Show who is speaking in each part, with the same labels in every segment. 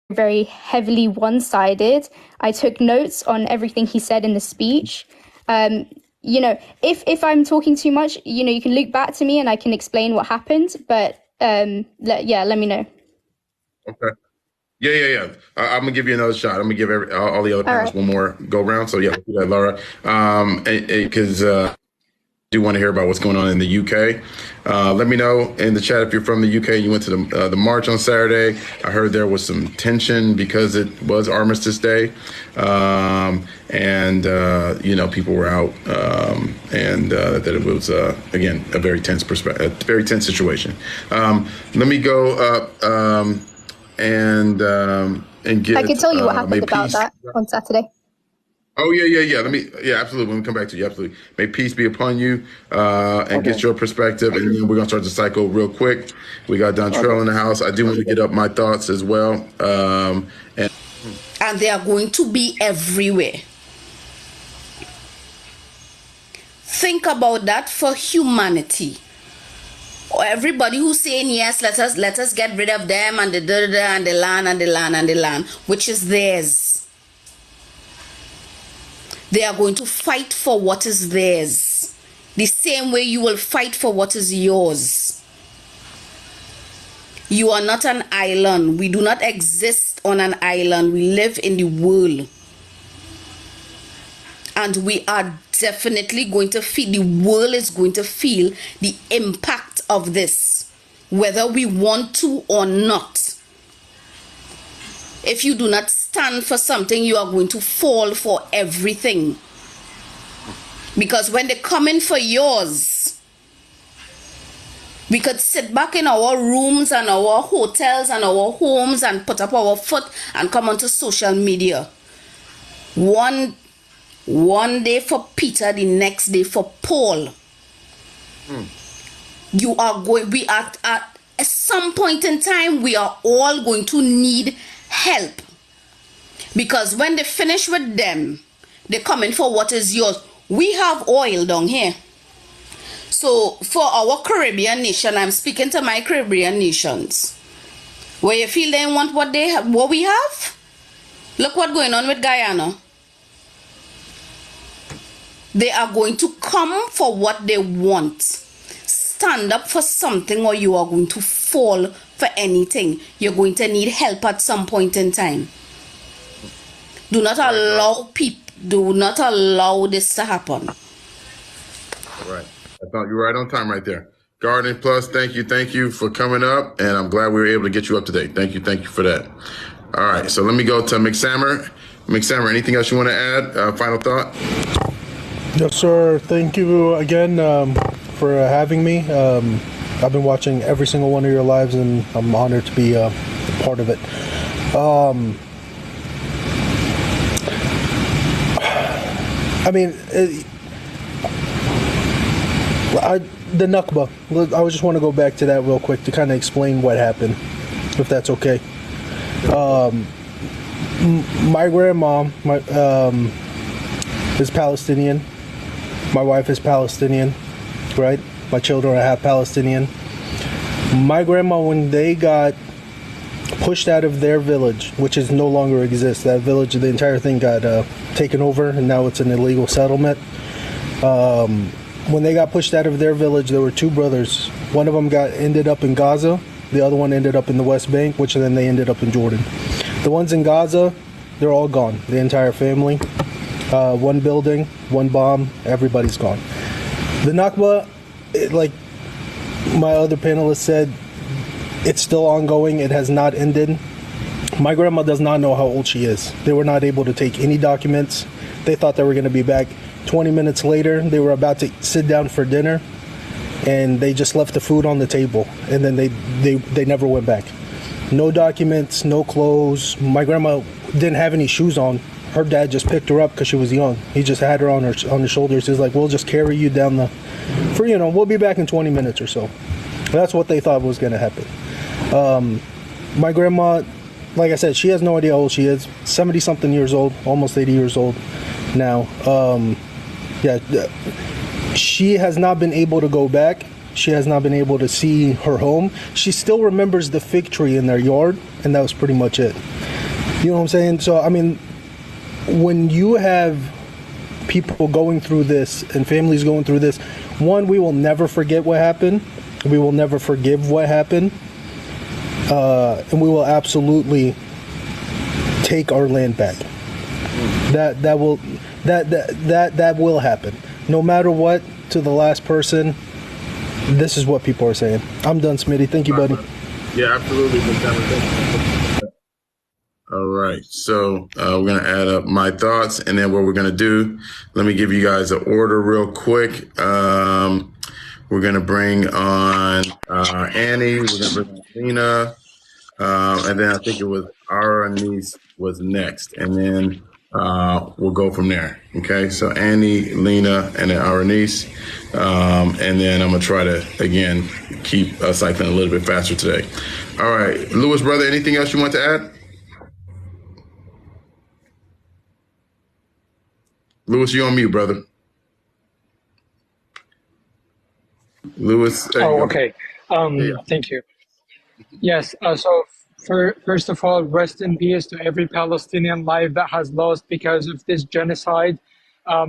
Speaker 1: very heavily one-sided. I took notes on everything he said in the speech. If I'm talking too much, you can loop back to me and I can explain what happened. But let me know.
Speaker 2: Okay. Yeah. I'm gonna give you another shot. I'm gonna give all the other panelists one more go round. So yeah, let's do that, Laura. Because I do want to hear about what's going on in the UK. Let me know in the chat if you're from the UK. You went to the march on Saturday. I heard there was some tension because it was Armistice Day, and people were out, and that it was again a very tense situation. Let me go up and get.
Speaker 1: I can tell you what happened about that on Saturday.
Speaker 2: Oh, yeah. Absolutely. When we come back to you, absolutely. May peace be upon you and get your perspective. And then we're going to start the cycle real quick. We got Dontrell in the house. I do want to get up my thoughts as well. And
Speaker 3: they are going to be everywhere. Think about that for humanity. Or everybody who's saying, yes, let us get rid of them and the land, which is theirs. They are going to fight for what is theirs, the same way you will fight for what is yours. You are not an island. We do not exist on an island. We live in the world. And we are definitely going to feel, the world is going to feel the impact of this, whether we want to or not. If you do not stand for something, you are going to fall for everything. Because when they're coming for yours, we could sit back in our rooms and our hotels and our homes and put up our foot and come onto social media. One day for Peter, the next day for Paul. We are at some point in time, we are all going to need help, because when they finish with them, they're coming for what is yours. We have oil down here. So for our Caribbean nation, I'm speaking to my Caribbean nations, where you feel they want what they have, what we have. Look what's going on with Guyana. They are going to come for what they want. Stand up for something or you are going to fall for anything. You're going to need help at some point in time. Do not allow this to happen.
Speaker 2: All right. I thought you were right on time right there. Gardening Plus, thank you for coming up, and I'm glad we were able to get you up to date. Thank you for that. All right, so let me go to McSammer. McSammer, anything else you want to add? Final thought?
Speaker 4: Yes, sir. Thank you again for having me. I've been watching every single one of your lives, and I'm honored to be a part of it. The Nakba. I just want to go back to that real quick to kind of explain what happened, if that's okay. My grandma is Palestinian. My wife is Palestinian, right? My children are half Palestinian. My grandma, when they got pushed out of their village, which is no longer exists, that village, the entire thing got taken over, and now it's an illegal settlement. When they got pushed out of their village, there were two brothers. One of them ended up in Gaza. The other one ended up in the West Bank, which then they ended up in Jordan. The ones in Gaza, they're all gone. The entire family. One building, one bomb, everybody's gone. The Nakba, like my other panelists said, it's still ongoing. It has not ended. My grandma does not know how old she is. They were not able to take any documents. They thought they were going to be back. 20 minutes later, they were about to sit down for dinner, and they just left the food on the table, and then they never went back. No documents, no clothes. My grandma didn't have any shoes on. Her dad just picked her up because she was young. He just had her on his shoulders. He's like, we'll just carry you down we'll be back in 20 minutes or so. That's what they thought was going to happen. My grandma, like I said, she has no idea how old she is. 70-something years old, almost 80 years old now. She has not been able to go back. She has not been able to see her home. She still remembers the fig tree in their yard, and that was pretty much it. You know what I'm saying? So, I mean, when you have people going through this and families going through this, one, we will never forget what happened. We will never forgive what happened. And we will absolutely take our land back. That will happen. No matter what, to the last person, this is what people are saying. I'm done, Smitty. Thank you, buddy.
Speaker 2: Yeah, absolutely. All right. So we're going to add up my thoughts, and then what we're going to do, let me give you guys an order real quick. We're going to bring on Annie. We're going to bring on Lena. And then I think it was our niece was next. And then we'll go from there. Okay. So Annie, Lena, and then our niece. And then I'm going to try to, again, keep cycling a little bit faster today. All right. Lewis, brother, anything else you want to add? Lewis, you on mute, brother. Lewis.
Speaker 5: Oh, okay. Thank you. Yes. First of all, rest in peace to every Palestinian life that has lost because of this genocide.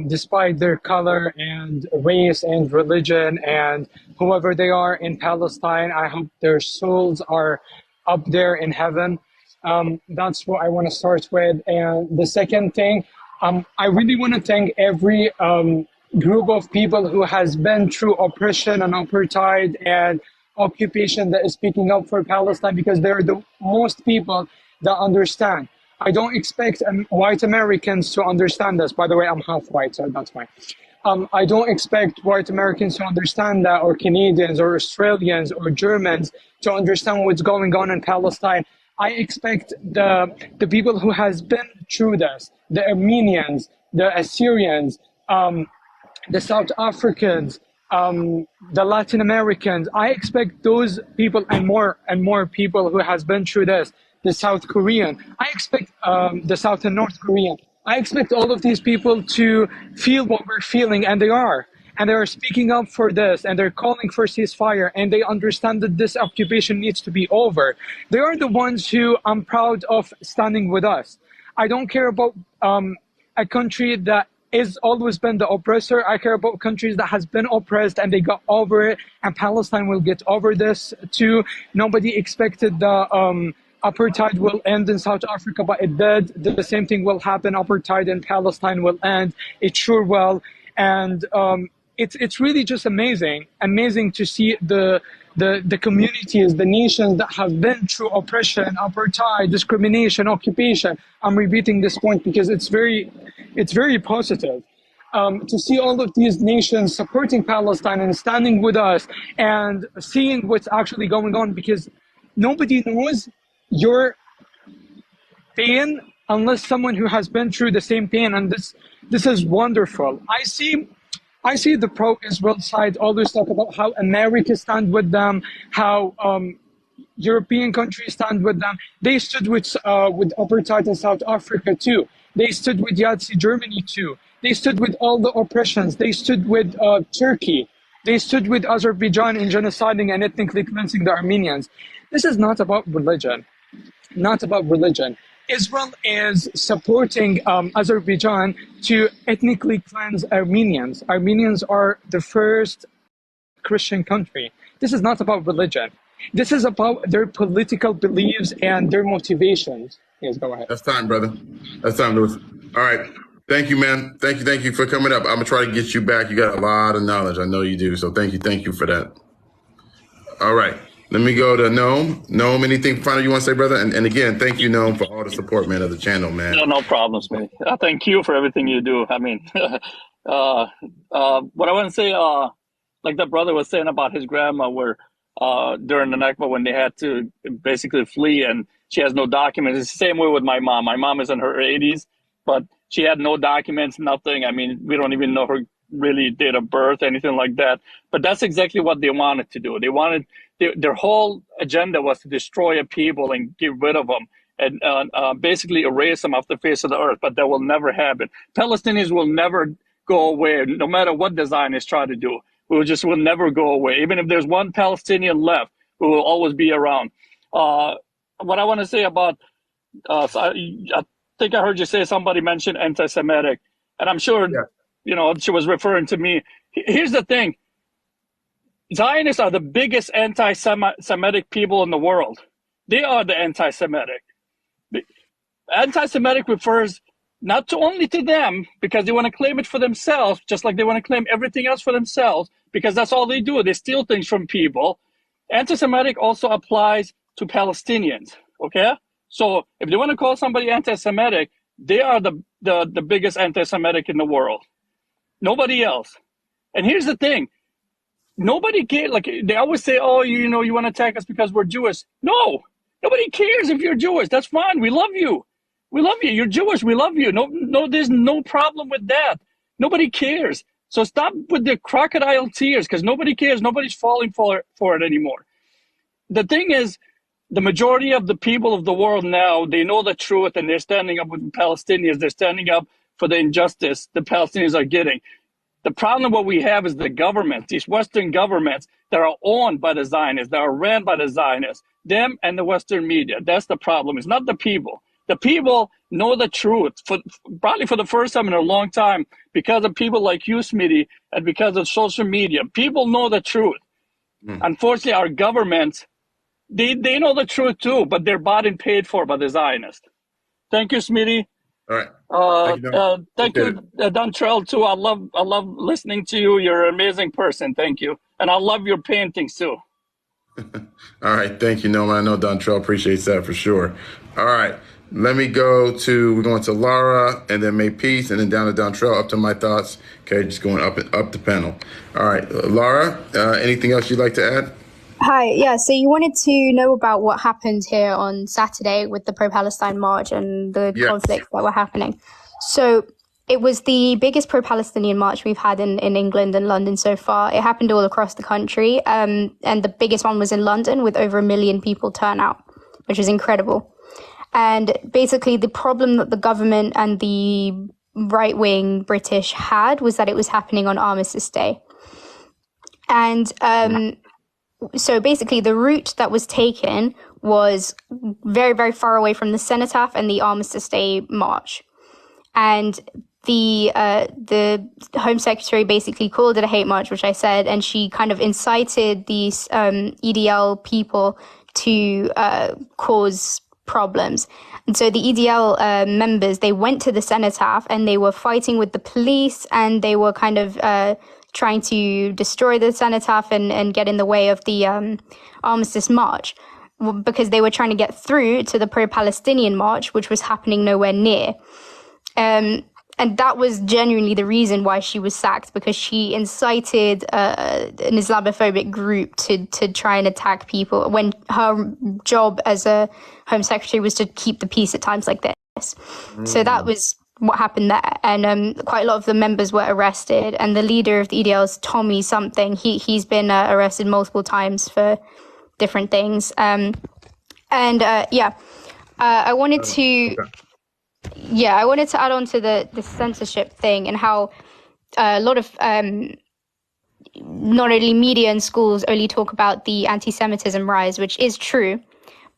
Speaker 5: Despite their color and race and religion and whoever they are in Palestine, I hope their souls are up there in heaven. That's what I want to start with. And the second thing, I really want to thank every group of people who has been through oppression and apartheid and occupation that is speaking up for Palestine, because they're the most people that understand. I don't expect white Americans to understand this. By the way, I'm half white, so that's fine. I don't expect white Americans to understand that, or Canadians, or Australians, or Germans to understand what's going on in Palestine. I expect the people who has been through this, the Armenians, the Assyrians, the South Africans, the Latin Americans. I expect those people and more people who has been through this, the South Korean. I expect the South and North Korean. I expect all of these people to feel what we're feeling, and they are. And they are speaking up for this, and they're calling for ceasefire, and they understand that this occupation needs to be over. They are the ones who I'm proud of standing with us. I don't care about a country that is always been the oppressor. I care about countries that has been oppressed and they got over it, and Palestine will get over this too. Nobody expected the apartheid will end in South Africa, but it did. The same thing will happen. Apartheid in Palestine will end. It sure will. And it's really just amazing to see the communities, the nations that have been through oppression, apartheid, discrimination, occupation. I'm repeating this point because it's very positive. To see all of these nations supporting Palestine and standing with us and seeing what's actually going on, because nobody knows your pain unless someone who has been through the same pain, and this is wonderful. I see the pro-Israel side always talk about how America stand with them, how European countries stand with them. They stood with apartheid in South Africa too. They stood with Nazi Germany too. They stood with all the oppressions. They stood with Turkey. They stood with Azerbaijan in genociding and ethnically cleansing the Armenians. This is not about religion. Not about religion. Israel is supporting Azerbaijan to ethnically cleanse Armenians. Armenians are the first Christian country. This is not about religion. This is about their political beliefs and their motivations. Yes, go ahead.
Speaker 2: That's time, brother. That's time, Lewis. All right. Thank you, man. Thank you for coming up. I'm going to try to get you back. You got a lot of knowledge. I know you do. So thank you for that. All right. Let me go to Noam. Noam, anything final you want to say, brother? And again, thank you, Noam, for all the support, man, of the channel, man.
Speaker 6: No problems, man. Thank you for everything you do. I mean, what I want to say, like the brother was saying about his grandma, where during the Nakba when they had to basically flee and she has no documents. It's the same way with my mom. My mom is in her 80s, but she had no documents, nothing. I mean, we don't even know her really date of birth, anything like that. But that's exactly what they wanted to do. They wanted, their whole agenda was to destroy a people and get rid of them and basically erase them off the face of the earth. But that will never happen. Palestinians will never go away, no matter what the Zionists try to do. We will never go away. Even if there's one Palestinian left, we will always be around. What I want to say about So I think I heard you say somebody mentioned anti-Semitic, and I'm sure, she was referring to me. Here's the thing. Zionists are the biggest anti-Semitic people in the world. They are the anti-Semitic. Anti-Semitic refers not only to them because they want to claim it for themselves, just like they want to claim everything else for themselves, because that's all they do. They steal things from people. Anti-Semitic also applies to Palestinians, okay? So if they want to call somebody anti-Semitic, they are the biggest anti-Semitic in the world. Nobody else. And here's the thing. Nobody cares. Like, they always say, oh, you want to attack us because we're Jewish. No, nobody cares if you're Jewish. That's fine. We love you. We love you. You're Jewish. We love you. No, there's no problem with that. Nobody cares. So stop with the crocodile tears, because nobody cares. Nobody's falling for it anymore. The thing is, the majority of the people of the world now, they know the truth, and they're standing up with the Palestinians. They're standing up for the injustice the Palestinians are getting. The problem what we have is the government, these Western governments that are owned by the Zionists, that are ran by the Zionists, them and the Western media. That's the problem. It's not the people. The people know the truth, probably for the first time in a long time, because of people like you, Smitty, and because of social media. People know the truth. Unfortunately, our governments, they know the truth too, but they're bought and paid for by the Zionists. Thank you, Smitty.
Speaker 2: All right.
Speaker 6: Thank you, Dontrell, too. I love listening to you. You're an amazing person. Thank you. And I love your paintings, too.
Speaker 2: All right. Thank you, Nolan. I know Dontrell appreciates that for sure. All right. We're going to Laura, and then May Peace, and then down to Dontrell, up to my thoughts. Okay, just going up the panel. All right. Laura, anything else you'd like to add?
Speaker 1: Hi, yeah, so you wanted to know about what happened here on Saturday with the pro-Palestine march and the conflicts that were happening. So it was the biggest pro-Palestinian march we've had in England and London so far. It happened all across the country, and the biggest one was in London with over 1 million people turn out, which is incredible. And basically the problem that the government and the right-wing British had was that it was happening on Armistice Day. And so basically the route that was taken was very, very far away from the Cenotaph and the Armistice Day march. And the Home Secretary basically called it a hate march, which I said, and she kind of incited these EDL people to cause problems. And so the EDL members, they went to the Cenotaph and they were fighting with the police, and they were kind of trying to destroy the Cenotaph and get in the way of the Armistice March, because they were trying to get through to the pro-Palestinian march, which was happening nowhere near. And that was genuinely the reason why she was sacked, because she incited an Islamophobic group to try and attack people, when her job as a Home Secretary was to keep the peace at times like this. So that was what happened there. And quite a lot of the members were arrested, and the leader of the EDL is Tommy something. He's been arrested multiple times for different things. I wanted to I wanted to add on to the censorship thing, and how a lot of not only media and schools only talk about the anti-Semitism rise, which is true.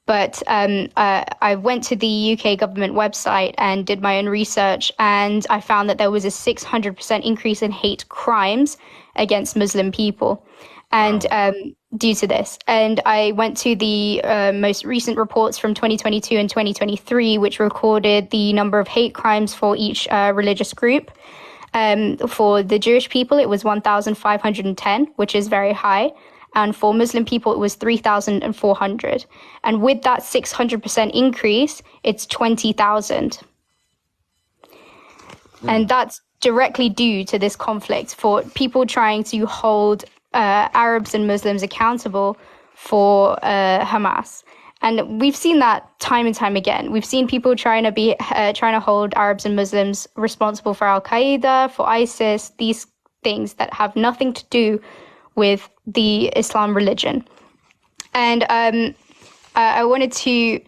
Speaker 1: But I went to the UK government website and did my own research, and I found that there was a 600% increase in hate crimes against Muslim people, and due to this. And I went to the most recent reports from 2022 and 2023, which recorded the number of hate crimes for each religious group. For the Jewish people, it was 1,510, which is very high. And for Muslim people, it was 3,400. And with that 600% increase, it's 20,000. And that's directly due to this conflict, for people trying to hold Arabs and Muslims accountable for Hamas. And we've seen that time and time again. We've seen people trying to hold Arabs and Muslims responsible for Al-Qaeda, for ISIS, these things that have nothing to do with the Islam religion. And I wanted to,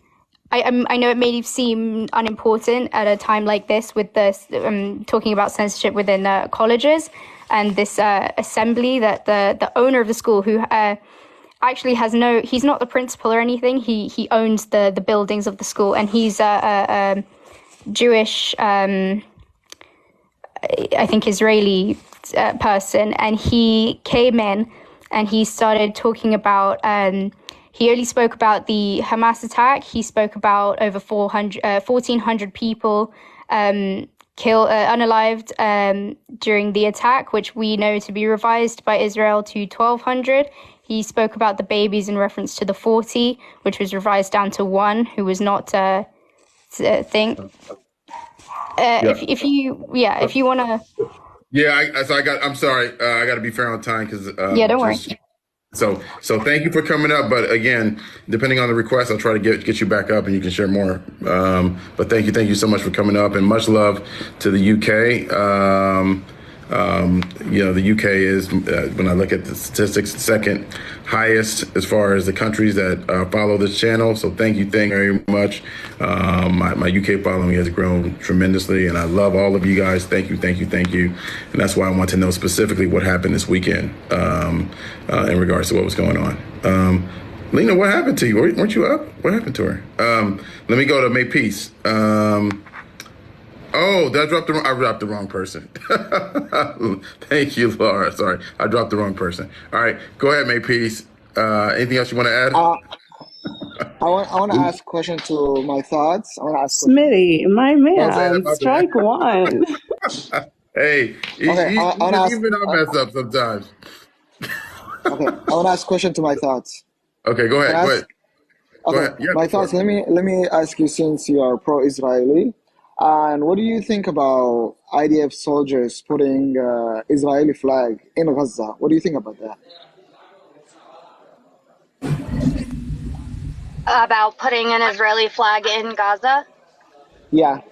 Speaker 1: I know it may seem unimportant at a time like this, with this talking about censorship within colleges, and this assembly that the owner of the school, who actually he's not the principal or anything. He owns the buildings of the school, and he's a Jewish, I think Israeli person, and he came in and he started talking about, he only spoke about the Hamas attack. He spoke about over 1,400 people unalived during the attack, which we know to be revised by Israel to 1,200. He spoke about the babies in reference to the 40, which was revised down to 1, who was not a thing. If you want to.
Speaker 2: I'm sorry. I got to be fair on time because
Speaker 1: don't worry.
Speaker 2: So thank you for coming up. But again, depending on the request, I'll try to get you back up and you can share more. But thank you so much for coming up, and much love to the UK. The UK is, when I look at the statistics, second highest as far as the countries that follow this channel. So thank you very much. My UK following has grown tremendously, and I love all of you guys. Thank you. And that's why I want to know specifically what happened this weekend in regards to what was going on. Lena, what happened to you? Weren't you up? What happened to her? Let me go to May Peace. Oh, I dropped the wrong person. Thank you, Laura. Sorry, I dropped the wrong person. All right, go ahead, May Peace. Anything else you want to add?
Speaker 7: I want to ask a question to my thoughts. I want to ask
Speaker 8: Smitty, my man, strike one.
Speaker 2: Hey, even I mess up sometimes.
Speaker 7: Okay, I want to ask a question to my thoughts.
Speaker 2: Okay, go ahead. Go ahead. Yeah,
Speaker 7: my thoughts. Let me ask you, since you are pro-Israeli, and what do you think about IDF soldiers putting Israeli flag in Gaza? What do you think about that?
Speaker 1: About putting an Israeli flag in Gaza?
Speaker 7: Yeah.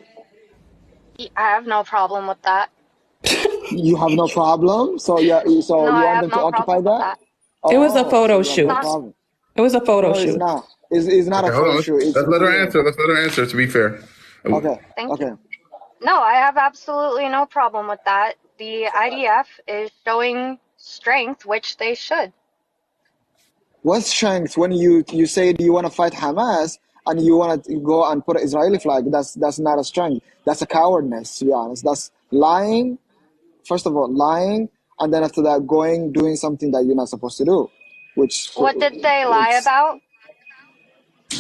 Speaker 1: I have no problem with that.
Speaker 7: You have no problem? So you want them to occupy that?
Speaker 8: It was a photo shoot. It was a photo shoot.
Speaker 7: It's not. It's not a photo shoot.
Speaker 2: Let's let her answer. To be fair.
Speaker 7: Okay.
Speaker 1: Thank you. No, I have absolutely no problem with that. The IDF is showing strength, which they should.
Speaker 7: What strength? When you say you want to fight Hamas and you want to go and put an Israeli flag, that's not a strength. That's a cowardness, to be honest. That's lying. First of all, lying, and then after that, doing something that you're not supposed to do. What
Speaker 1: did they lie about?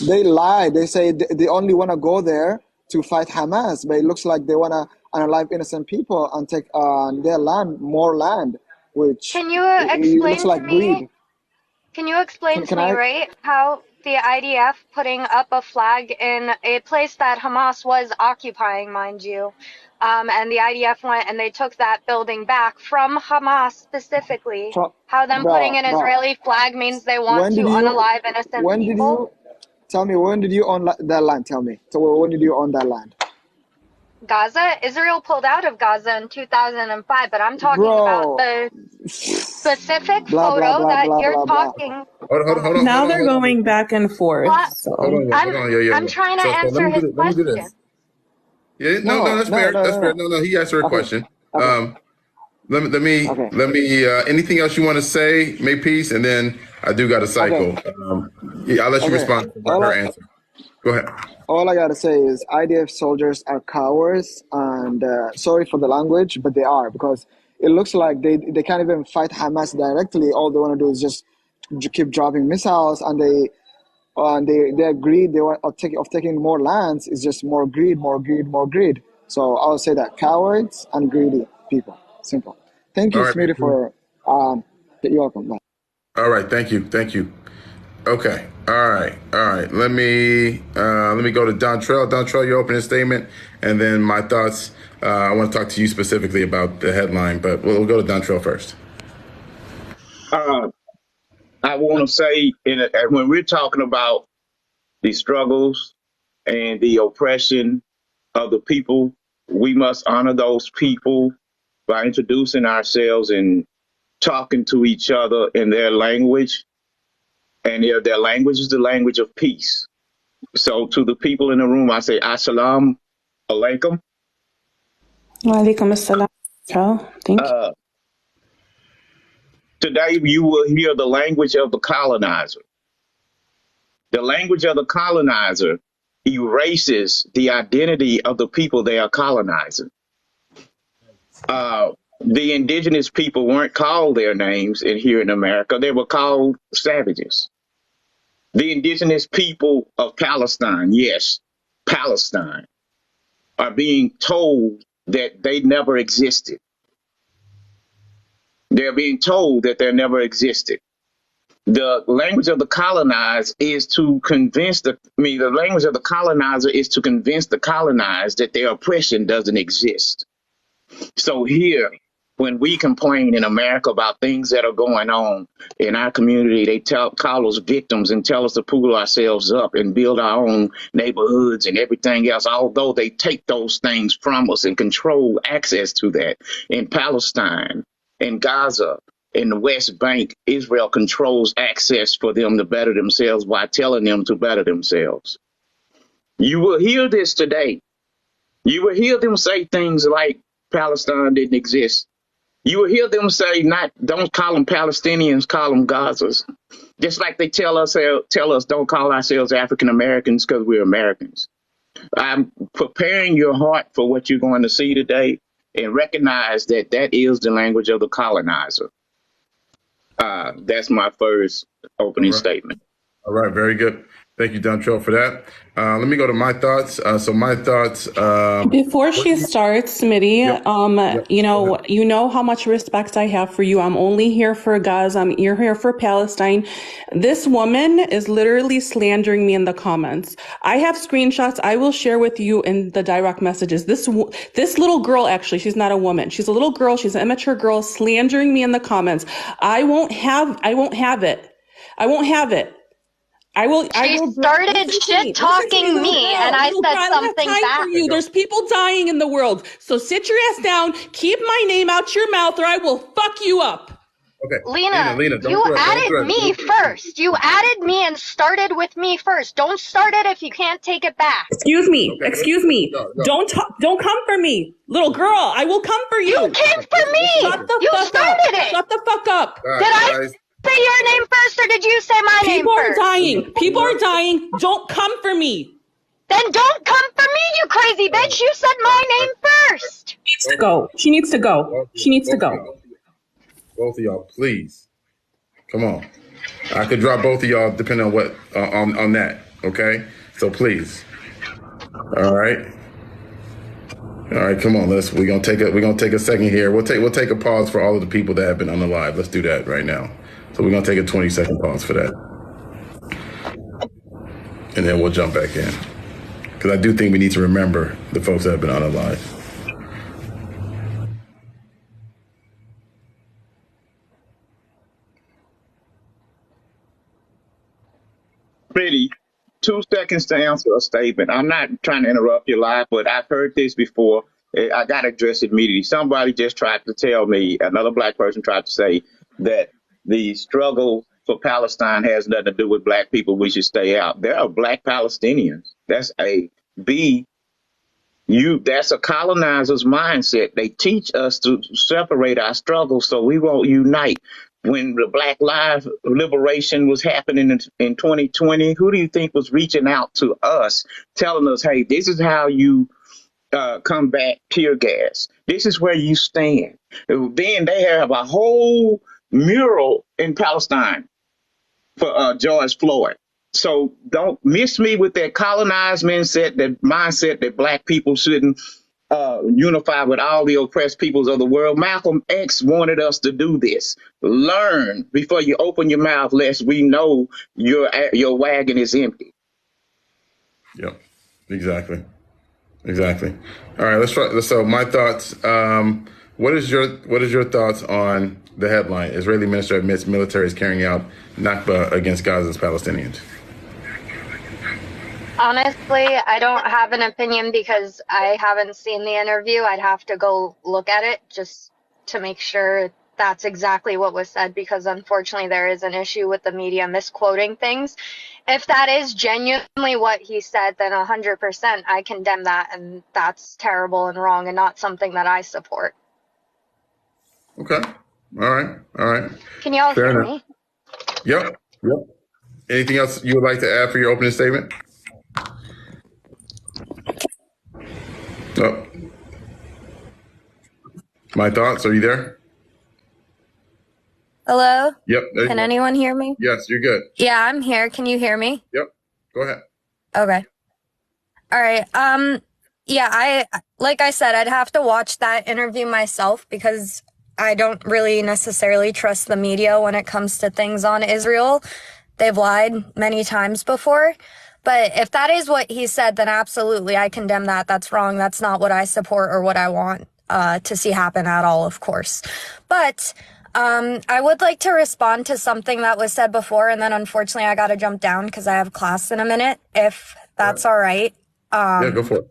Speaker 7: They lie. They say they only want to go there to fight Hamas, but it looks like they want to unalive innocent people and take their land, more land, which
Speaker 1: Can you explain
Speaker 7: looks like greed.
Speaker 1: Can you explain to me, right, how the IDF putting up a flag in a place that Hamas was occupying, mind you, and the IDF went and they took that building back from Hamas specifically, how them putting an Israeli flag means they want to unalive innocent people?
Speaker 7: Tell me, when did you own that land? Tell me. So when did you own that land?
Speaker 1: Gaza? Israel pulled out of Gaza in 2005, but I'm talking about the specific photo that you're talking.
Speaker 2: Hold on.
Speaker 8: Now they're going back and forth.
Speaker 2: Hold on.
Speaker 1: I'm trying to answer his question.
Speaker 2: Let me do this. Yeah, no, that's fair. That's fair. No, he asked her a question. Let me. Anything else you want to say? Make peace, and then I do got a cycle. I'll let you respond to her answer. Go ahead.
Speaker 7: All I gotta say is IDF soldiers are cowards, and sorry for the language, but they are, because it looks like they can't even fight Hamas directly. All they want to do is just keep dropping missiles, and their greed of taking more lands is just more greed. So I'll say that cowards and greedy people. Simple. Thank you, Smitty, for you're welcome. Bye.
Speaker 2: All right, thank you. Okay, all right. Let me go to Dontrell. Dontrell, your opening statement, and then my thoughts. I want to talk to you specifically about the headline, but we'll go to Dontrell first.
Speaker 9: I want to say, when we're talking about the struggles and the oppression of the people, we must honor those people by introducing ourselves and talking to each other in their language. And their language is the language of peace. So to the people in the room, I say, Assalamu alaikum.
Speaker 8: Wa alaikum assalam. Thank you.
Speaker 9: Today, you will hear the language of the colonizer. The language of the colonizer erases the identity of the people they are colonizing. The indigenous people weren't called their names here in America. They were called savages. The indigenous people of Palestine, yes, Palestine, are being told that they never existed. They're being told that they never existed. The language of the colonized is to convince the language of the colonizer is to convince the colonized that their oppression doesn't exist. So here, when we complain in America about things that are going on in our community, they call us victims and tell us to pull ourselves up and build our own neighborhoods and everything else, although they take those things from us and control access to that. In Palestine, in Gaza, in the West Bank, Israel controls access for them to better themselves by telling them to better themselves. You will hear this today. You will hear them say things like Palestine didn't exist. You will hear them say, don't call them Palestinians, call them Gazas. Just like they tell us don't call ourselves African Americans because we're Americans. I'm preparing your heart for what you're going to see today and recognize that that is the language of the colonizer. That's my first opening statement.
Speaker 2: All right, very good. Thank you, Dontrell, for that. Let me go to my thoughts. So my thoughts.
Speaker 8: Before she starts, Smitty, you know how much respect I have for you. I'm only here for Gaza. You're here for Palestine. This woman is literally slandering me in the comments. I have screenshots I will share with you in the direct messages. This little girl, actually, she's not a woman. She's a little girl. She's an immature girl slandering me in the comments. I won't have it. I won't have it.
Speaker 10: She started shit talking me, and I said something back.
Speaker 8: There's people dying in the world, so sit your ass down. Keep my name out your mouth, or I will fuck you up.
Speaker 2: Okay,
Speaker 10: Lena, you added me first. You added me and started with me first. Don't start it if you can't take it back.
Speaker 8: Excuse me. No. Don't come for me, little girl. I will come for you.
Speaker 10: You came for me. You started it.
Speaker 8: Shut the fuck up.
Speaker 10: Did I say your name first, or did you say my name first?
Speaker 8: People are dying. Don't come for me.
Speaker 10: Then don't come for me, you crazy bitch. You said my name first.
Speaker 8: She needs to go.
Speaker 2: Both of y'all, please. Come on. I could drop both of y'all depending on what on that. Okay. So please. All right. Come on. We're gonna take a second here. We'll take a pause for all of the people that have been on the live. Let's do that right now. So we're going to take a 20-second pause for that. And then we'll jump back in. Because I do think we need to remember the folks that have been on the live.
Speaker 9: Pretty, 2 seconds to answer a statement. I'm not trying to interrupt your live, but I've heard this before. I got to address it immediately. Somebody just tried to tell me, another black person tried to say that the struggle for Palestine has nothing to do with black people. We should stay out. There are black Palestinians. That's that's a colonizer's mindset. They teach us to separate our struggles so we won't unite. When the Black Lives Liberation was happening in 2020, who do you think was reaching out to us, telling us, hey, this is how you combat tear gas. This is where you stand. Then they have a whole mural in Palestine for George Floyd. So don't miss me with that colonized mindset that black people shouldn't unify with all the oppressed peoples of the world. Malcolm X wanted us to do this. Learn before you open your mouth, lest we know your wagon is empty.
Speaker 2: Yep, exactly. All right, let's try. So my thoughts. What is your thoughts on the headline? Israeli minister admits military is carrying out Nakba against Gaza's Palestinians.
Speaker 10: Honestly, I don't have an opinion because I haven't seen the interview. I'd have to go look at it just to make sure that's exactly what was said, because unfortunately there is an issue with the media misquoting things. If that is genuinely what he said, then 100% I condemn that, and that's terrible and wrong and not something that I support.
Speaker 2: Okay. All right. All right.
Speaker 10: Can y'all
Speaker 2: Fair
Speaker 10: hear
Speaker 2: enough.
Speaker 10: me?
Speaker 2: Yep. Yep. Anything else you would like to add for your opening statement? Oh. My thoughts. Are you there?
Speaker 11: Hello?
Speaker 2: Yep.
Speaker 11: Can anyone hear me?
Speaker 2: Yes, you're good.
Speaker 11: Yeah, I'm here. Can you hear me?
Speaker 2: Yep. Go ahead.
Speaker 11: Okay. All right. Yeah, like I said, I'd have to watch that interview myself because I don't really necessarily trust the media when it comes to things on Israel. They've lied many times before. But if that is what he said, then absolutely, I condemn that. That's wrong. That's not what I support or what I want to see happen at all, of course. But I would like to respond to something that was said before, and then unfortunately I got to jump down because I have class in a minute, if that's all right.
Speaker 2: Yeah, go for it.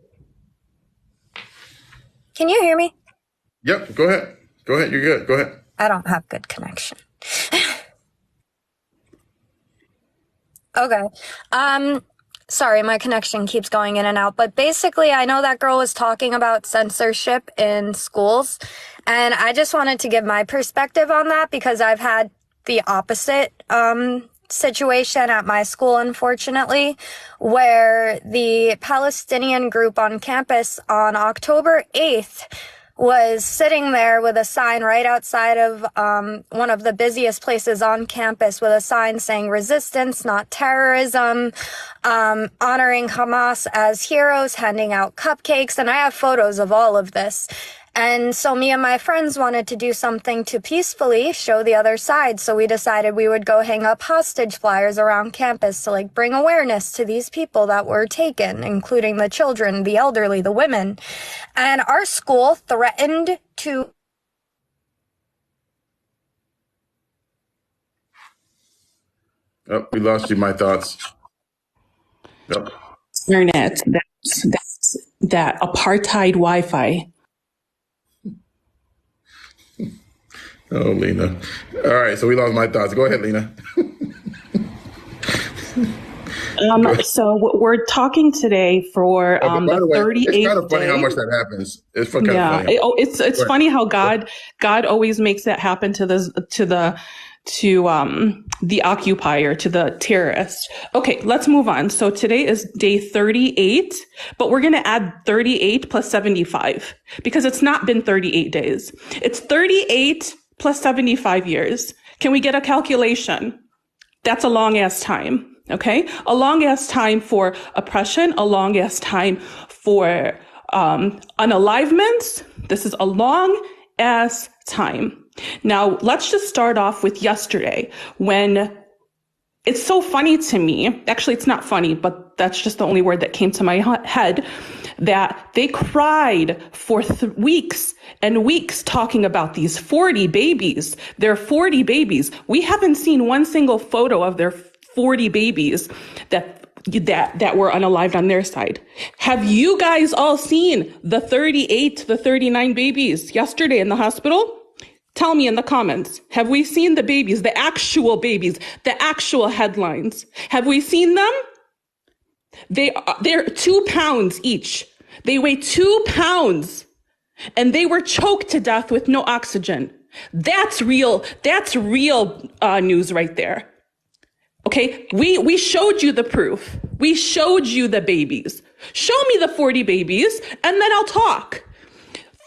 Speaker 11: Can you hear me?
Speaker 2: Yep, go ahead. Go ahead. You're good. Go ahead.
Speaker 11: I don't have good connection. Okay. Sorry, my connection keeps going in and out. But basically, I know that girl was talking about censorship in schools. And I just wanted to give my perspective on that because I've had the opposite situation at my school, unfortunately, where the Palestinian group on campus on October 8th was sitting there with a sign right outside of one of the busiest places on campus with a sign saying resistance, not terrorism, honoring Hamas as heroes, handing out cupcakes. And I have photos of all of this. And so me and my friends wanted to do something to peacefully show the other side. So we decided we would go hang up hostage flyers around campus to bring awareness to these people that were taken, including the children, the elderly, the women. And our school threatened to...
Speaker 2: Oh, we lost you. My thoughts. Yep.
Speaker 8: Internet. That's that apartheid Wi-Fi.
Speaker 2: Oh, Lena. All right, so we lost my thoughts. Go ahead, Lena.
Speaker 8: So we're talking today for the 38th
Speaker 2: It's kind of funny
Speaker 8: day.
Speaker 2: how much that happens. It's kind of funny.
Speaker 8: It's funny how God always makes that happen to the occupier, to the terrorist. Okay, let's move on. So today is day 38, but we're going to add 38 plus 75 because it's not been 38 days. It's 38 plus 75 years. Can we get a calculation? That's a long ass time. Okay. A long ass time for oppression, a long ass time for, unalivements. This is a long ass time. Now let's just start off with yesterday when it's so funny to me. Actually, it's not funny, but that's just the only word that came to my head, that they cried for weeks and weeks talking about these 40 babies. They're 40 babies. We haven't seen one single photo of their 40 babies that were unalived on their side. Have you guys all seen the 38, the 39 babies yesterday in the hospital? Tell me in the comments. Have we seen the babies, the actual headlines? Have we seen them? They're 2 pounds each. They weigh 2 pounds and they were choked to death with no oxygen. That's real news right there. Okay, we showed you the proof. We showed you the babies. Show me the 40 babies and then I'll talk.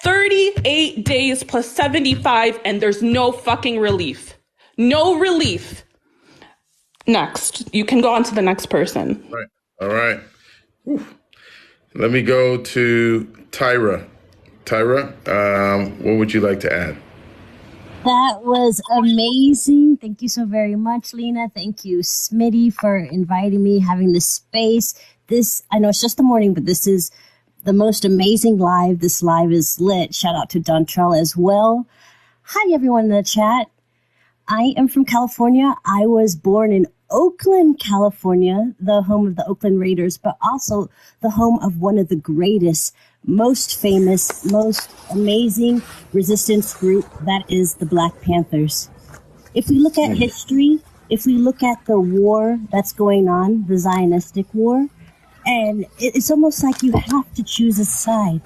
Speaker 8: 38 days plus 75 and there's no fucking relief. No relief. Next, you can go on to the next person.
Speaker 2: Right. All right. Whew. Let me go to Tyra. Tyra, what would you like to add?
Speaker 12: That was amazing. Thank you so very much, Lena. Thank you, Smitty, for inviting me, having this space. I know it's just the morning, but this is the most amazing live. This live is lit. Shout out to Dontrell as well. Hi, everyone in the chat. I am from California. I was born in Oakland, California, the home of the Oakland Raiders, but also the home of one of the greatest, most famous, most amazing resistance group, that is the Black Panthers. If we look at history, if we look at the war that's going on, the Zionistic war, and it's almost like you have to choose a side.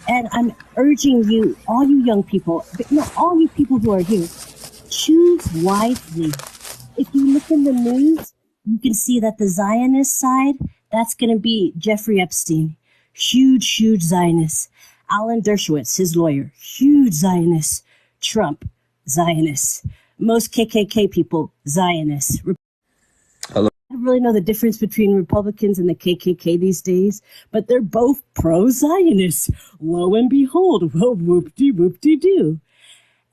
Speaker 12: And I'm urging you, all you young people, but all you people who are here, Choose wisely. If you look in the news, you can see that the Zionist side, that's going to be Jeffrey Epstein. Huge, huge Zionist. Alan Dershowitz, his lawyer, huge Zionist. Trump, Zionist. Most KKK people, Zionists.
Speaker 13: Hello.
Speaker 12: I don't really know the difference between Republicans and the KKK these days, but they're both pro-Zionists. Lo and behold, well, whoop-de-whoop-de-doo.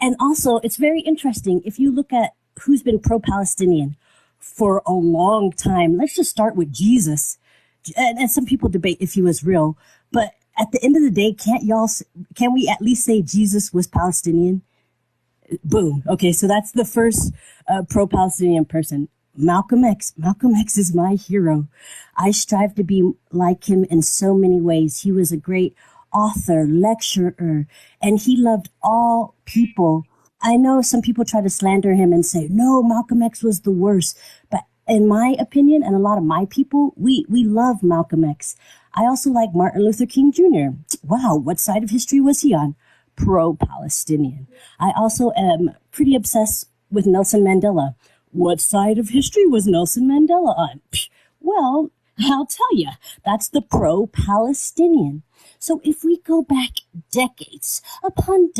Speaker 12: And also, it's very interesting. If you look at who's been pro-Palestinian for a long time, let's just start with Jesus. And some people debate if he was real, but at the end of the day, can we at least say Jesus was Palestinian? Boom. Okay, so that's the first pro-Palestinian person. Malcolm X. Malcolm X is my hero. I strive to be like him in so many ways. He was a great author, lecturer, and he loved all people. I know some people try to slander him and say, no, Malcolm X was the worst. But in my opinion, and a lot of my people, we love Malcolm X. I also like Martin Luther King Jr. Wow, what side of history was he on? Pro-Palestinian. I also am pretty obsessed with Nelson Mandela. What side of history was Nelson Mandela on? Well, I'll tell you, that's the pro-Palestinian. So if we go back decades upon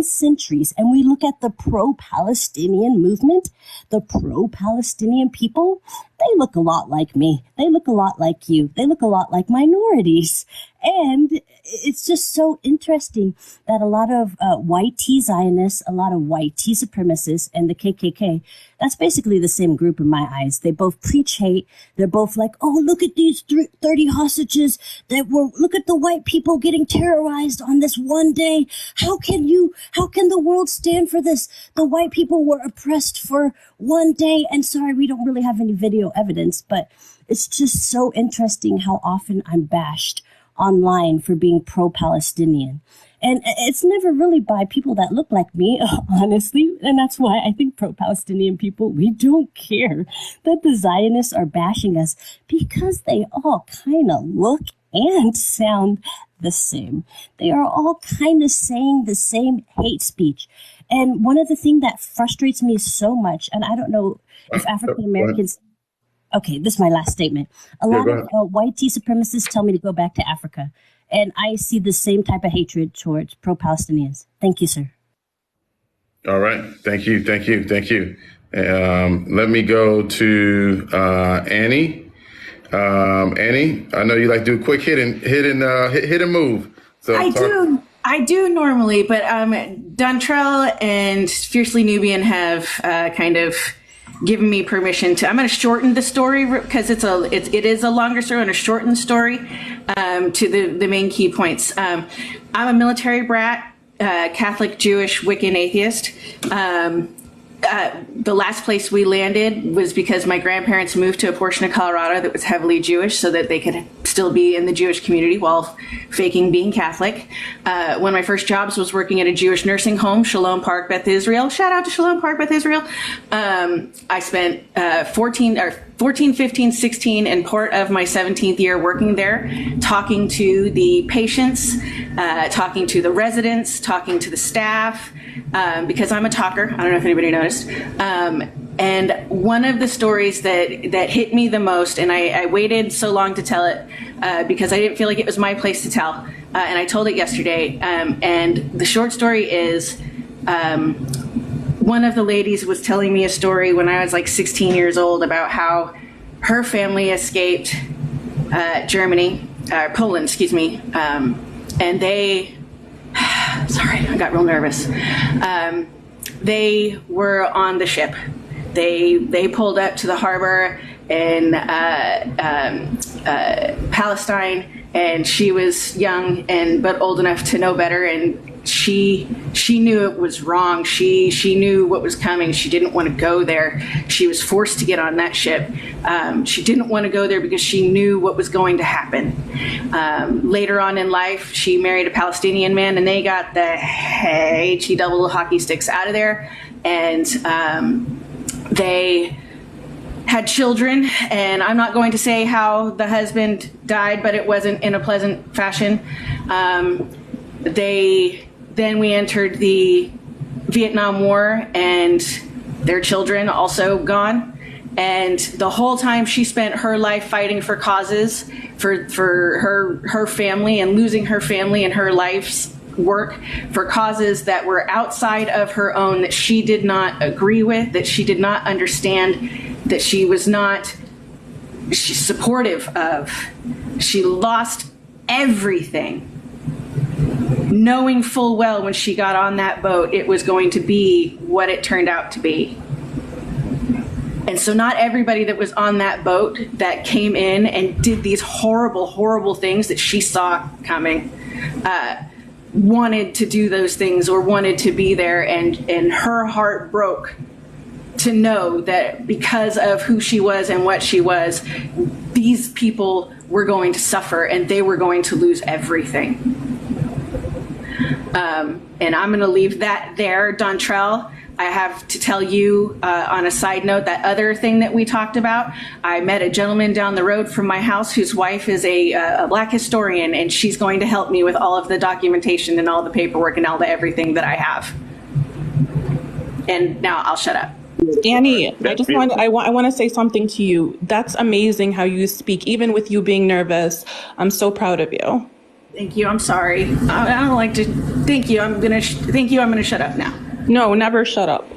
Speaker 12: centuries, and we look at the pro-Palestinian movement, the pro-Palestinian people, they look a lot like me. They look a lot like you. They look a lot like minorities. And it's just so interesting that a lot of white Zionists, a lot of white supremacists, and the KKK, that's basically the same group in my eyes. They both preach hate. They're both like, oh, look at these 30 hostages look at the white people getting terrorized on this one day. How can the world stand for this? The white people were oppressed for one day. And sorry, we don't really have any video evidence, but it's just so interesting how often I'm bashed online for being pro-Palestinian. And it's never really by people that look like me, honestly. And that's why I think pro-Palestinian people, we don't care that the Zionists are bashing us, because they all kind of look and sound the same. They are all kind of saying the same hate speech. And one of the things that frustrates me so much, and I don't know if African Americans... Okay, this is my last statement. A lot of white supremacists tell me to go back to Africa, and I see the same type of hatred towards pro-Palestinians. Thank you, sir.
Speaker 2: All right. Thank you. Let me go to Annie. Annie, I know you like to do a quick hit and move. So
Speaker 14: I do normally, but Dontrell and Fiercely Nubian have kind of given me permission to. I'm going to shorten the story because it is a longer story. I'm going to shorten the story to the main key points. I'm a military brat, Catholic, Jewish, Wiccan, atheist. The last place we landed was because my grandparents moved to a portion of Colorado that was heavily Jewish so that they could still be in the Jewish community while faking being Catholic. One of my first jobs was working at a Jewish nursing home, Shalom Park, Beth Israel. Shout out to Shalom Park, Beth Israel. I spent 14, 15, 16, and part of my 17th year working there, talking to the patients, talking to the residents, talking to the staff, because I'm a talker. I don't know if anybody noticed. And one of the stories that hit me the most, and I waited so long to tell it because I didn't feel like it was my place to tell, and I told it yesterday. And the short story is, one of the ladies was telling me a story when I was like 16 years old about how her family escaped Poland, excuse me, and they, sorry, I got real nervous. They were on the ship. They pulled up to the harbor in Palestine, and she was young but old enough to know better, and she knew it was wrong. She knew what was coming. She didn't want to go there. She was forced to get on that ship. She didn't want to go there because she knew what was going to happen. Later on in life, she married a Palestinian man, and they got the double hockey sticks out of there, and they had children. And I'm not going to say how the husband died, but it wasn't in a pleasant fashion. Then we entered the Vietnam War and their children also gone. And the whole time she spent her life fighting for causes for her family and losing her family and her life's work for causes that were outside of her own, that she did not agree with, that she did not understand, that she's supportive of. She lost everything, knowing full well when she got on that boat it was going to be what it turned out to be. And so not everybody that was on that boat that came in and did these horrible, horrible things that she saw coming wanted to do those things or wanted to be there. And her heart broke to know that because of who she was and what she was, these people were going to suffer and they were going to lose everything. And I'm going to leave that there, Dontrell. I have to tell you on a side note, that other thing that we talked about, I met a gentleman down the road from my house whose wife is a Black historian, and she's going to help me with all of the documentation and all the paperwork and all the everything that I have. And now I'll shut up.
Speaker 8: Annie, I want to say something to you. That's amazing how you speak, even with you being nervous. I'm so proud of you.
Speaker 14: Thank you. I'm sorry. I don't like to. Thank you. I'm gonna shut up now.
Speaker 8: No, never shut up.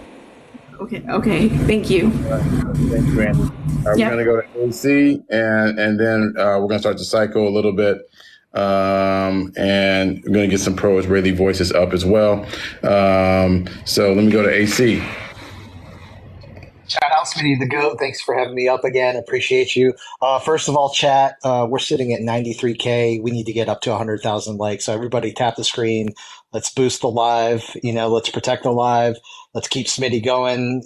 Speaker 14: Okay. Thank you.
Speaker 2: Thanks, Randy. We're going to go to AC, and then we're going to start the cycle a little bit. And we're going to get some pro-Israeli voices up as well. So let me go to AC.
Speaker 13: Shout out, Smitty the GOAT. Thanks for having me up again. Appreciate you. First of all, chat, we're sitting at 93K. We need to get up to 100,000 likes. So everybody tap the screen. Let's boost the live. Let's protect the live. Let's keep Smitty going.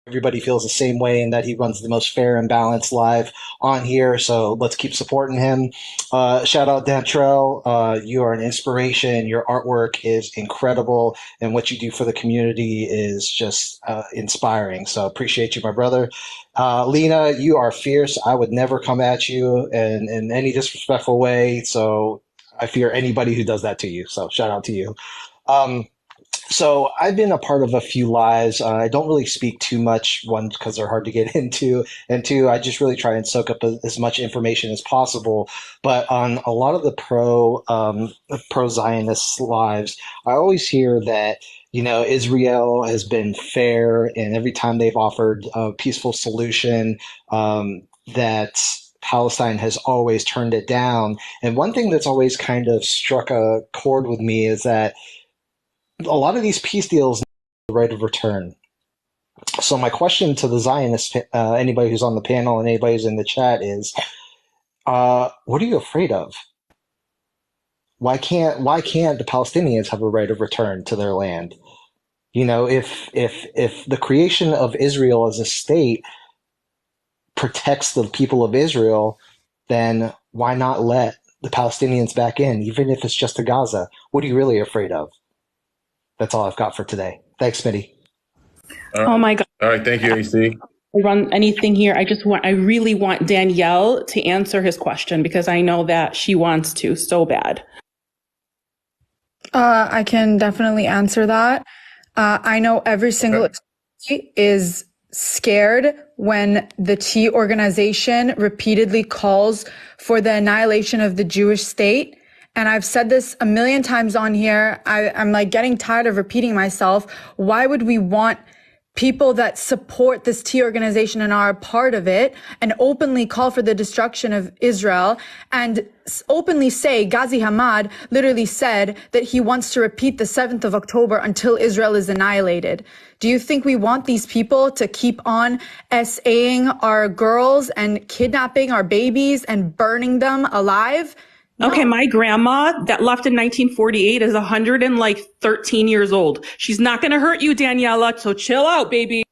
Speaker 13: Everybody feels the same way in that he runs the most fair and balanced live on here. So let's keep supporting him. Shout out Dantrell. You are an inspiration. Your artwork is incredible. And what you do for the community is just inspiring. So appreciate you, my brother. Lena, you are fierce. I would never come at you in any disrespectful way. So I fear anybody who does that to you. So shout out to you. So I've been a part of a few lives. I don't really speak too much, one, because they're hard to get into, and two, I just really try and soak up as much information as possible. But on a lot of the pro-Zionist lives, I always hear that, Israel has been fair, and every time they've offered a peaceful solution, that Palestine has always turned it down. And one thing that's always kind of struck a chord with me is that a lot of these peace deals need the right of return. So my question to the Zionists, anybody who's on the panel and anybody who's in the chat is, what are you afraid of? Why can't the Palestinians have a right of return to their land? If the creation of Israel as a state protects the people of Israel, then why not let the Palestinians back in, even if it's just to Gaza? What are you really afraid of? That's all I've got for today. Thanks, Smitty.
Speaker 8: Oh my God.
Speaker 2: All right. Thank you, AC.
Speaker 8: Run anything here. I really want Danielle to answer his question because I know that she wants to so bad.
Speaker 15: I can definitely answer that. I know every single is scared when the T organization repeatedly calls for the annihilation of the Jewish state. And I've said this a million times on here. I'm like getting tired of repeating myself. Why would we want people that support this T organization and are a part of it and openly call for the destruction of Israel and openly say, Ghazi Hamad literally said that he wants to repeat the 7th of October until Israel is annihilated. Do you think we want these people to keep on SAing our girls and kidnapping our babies and burning them alive? No.
Speaker 8: Okay, my grandma that left in 1948 is 113 years old. She's not going to hurt you, Daniela, so chill out, baby.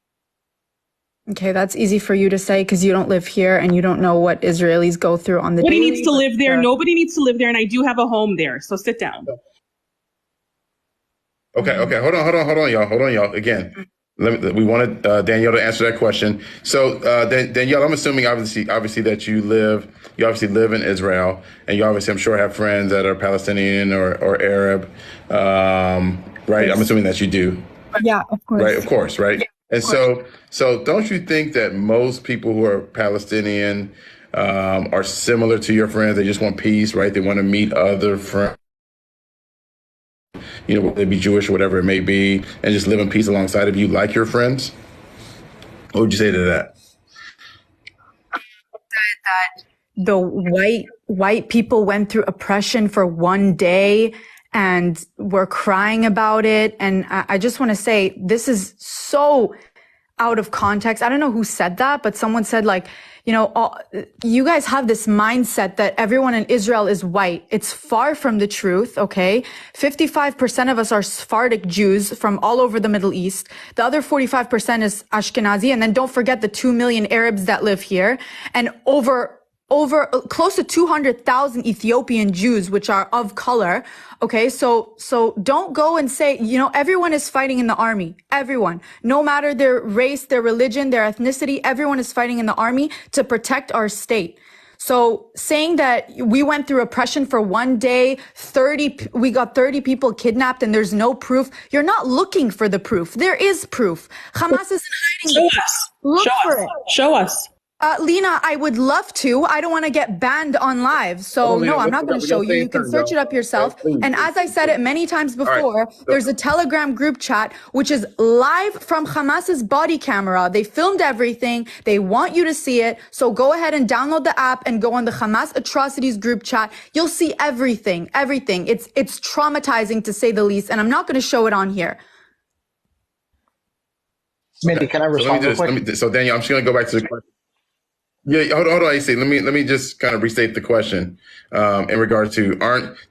Speaker 15: Okay, that's easy for you to say because you don't live here and you don't know what Israelis go through on the daily.
Speaker 8: Nobody needs to live there. Nobody needs to live there, and I do have a home there, so sit down.
Speaker 2: Okay, hold on, y'all. Again, we wanted Danielle to answer that question. So, Danielle, I'm assuming obviously that you obviously live in Israel, and you obviously, I'm sure, have friends that are Palestinian or Arab, right? Yes. I'm assuming that you do.
Speaker 15: Yeah, of course.
Speaker 2: Right, of course, right? And so don't you think that most people who are Palestinian are similar to your friends? They just want peace, right? They want to meet other friends, whether they be Jewish or whatever it may be, and just live in peace alongside of you like your friends? What would you say to that?
Speaker 15: That the white people went through oppression for one day and we're crying about it. And I just want to say, this is so out of context. I don't know who said that, but someone said you guys have this mindset that everyone in Israel is white. It's far from the truth, okay? 55% of us are Sephardic Jews from all over the Middle East. The other 45% is Ashkenazi. And then don't forget the 2 million Arabs that live here. And over close to 200,000 Ethiopian Jews, which are of color. Okay. So don't go and say, everyone is fighting in the army. Everyone, no matter their race, their religion, their ethnicity, everyone is fighting in the army to protect our state. So saying that we went through oppression for one day, we got 30 people kidnapped and there's no proof. You're not looking for the proof. There is proof. Hamas isn't hiding.
Speaker 8: Show us.
Speaker 15: Look for it.
Speaker 8: Show us.
Speaker 15: Lena, I would love to. I don't want to get banned on live. So no, I'm not going to show you. You can search it up yourself. And as I said it many times before, there's a Telegram group chat, which is live from Hamas's body camera. They filmed everything. They want you to see it. So go ahead and download the app and go on the Hamas atrocities group chat. You'll see everything. It's traumatizing to say the least. And I'm not going to show it on here.
Speaker 13: Mindy, can I respond real quick?
Speaker 2: So Daniel, I'm just going to go back to the question. Yeah, hold on, AC. Let me just kind of restate the question in regard to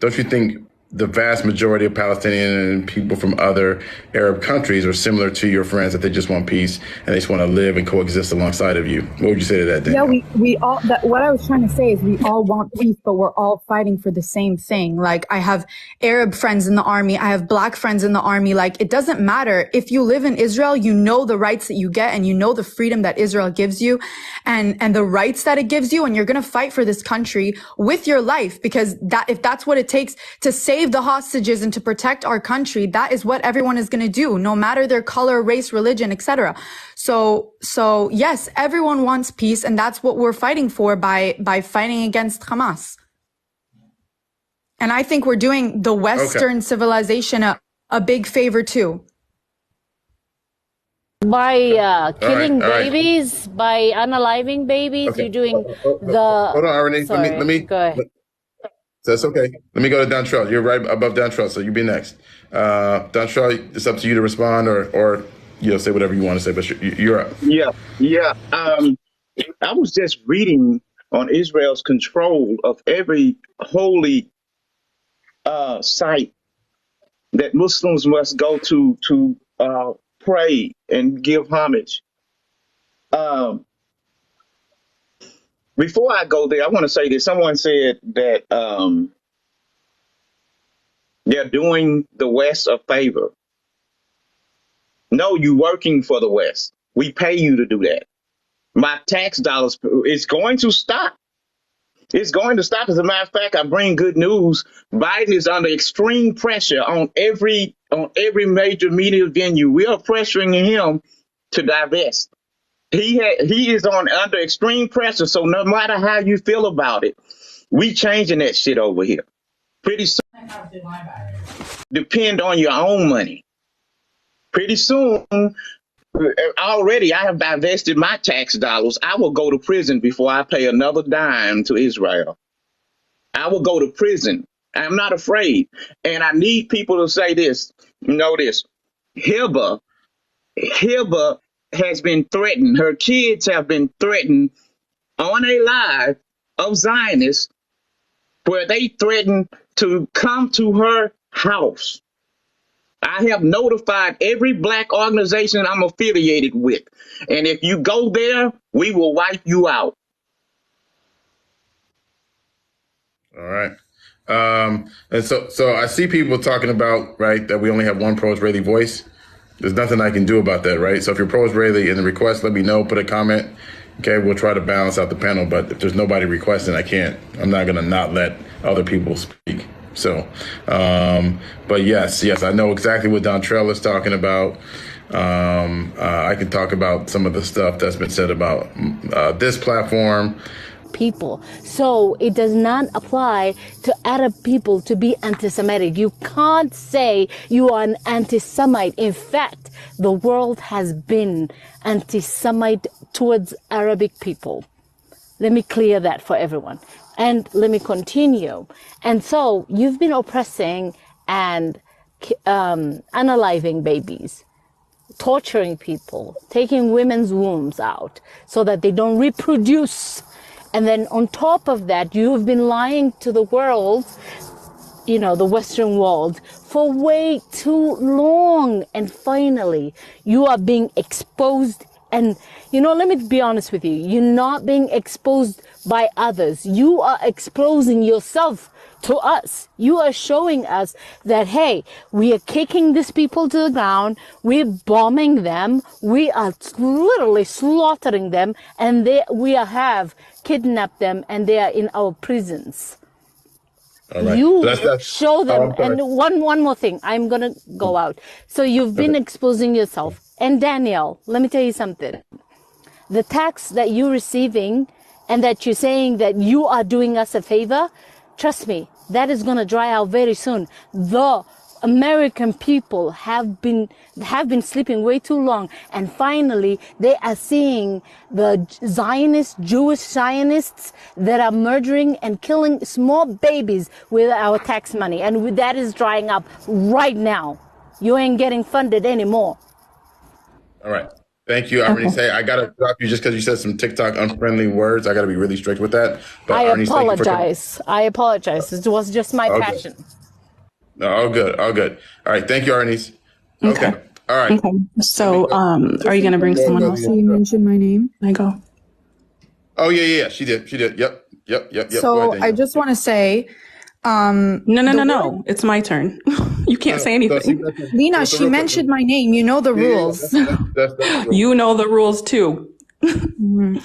Speaker 2: don't you think the vast majority of Palestinian people from other Arab countries are similar to your friends, that they just want peace and they just want to live and coexist alongside of you? What would you say to that, Daniel?
Speaker 15: Yeah, we all, what I was trying to say is we all want peace, but we're all fighting for the same thing. Like, I have Arab friends in the army. I have Black friends in the army. Like, it doesn't matter. If you live in Israel, you know the rights that you get and you know the freedom that Israel gives you and the rights that it gives you. And you're going to fight for this country with your life, because if that's what it takes to save the hostages and to protect our country, that is what everyone is going to do, no matter their color, race, religion, etc. So yes, everyone wants peace, and that's what we're fighting for by fighting against Hamas. And I think we're doing the Western civilization a big favor too.
Speaker 16: By killing babies, by unaliving babies, you're doing
Speaker 2: Hold on, Arnie.
Speaker 16: Sorry,
Speaker 2: Let me
Speaker 16: go ahead.
Speaker 2: That's okay. Let me go to Dontrell. You're right above Dontrell, so you be next. Dontrell, it's up to you to respond or say whatever you want to say, but you're up.
Speaker 9: Yeah. I was just reading on Israel's control of every holy site that Muslims must go to pray and give homage. Before I go there, I want to say this. Someone said that they're doing the West a favor. No, you're working for the West. We pay you to do that. My tax dollars, it's going to stop. It's going to stop. As a matter of fact, I bring good news. Biden is under extreme pressure on every major media venue. We are pressuring him to divest. He is under extreme pressure. So no matter how you feel about it, we changing that shit over here. Pretty soon, depend on your own money. Pretty soon, already I have divested my tax dollars. I will go to prison before I pay another dime to Israel. I will go to prison. I'm not afraid. And I need people to say this. Know this. Hiba has been threatened. Her kids have been threatened on a live of Zionists where they threatened to come to her house. I have notified every Black organization I'm affiliated with. And if you go there, we will wipe you out.
Speaker 2: All right. And so I see people talking about, right, that we only have one pro-Israeli voice. There's nothing I can do about that, right? So if you're pro-Israeli in the request, let me know, put a comment. Okay, we'll try to balance out the panel. But if there's nobody requesting, I'm not going to not let other people speak. So, but yes, I know exactly what Dontrell is talking about. I can talk about some of the stuff that's been said about this platform.
Speaker 16: People. So it does not apply to Arab people to be anti-Semitic. You can't say you are an anti-Semite. In fact, the world has been anti-Semite towards Arabic people. Let me clear that for everyone. And let me continue. And so you've been oppressing and unaliving babies, torturing people, taking women's wombs out so that they don't reproduce. And then on top of that, you've been lying to the world, the Western world, for way too long. And finally, you are being exposed. And, let me be honest with you. You're not being exposed by others. You are exposing yourself to us. You are showing us that, hey, we are kicking these people to the ground. We're bombing them. We are literally slaughtering them. And we have kidnapped them, and they are in our prisons.
Speaker 2: All right.
Speaker 16: You show them. And one more thing. I'm going to go out. So you've been exposing yourself. And Danielle, let me tell you something. The tax that you're receiving and that you're saying that you are doing us a favor, trust me, that is going to dry out very soon. The American people have been sleeping way too long, and finally they are seeing the Jewish Zionists that are murdering and killing small babies with our tax money, and that is drying up right now. You ain't getting funded anymore.
Speaker 2: All right. Thank you, Arnice. Hey, I got to drop you just because you said some TikTok unfriendly words. I got to be really strict with that. But
Speaker 16: I apologize. It was just my passion.
Speaker 2: No, all good. All right. Thank you, Arnice. Okay. All right.
Speaker 8: Okay. So, are you going to bring someone else?
Speaker 15: So you mentioned my name.
Speaker 8: Can I go?
Speaker 2: Oh, yeah. She did. Yep.
Speaker 15: So I just want to say,
Speaker 8: no. It's my turn. You can't say anything.
Speaker 15: Lena, she mentioned my name. You know the rules.
Speaker 8: You know the rules too.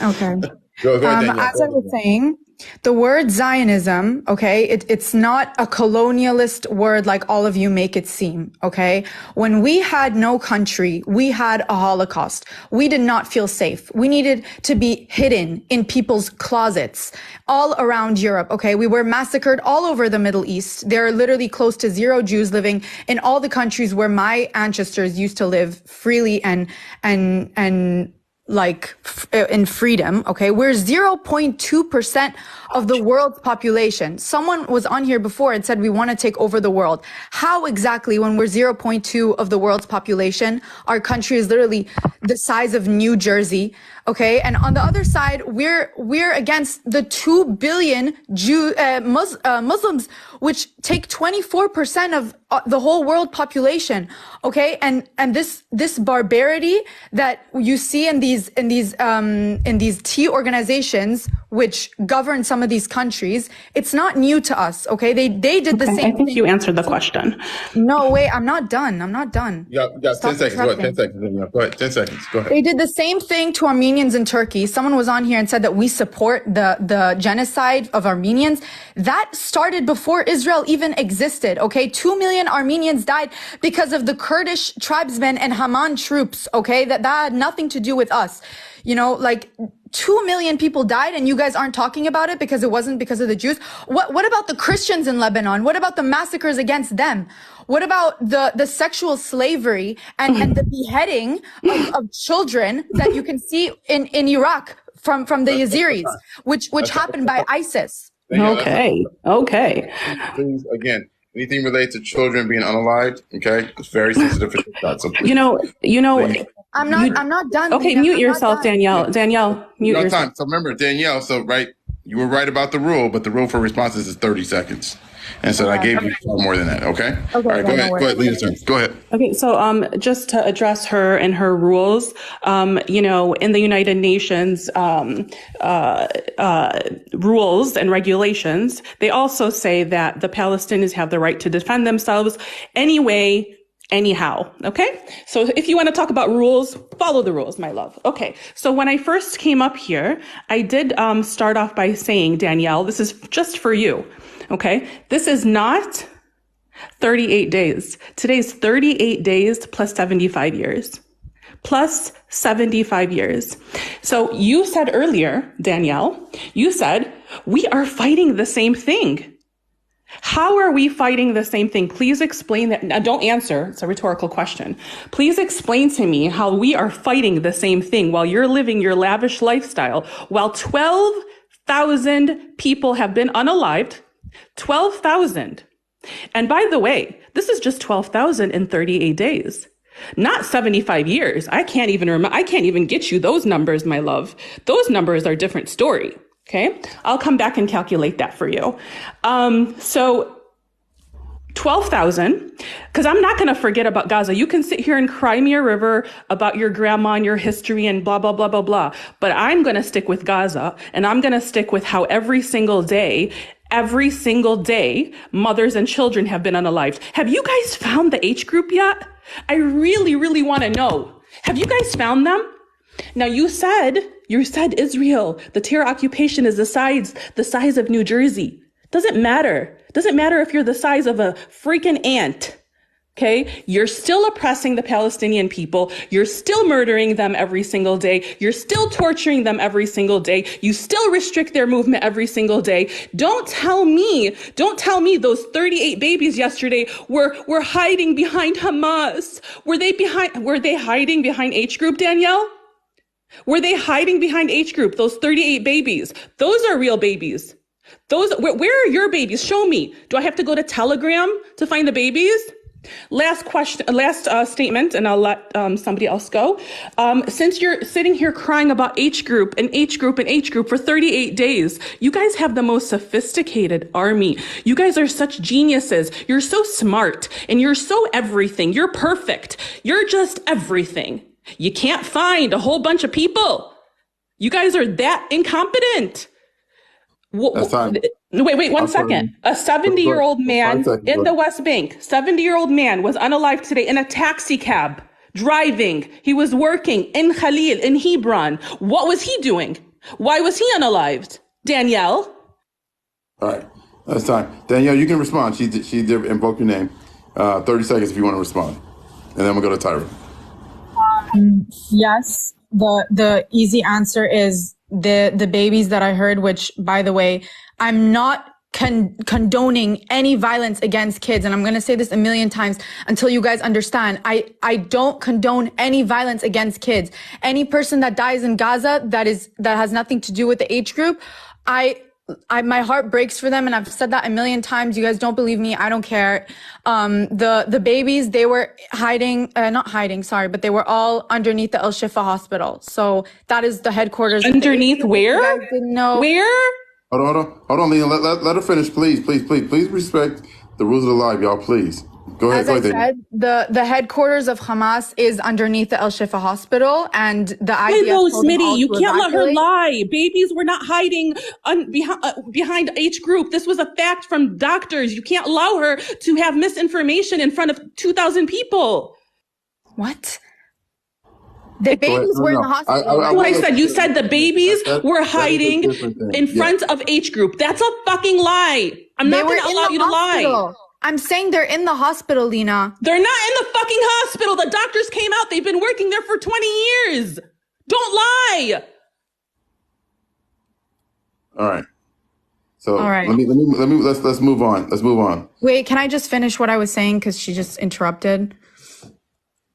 Speaker 15: Okay.
Speaker 2: Go ahead,
Speaker 15: as I was saying, the word Zionism, okay, it's not a colonialist word like all of you make it seem, okay? When we had no country, we had a Holocaust. We did not feel safe. We needed to be hidden in people's closets all around Europe, okay? We were massacred all over the Middle East. There are literally close to 0 Jews living in all the countries where my ancestors used to live freely and in freedom, okay? We're 0.2% of the world's population. Someone was on here before and said we want to take over the world. How exactly, when we're 0.2 of the world's population, our country is literally the size of New Jersey, okay? And on the other side, we're against the 2 billion Muslims, which take 24% of the whole world population, okay? And this barbarity that you see in these T organizations which govern some of these countries, it's not new to us, okay? They did the same thing.
Speaker 8: I think you answered the question.
Speaker 15: No, wait, I'm not done.
Speaker 2: You got 10 seconds. Go ahead, 10 seconds. Go ahead, 10 seconds. Go ahead.
Speaker 15: They did the same thing to Armenians in Turkey. Someone was on here and said that we support the genocide of Armenians. That started before Israel even existed, okay? 2 million Armenians died because of the Kurdish tribesmen and Haman troops, okay? That had nothing to do with us. 2 million people died and you guys aren't talking about it because it wasn't because of the Jews. What about the Christians in Lebanon? What about the massacres against them? What about the sexual slavery and the beheading of children that you can see in Iraq from the Yaziris, which happened by ISIS?
Speaker 8: Okay.
Speaker 2: Please, again, anything related to children being unalived, okay, it's very sensitive for TikTok. So please,
Speaker 15: I'm not done.
Speaker 8: Okay, mute yourself, Danielle. Danielle, mute yourself.
Speaker 2: Time. So remember, Danielle, you were right about the rule, but the rule for responses is 30 seconds. And so I gave you more than that, okay? All right, go ahead, Leah's turn. Go ahead.
Speaker 8: Okay, so just to address her and her rules, in the United Nations rules and regulations, they also say that the Palestinians have the right to defend themselves anyway, anyhow. Okay. So if you want to talk about rules, follow the rules, my love. Okay. So when I first came up here, I did start off by saying, Danielle, this is just for you. Okay. This is not 38 days. Today's 38 days plus 75 years. Plus 75 years. So you said earlier, Danielle, you said, we are fighting the same thing. How are we fighting the same thing? Please explain that. Now, don't answer. It's a rhetorical question. Please explain to me how we are fighting the same thing while you're living your lavish lifestyle, while 12,000 people have been unalived. 12,000. And by the way, this is just 12,000 in 38 days. Not 75 years. I can't even remember. I can't even get you those numbers, my love. Those numbers are a different story. Okay. I'll come back and calculate that for you. So 12,000, because I'm not going to forget about Gaza. You can sit here and cry me a river about your grandma and your history and blah, blah, blah, blah, blah. But I'm going to stick with Gaza, and I'm going to stick with how every single day, mothers and children have been unalived. Have you guys found the H group yet? I really, really want to know. Have you guys found them? Now, you said Israel, the terror occupation is the size of New Jersey. Doesn't matter. Doesn't matter if you're the size of a freaking ant. Okay. You're still oppressing the Palestinian people. You're still murdering them every single day. You're still torturing them every single day. You still restrict their movement every single day. Don't tell me those 38 babies yesterday were hiding behind Hamas. Were they hiding behind H group, Danielle? Were they hiding behind H group? Those 38 babies, those are real babies. Where are your babies? Show me. Do I have to go to Telegram to find the babies? Last statement, and I'll let somebody else go. Since you're sitting here crying about H group and H group and H group for 38 days, you guys have the most sophisticated army. You guys are such geniuses. You're so smart and you're so everything. You're perfect. You're just everything. You can't find a whole bunch of people. You guys are that incompetent. Wait, one second. A 70-year-old man in the West Bank, 70-year-old man was unalived today in a taxi cab, driving. He was working in Khalil, in Hebron. What was he doing? Why was he unalived? Danielle?
Speaker 2: All right. That's time. Danielle, you can respond. She did invoke your name. 30 seconds if you want to respond. And then we'll go to Tyra.
Speaker 15: Yes, the easy answer is the babies that I heard, which, by the way, I'm not condoning any violence against kids. And I'm going to say this a million times until you guys understand. I don't condone any violence against kids. Any person that dies in Gaza that has nothing to do with the age group, my heart breaks for them, and I've said that a million times. You guys don't believe me. I don't care. The babies, they were but they were all underneath the Al-Shifa hospital. So that is the headquarters.
Speaker 8: Underneath where?
Speaker 15: You guys didn't know.
Speaker 8: Where?
Speaker 2: Hold on, Lena. Let her finish, please. Please respect the rules of the live, y'all. Please. Go ahead.
Speaker 15: As I said, the headquarters of Hamas is underneath the Al-Shifa hospital, and the IDF.
Speaker 8: Hello, Smitty. You can't let her lie. Babies were not hiding behind H group. This was a fact from doctors. You can't allow her to have misinformation in front of 2,000 people.
Speaker 15: What? The babies were in the hospital.
Speaker 8: I said, you said the babies were hiding in front of H group. That's a fucking lie. I'm not going to allow you to lie.
Speaker 15: I'm saying they're in the hospital, Lena.
Speaker 8: They're not in the fucking hospital. The doctors came out. They've been working there for 20 years. Don't lie.
Speaker 2: All right. So let's move on. Let's move on.
Speaker 15: Wait, can I just finish what I was saying? Because she just interrupted.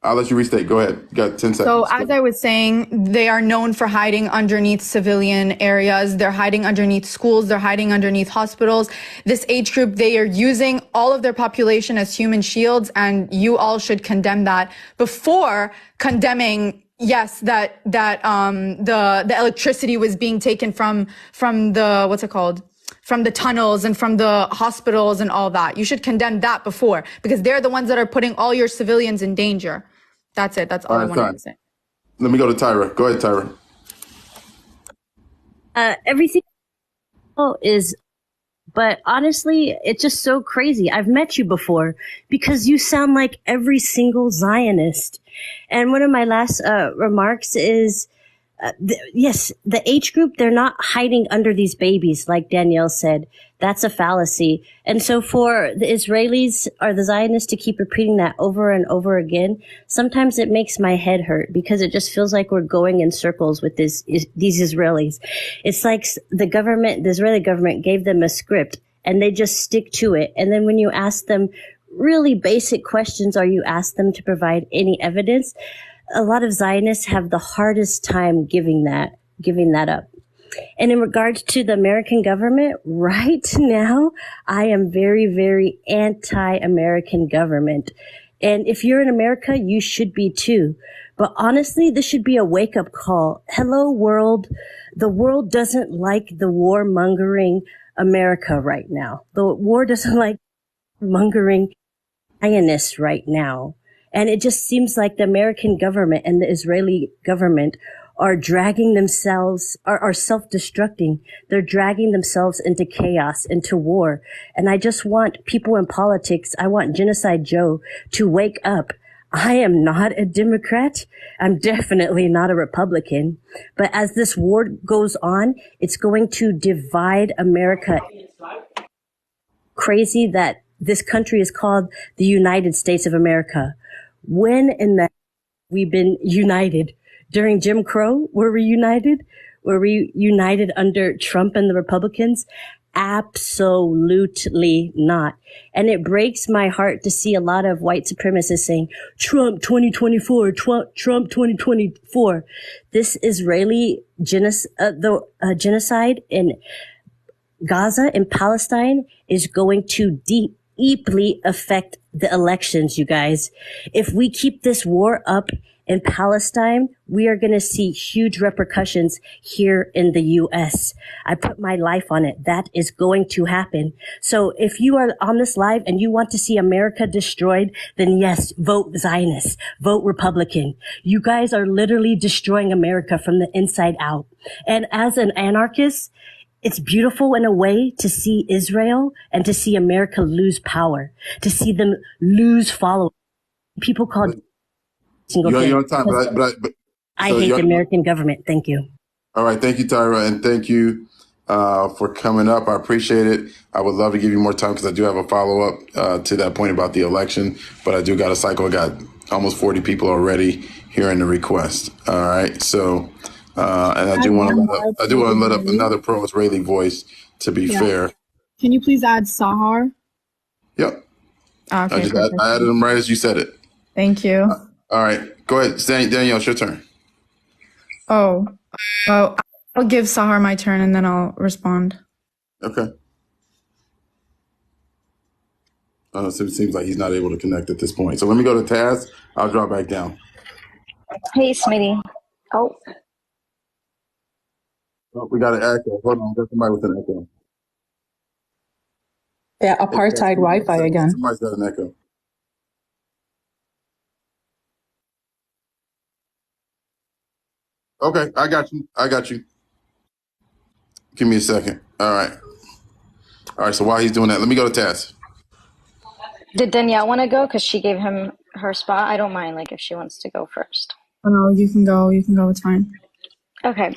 Speaker 2: I'll let you restate. Go ahead. You got 10 seconds.
Speaker 15: So as I was saying, they are known for hiding underneath civilian areas. They're hiding underneath schools. They're hiding underneath hospitals. This age group, they are using all of their population as human shields, and you all should condemn that before condemning, yes, that the electricity was being taken from the, what's it called? From the tunnels and from the hospitals and all that. You should condemn that before, because they're the ones that are putting all your civilians in danger. That's it. That's all I wanted to say.
Speaker 2: Let me go to Tyra. Go ahead, Tyra.
Speaker 12: Everything is, but honestly, it's just so crazy. I've met you before because you sound like every single Zionist. And one of my last remarks is, Yes, the age group, they're not hiding under these babies, like Danielle said. That's a fallacy. And so for the Israelis or the Zionists to keep repeating that over and over again, sometimes it makes my head hurt because it just feels like we're going in circles with these Israelis. It's like the Israeli government gave them a script and they just stick to it. And then when you ask them really basic questions or you ask them to provide any evidence, a lot of Zionists have the hardest time giving that up. And in regards to the American government, right now, I am very, very anti-American government. And if you're in America, you should be too. But honestly, this should be a wake-up call. Hello, world. The world doesn't like the warmongering America right now. The war doesn't like mongering Zionists right now. And it just seems like the American government and the Israeli government are dragging themselves, are self-destructing. They're dragging themselves into chaos, into war. And I just want people in politics, I want Genocide Joe to wake up. I am not a Democrat. I'm definitely not a Republican. But as this war goes on, it's going to divide America. Crazy that this country is called the United States of America. When in the we've been united? During Jim Crow, were we united? Were we united under Trump and the Republicans? Absolutely not. And it breaks my heart to see a lot of white supremacists saying, Trump 2024, Trump 2024. This Israeli genocide in Gaza and Palestine is going to deeply affect the elections, you guys. If we keep this war up in Palestine, we are going to see huge repercussions here in the U.S. I put my life on it. That is going to happen. So if you are on this live and you want to see America destroyed, then yes, vote Zionist, vote Republican. You guys are literally destroying America from the inside out. And as an anarchist, it's beautiful in a way to see Israel and to see America lose power, to see them lose followers. People call
Speaker 2: you're on time, but
Speaker 12: I hate the American government. Thank you.
Speaker 2: All right. Thank you, Tyra. And thank you for coming up. I appreciate it. I would love to give you more time because I do have a follow-up to that point about the election, but I do got a cycle. I got almost 40 people already hearing the request. All right. So, and I do want to let up another pro-Israeli voice to be fair.
Speaker 17: Can you please add Sahar?
Speaker 2: Yep.
Speaker 17: Okay,
Speaker 2: I added them right as you said it.
Speaker 17: Thank you.
Speaker 2: All right. Go ahead. Danielle, it's your turn.
Speaker 17: Oh, well, I'll give Sahar my turn and then I'll respond.
Speaker 2: Okay. So it seems like he's not able to connect at this point. So let me go to Taz. I'll drop back down.
Speaker 18: Hey, Smitty. Oh,
Speaker 2: we got an echo. Hold on. There's somebody with an echo.
Speaker 15: Yeah, apartheid Wi-Fi again.
Speaker 2: Somebody's got an echo. Okay, I got you. Give me a second. All right. So while he's doing that, let me go to Taz.
Speaker 18: did Danielle want to go? Because she gave him her spot. I don't mind, like, if she wants to go first.
Speaker 17: Oh, no, you can go. It's fine.
Speaker 18: Okay.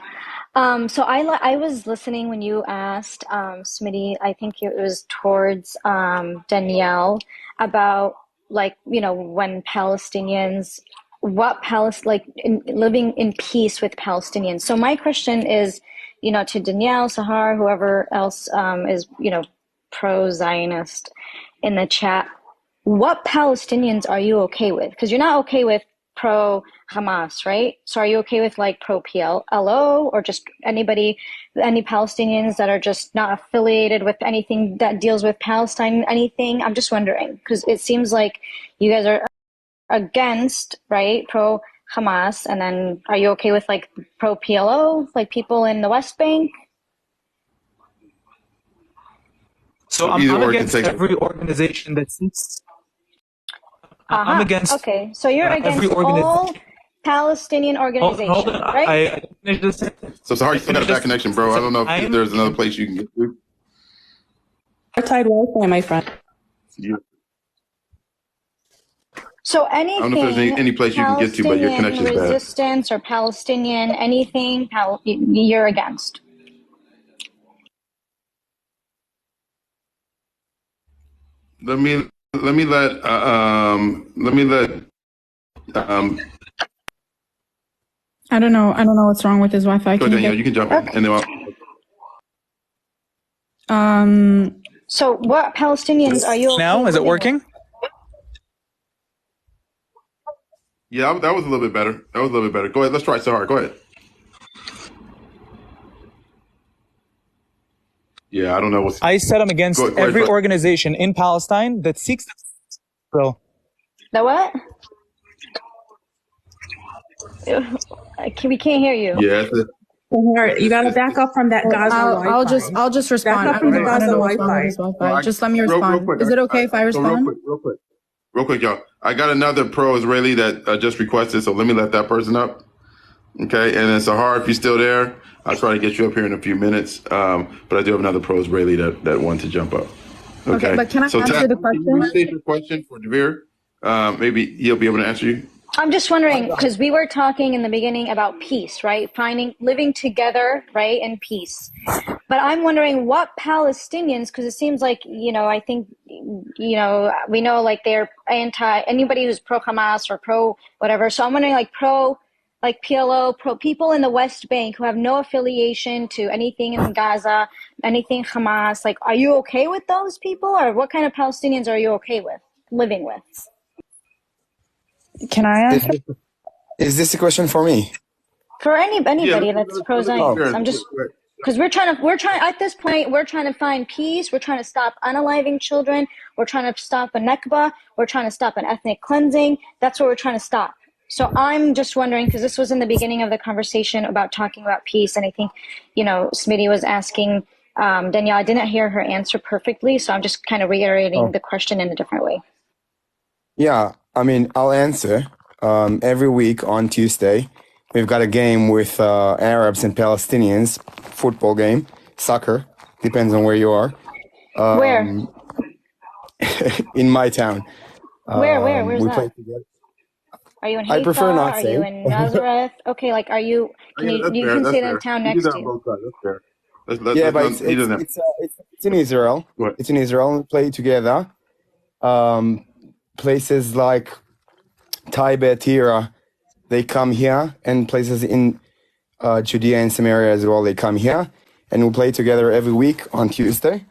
Speaker 18: So I was listening when you asked, Smitty, I think it was towards Danielle about, like, when Palestinians, living in peace with Palestinians. So my question is, to Danielle, Sahar, whoever else is, pro-Zionist in the chat, what Palestinians are you okay with? Because you're not okay with pro-Hamas, right? So are you okay with like pro-PLO or just any Palestinians that are just not affiliated with anything that deals with Palestine, anything? I'm just wondering, because it seems like you guys are against, right, pro-Hamas, and then are you okay with like pro-PLO, like people in the West Bank?
Speaker 19: So I'm against every organization that seeks. I'm against.
Speaker 18: Okay, so you're against all Palestinian organizations,
Speaker 19: hold on.
Speaker 18: right?
Speaker 2: So sorry, you still got a bad connection, bro. I don't know if there's another place you can get to.
Speaker 8: Apartheid Wi-Fi, my friend.
Speaker 2: Yeah.
Speaker 18: So
Speaker 2: I don't know if there's
Speaker 18: anything
Speaker 2: any place you can get to, but your
Speaker 18: Palestinian
Speaker 2: connection's bad.
Speaker 18: resistance or Palestinian anything, you're against.
Speaker 2: Let me let
Speaker 17: I don't know what's wrong with his Wi-Fi.
Speaker 2: Go Danielle, you can jump in, and then
Speaker 18: So what Palestinians are you okay
Speaker 19: now? Is it
Speaker 18: living
Speaker 19: working?
Speaker 18: with?
Speaker 2: yeah, that was a little bit better. That was a little bit better. Go ahead. Let's try Sahar. Go ahead. Yeah, I don't know what's.
Speaker 19: I said I'm against
Speaker 2: Go ahead,
Speaker 19: every
Speaker 2: Fred.
Speaker 19: organization in Palestine that seeks Israel.
Speaker 18: The what? We can't hear you.
Speaker 2: Yeah.
Speaker 8: You gotta back up from that Gaza Wi-Fi.
Speaker 15: I'll just respond.
Speaker 8: Back up from the
Speaker 15: I
Speaker 8: Gaza
Speaker 15: don't know what's wrong with
Speaker 8: Wi-Fi.
Speaker 15: his Wi-Fi. Just let me respond.
Speaker 2: quick,
Speaker 15: Is it okay if I respond?
Speaker 2: Real quick, y'all. I got another pro-Israeli that just requested, so let me let that person up. Okay, and then Sahar, if you're still there, I'll try to get you up here in a few minutes. But I do have another pro-Israeli that wants to jump up. Okay,
Speaker 15: but can I answer
Speaker 2: Tad,
Speaker 15: the
Speaker 2: can
Speaker 15: question?
Speaker 2: you restate your question for Devere? Maybe he'll be able to answer you.
Speaker 18: I'm just wondering, because we were talking in the beginning about peace, right? Living together, right, in peace. But I'm wondering what Palestinians, because it seems like, I think, we know like they're anybody who's pro-Hamas or pro-whatever. So I'm wondering like PLO, pro people in the West Bank who have no affiliation to anything in Gaza, anything Hamas. Like, are you okay with those people? Or what kind of Palestinians are you okay with living with?
Speaker 15: Can I answer?
Speaker 20: Is this a question for me?
Speaker 18: For anybody that's pro-Zionist. I'm just because we're trying at this point we're trying to find peace. We're trying to stop unaliving children. We're trying to stop a Nakba. We're trying to stop an ethnic cleansing. That's what we're trying to stop. So I'm just wondering, because this was in the beginning of the conversation about talking about peace, and I think Smitty was asking Danielle. I didn't hear her answer perfectly, so I'm just kind of reiterating the question in a different way.
Speaker 20: Yeah, I mean, I'll answer. Every week on Tuesday, we've got a game with Arabs and Palestinians, football game, soccer, depends on where you are.
Speaker 18: Where?
Speaker 20: In my town.
Speaker 18: Where's
Speaker 20: we
Speaker 18: that?
Speaker 20: play together.
Speaker 18: Are you in
Speaker 20: I
Speaker 18: Haifa?
Speaker 20: prefer not
Speaker 18: Are
Speaker 20: saying.
Speaker 18: you in Nazareth? Okay, like, are you? You can say the town next to you.
Speaker 2: That's
Speaker 20: Yeah, but it's in Israel.
Speaker 2: What?
Speaker 20: It's in Israel. We play together. Places like Taibe, Tira, they come here, and places in Judea and Samaria as well, they come here, and we play together every week on Tuesday.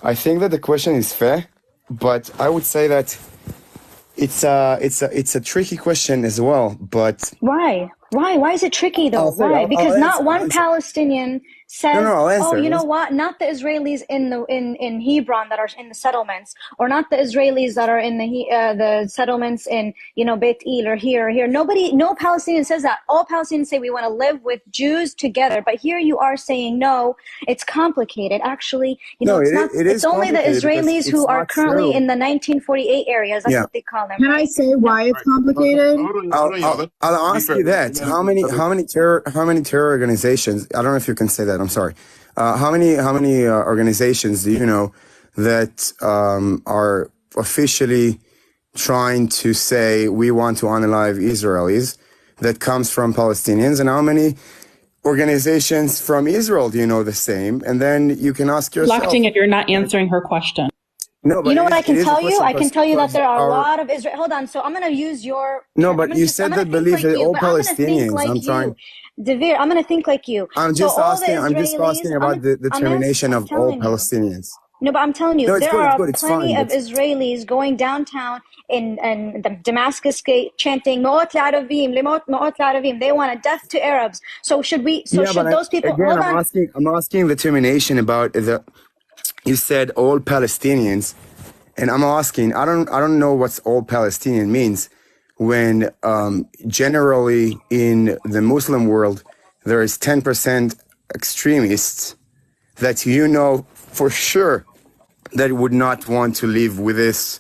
Speaker 20: I think that the question is fair, but I would say that it's a tricky question as well. But
Speaker 18: why is it tricky though? Why? Because not one Palestinian says, "Oh, you know what? Not the Israelis in Hebron that are in the settlements, or not the Israelis that are in the settlements in Beit El or here or here." No Palestinian says that. All Palestinians say we want to live with Jews together. But here you are saying no, it's complicated. Actually, it's only the Israelis who are currently in the 1948 areas. That's what they call them.
Speaker 15: Can I say why it's complicated?
Speaker 20: I'll ask you that. How many terror organizations? I don't know if you can say that. I'm sorry. How many organizations do you know that are officially trying to say we want to unalive Israelis that comes from Palestinians, and how many organizations from Israel do you know the same? And then you can ask yourself.
Speaker 8: Reflecting if you're not answering her question.
Speaker 20: No, but
Speaker 18: you know what I can tell you? I can tell you that there are a lot of Israel. Hold on. So I'm going to use your.
Speaker 20: No, but you said that believe that all Palestinians. I'm trying.
Speaker 18: Devere, I'm going to think like you.
Speaker 20: I'm just asking about the determination of all Palestinians.
Speaker 18: No, but I'm telling you, there are plenty of Israelis going downtown in the Damascus gate chanting "Ma'ot l'Arabim, Ma'ot l'Arabim." They want a death to Arabs. So should we? So should those people?
Speaker 20: Again, I'm asking the determination about the. You said all Palestinians, and I'm asking. I don't know what all Palestinian means. When generally in the Muslim world there is 10% extremists that for sure that would not want to live with this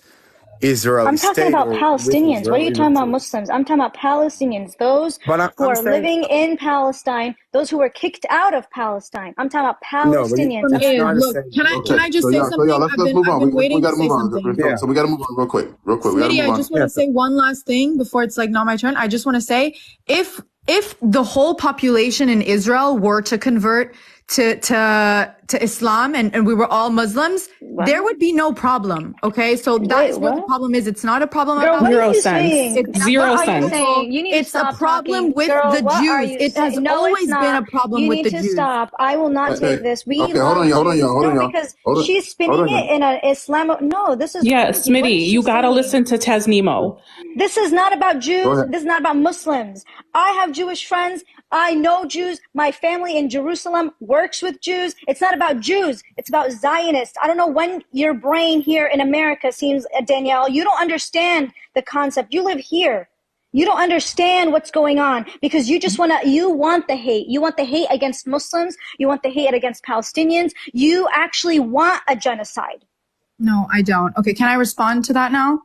Speaker 20: Israeli
Speaker 18: I'm talking
Speaker 20: state
Speaker 18: about
Speaker 20: or with
Speaker 18: Palestinians.
Speaker 20: Israel
Speaker 18: What are you
Speaker 20: in
Speaker 18: talking about
Speaker 20: Israel.
Speaker 18: Muslims? I'm talking about Palestinians, those who
Speaker 20: I'm
Speaker 18: are
Speaker 20: saying
Speaker 18: living in Palestine, those who were kicked out of Palestine. I'm talking about
Speaker 20: no, but
Speaker 18: Palestinians.
Speaker 20: it's not the
Speaker 15: Look,
Speaker 20: same
Speaker 15: can
Speaker 2: Okay.
Speaker 15: I just
Speaker 2: So
Speaker 15: say
Speaker 2: yeah. So yeah.
Speaker 15: something?
Speaker 2: Let's move
Speaker 15: I've
Speaker 2: on.
Speaker 15: been
Speaker 2: We
Speaker 15: waiting
Speaker 2: got
Speaker 15: to
Speaker 2: to move
Speaker 15: say
Speaker 2: on.
Speaker 15: something.
Speaker 20: Yeah.
Speaker 2: So we got to move on real quick. Real quick. We got to
Speaker 15: Smitty,
Speaker 2: move
Speaker 15: I
Speaker 2: on.
Speaker 15: just want to say one last thing before it's like not my turn. I just want to say if the whole population in Israel were to convert to Islam and we were all Muslims, there would be no problem. Okay, so that is where the problem is. It's not a problem
Speaker 18: Girl,
Speaker 15: about
Speaker 18: what are you
Speaker 8: sense.
Speaker 18: saying?
Speaker 15: it's
Speaker 18: What
Speaker 8: Zero
Speaker 18: are you
Speaker 8: sense.
Speaker 18: saying? You need to
Speaker 15: it's a
Speaker 18: stop
Speaker 15: problem
Speaker 18: talking.
Speaker 15: with
Speaker 18: Girl,
Speaker 15: the
Speaker 18: what are
Speaker 15: Jews.
Speaker 18: you
Speaker 15: It has
Speaker 18: saying? No, it's
Speaker 15: always been
Speaker 18: not.
Speaker 15: a problem
Speaker 18: You
Speaker 15: with
Speaker 18: need
Speaker 15: the
Speaker 18: to
Speaker 15: Jews.
Speaker 18: stop. I will not take
Speaker 2: Okay.
Speaker 18: this. We
Speaker 2: Okay. Hold
Speaker 18: love
Speaker 2: on, y'all. Hold on,
Speaker 18: Jews.
Speaker 2: y'all. Hold on,
Speaker 18: No,
Speaker 2: y'all.
Speaker 18: because
Speaker 2: Hold on.
Speaker 18: she's
Speaker 2: Hold
Speaker 18: spinning
Speaker 2: on,
Speaker 18: it
Speaker 2: y'all.
Speaker 18: in an Islamo. No, this is,
Speaker 8: Yeah,
Speaker 18: what is
Speaker 8: Smitty,
Speaker 18: she
Speaker 8: you gotta
Speaker 18: saying?
Speaker 8: listen to Tasnemo.
Speaker 18: This is not about
Speaker 2: Go
Speaker 18: Jews.
Speaker 2: ahead.
Speaker 18: This is not about Muslims. I have Jewish friends. I know Jews. My family in Jerusalem works with Jews. It's not about Jews. It's about Zionists. I don't know when your brain here in America seems, Danielle, you don't understand the concept. You live here. You don't understand what's going on because you just you want the hate. You want the hate against Muslims. You want the hate against Palestinians. You actually want a genocide.
Speaker 15: No, I don't. Okay, can I respond to that now?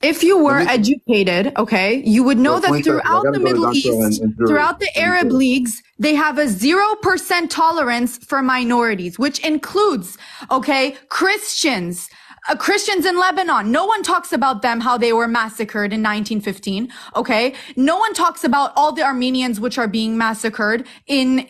Speaker 15: If you were educated, okay, you would know that
Speaker 2: 20 seconds. I
Speaker 15: throughout
Speaker 2: got
Speaker 15: the
Speaker 2: to go to
Speaker 15: Middle
Speaker 2: Dr.
Speaker 15: East,
Speaker 2: and Jury.
Speaker 15: throughout the Arab leagues, they have a 0% tolerance for minorities, which includes, okay, Christians. Christians in Lebanon. No one talks about them, how they were massacred in 1915. Okay. No one talks about all the Armenians, which are being massacred in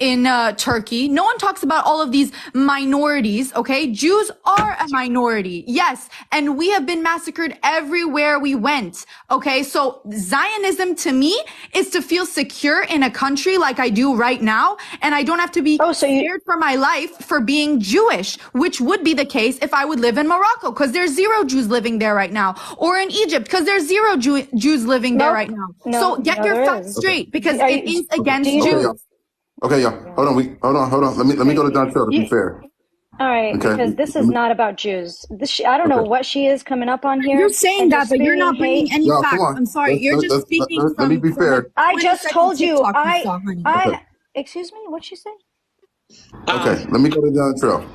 Speaker 15: Turkey. No one talks about all of these minorities. Okay. Jews are a minority. Yes. And we have been massacred everywhere we went. Okay. So Zionism to me is to feel secure in a country like I do right now. And I don't have to be scared for my life for being Jewish, which would be the case if I would live in Morocco. Because there's 0 Jews living there right now, or in Egypt, because there's 0 Jews living there right now. So get your facts straight, because it is against Jews.
Speaker 2: Okay, y'all. Hold on. Let me go to Don Trell to be fair.
Speaker 18: All right,
Speaker 2: Okay.
Speaker 18: because this is not about Jews. I don't know what she is coming up on here.
Speaker 15: You're saying that, but you're not bringing any
Speaker 2: Y'all, come
Speaker 15: facts.
Speaker 2: on.
Speaker 15: I'm sorry. You're just speaking
Speaker 2: Let me be fair.
Speaker 18: I just told you.
Speaker 2: Okay.
Speaker 18: Excuse me. What'd she say?
Speaker 2: Okay. Let me go to Don Trell.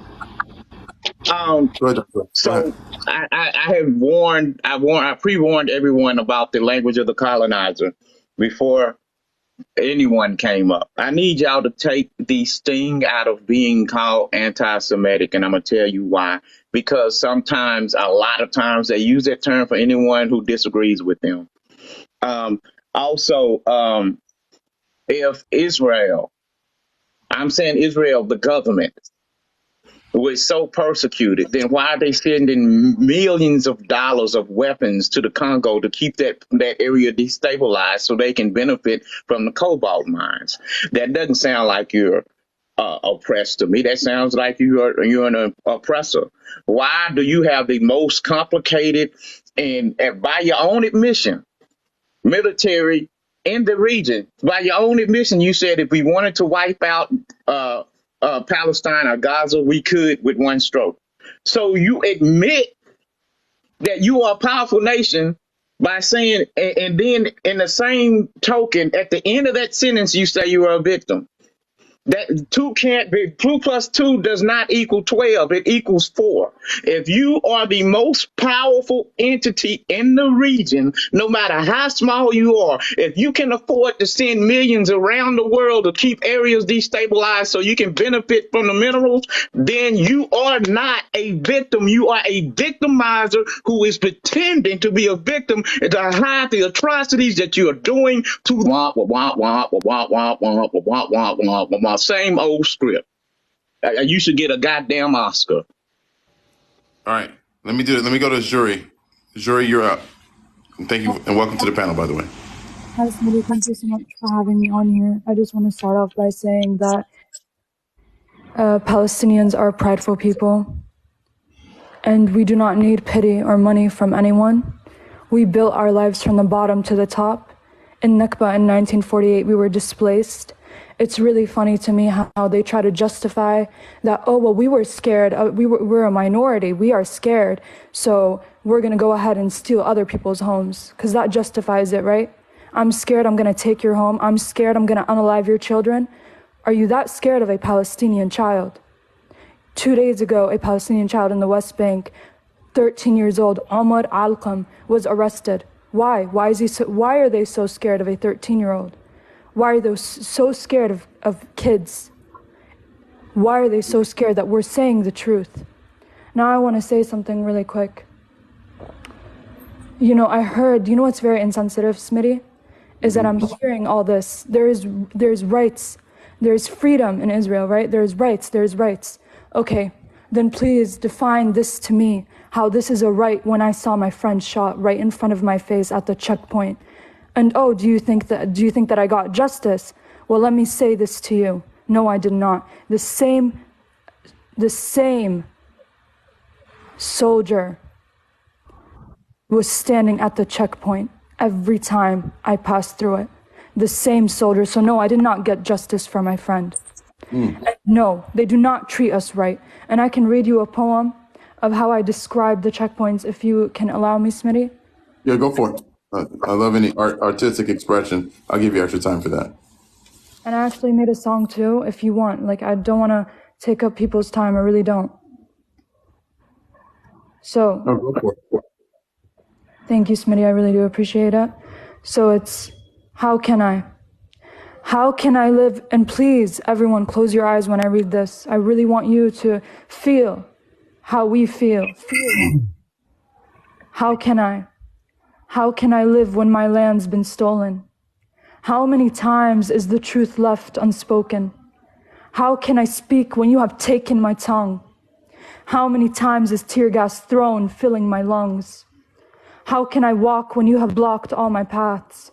Speaker 2: Go ahead, Don Trell.
Speaker 9: So I pre-warned everyone about the language of the colonizer before anyone came up. I need y'all to take the sting out of being called anti-Semitic, and I'm gonna tell you why. Because a lot of times, they use that term for anyone who disagrees with them. Also, if Israel, I'm saying Israel, the government, was so persecuted, then why are they sending millions of dollars of weapons to the Congo to keep that area destabilized so they can benefit from the cobalt mines? That doesn't sound like you're oppressed to me. That sounds like you're an oppressor. Why do you have the most complicated and by your own admission, military in the region? By your own admission, you said if we wanted to wipe out Palestine or Gaza, we could with one stroke. So you admit that you are a powerful nation by saying, and then in the same token, at the end of that sentence, you say you are a victim. That 2 can't be 2 plus 2 does not equal 12. It equals 4. If you are the most powerful entity in the region, no matter how small you are, if you can afford to send millions around the world to keep areas destabilized so you can benefit from the minerals, then you are not a victim. You are a victimizer who is pretending to be a victim to hide the atrocities that you are doing to same old script. You should get a goddamn Oscar.
Speaker 2: All right. Let me do it. Let me go to Jury. Jury, you're up. Thank you, and welcome to the panel, by the way.
Speaker 21: Hi, Smitty. Thank you so much for having me on here. I just want to start off by saying that Palestinians are prideful people, and we do not need pity or money from anyone. We built our lives from the bottom to the top. In Nakba in 1948, we were displaced. It's really funny to me how they try to justify that, oh, well, we were scared. We're a minority. We are scared. So we're going to go ahead and steal other people's homes, because that justifies it, right? I'm scared I'm going to take your home. I'm scared I'm going to unalive your children. Are you that scared of a Palestinian child? 2 days ago, a Palestinian child in the West Bank 13 years old, Omar Alqam, was arrested. Why? Why are they so scared of a 13-year-old? Why are they so scared of kids? Why are they so scared that we're saying the truth? Now I want to say something really quick. You know, I heard, you know what's very insensitive, Smitty? Is that I'm hearing all this. There's rights. There's freedom in Israel, right? There's rights. Okay, then please define this to me, how this is a right when I saw my friend shot right in front of my face at the checkpoint. And oh, do you think that I got justice? Well, let me say this to you. No, I did not. The same soldier was standing at the checkpoint every time I passed through it. The same soldier. So no, I did not get justice for my friend. No, they do not treat us right. And I can read you a poem of how I describe the checkpoints if you can allow me, Smitty.
Speaker 2: Yeah, go for it. I love any artistic expression. I'll give you extra time for that.
Speaker 21: And I actually made a song too, if you want. Like, I don't want to take up people's time. I really don't. So,
Speaker 2: no, go for it.
Speaker 21: Thank you, Smitty. I really do appreciate it. So it's, how can I live? And please, everyone, close your eyes when I read this. I really want you to feel how we feel. How can I live when my land's been stolen? How many times is the truth left unspoken? How can I speak when you have taken my tongue? How many times is tear gas thrown, filling my lungs? How can I walk when you have blocked all my paths?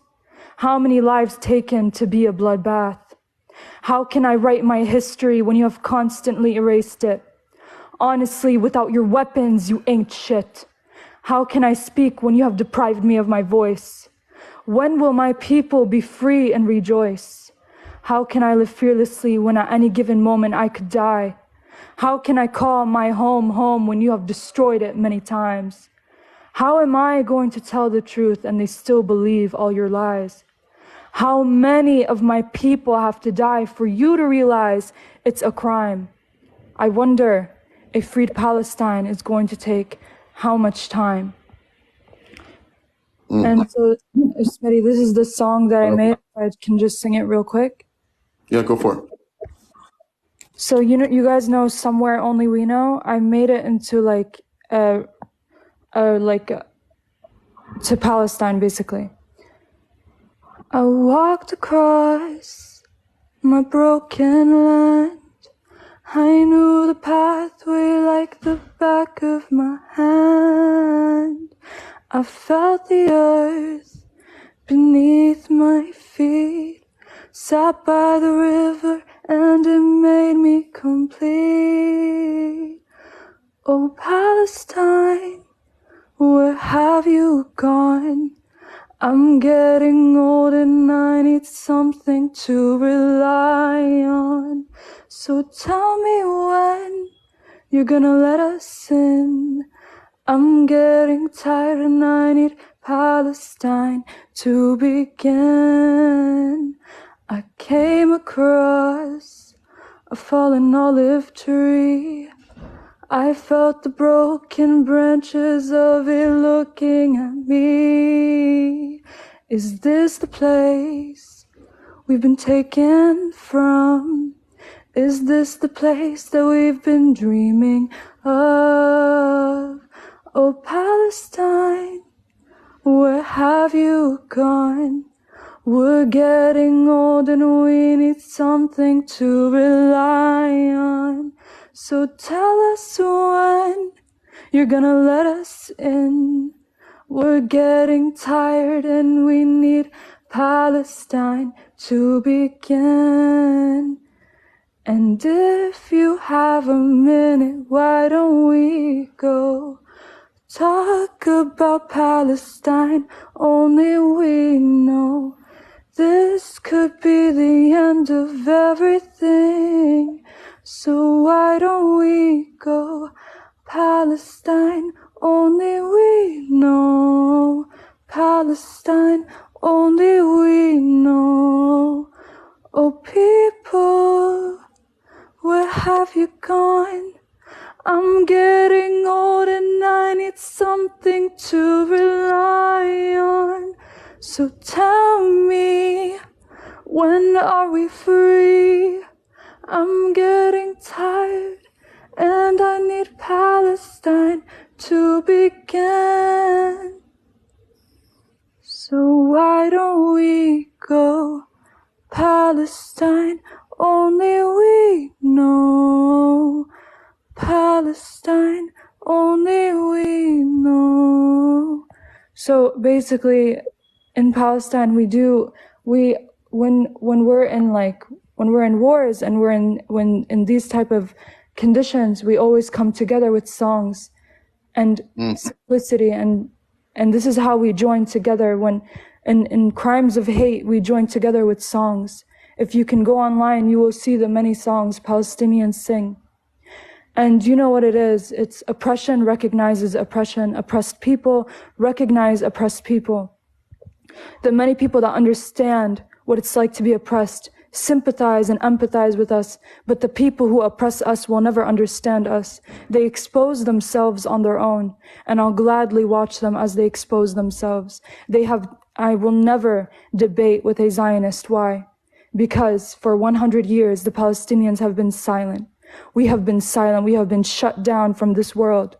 Speaker 21: How many lives taken to be a bloodbath? How can I write my history when you have constantly erased it? Honestly, without your weapons, you ain't shit. How can I speak when you have deprived me of my voice? When will my people be free and rejoice? How can I live fearlessly when at any given moment I could die? How can I call my home home when you have destroyed it many times? How am I going to tell the truth and they still believe all your lies? How many of my people have to die for you to realize it's a crime? I wonder a freed Palestine is going to take how much time? And so, Smitty, this is the song that I made. I can just sing it real quick.
Speaker 2: Yeah, go for it.
Speaker 21: So you guys know Somewhere Only We Know. I made it into to Palestine, basically. I walked across my broken land. I knew the pathway like the back of my hand. I felt the earth beneath my feet. Sat by the river and it made me complete. Oh, Palestine, where have you gone? I'm getting old and I need something to rely on. So tell me when you're gonna let us in. I'm getting tired and I need Palestine to begin. I came across a fallen olive tree. I felt the broken branches of it looking at me. Is this the place we've been taken from? Is this the place that we've been dreaming of? Oh, Palestine, where have you gone? We're getting old and we need something to rely on. So tell us when you're gonna let us in. We're getting tired and we need Palestine to begin. And if you have a minute, why don't we go talk about Palestine? Only we know this could be the end of everything. So why don't we go Palestine? Only we know Palestine. Only we know. Oh, people, where have you gone? I'm getting old and I need to rely on. So tell me, when are we free? I'm getting tired, and I need Palestine to begin. So why don't we go Palestine? Only we know. Palestine, only we know. So basically, in Palestine, when we're in wars and when in these type of conditions, we always come together with songs and simplicity, and this is how we join together. When in crimes of hate, we join together with songs. If you can go online, you will see the many songs Palestinians sing. And you know what it is? It's oppression recognizes oppression. Oppressed people recognize oppressed people. The many people that understand what it's like to be oppressed sympathize and empathize with us, but the people who oppress us will never understand us. They expose themselves on their own, and I'll gladly watch them as they expose themselves. I will never debate with a Zionist. Why? Because for 100 years, the Palestinians have been silent. We have been silent. We have been shut down from this world.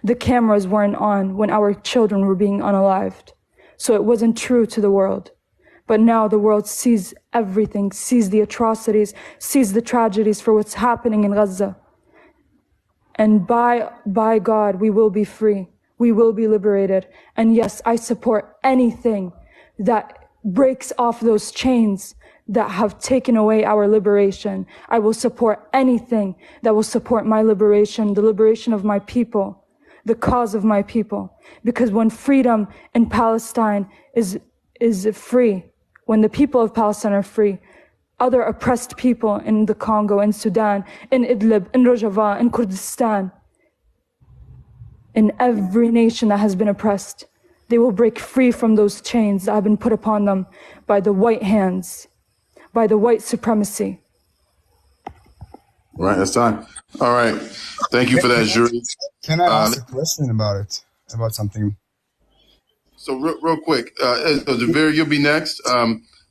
Speaker 21: The cameras weren't on when our children were being unalived. So it wasn't true to the world. But now the world sees everything, sees the atrocities, sees the tragedies for what's happening in Gaza. And by God, we will be free. We will be liberated. And yes, I support anything that breaks off those chains that have taken away our liberation. I will support anything that will support my liberation, the liberation of my people, the cause of my people. Because when freedom in Palestine is free, when the people of Palestine are free, other oppressed people in the Congo, in Sudan, in Idlib, in Rojava, in Kurdistan, in every nation that has been oppressed, they will break free from those chains that have been put upon them by the white hands, by the white supremacy.
Speaker 2: Right, that's time. All right. Thank you for that, jury.
Speaker 20: Can I ask a question about something?
Speaker 2: So real quick, Javir, you'll be next.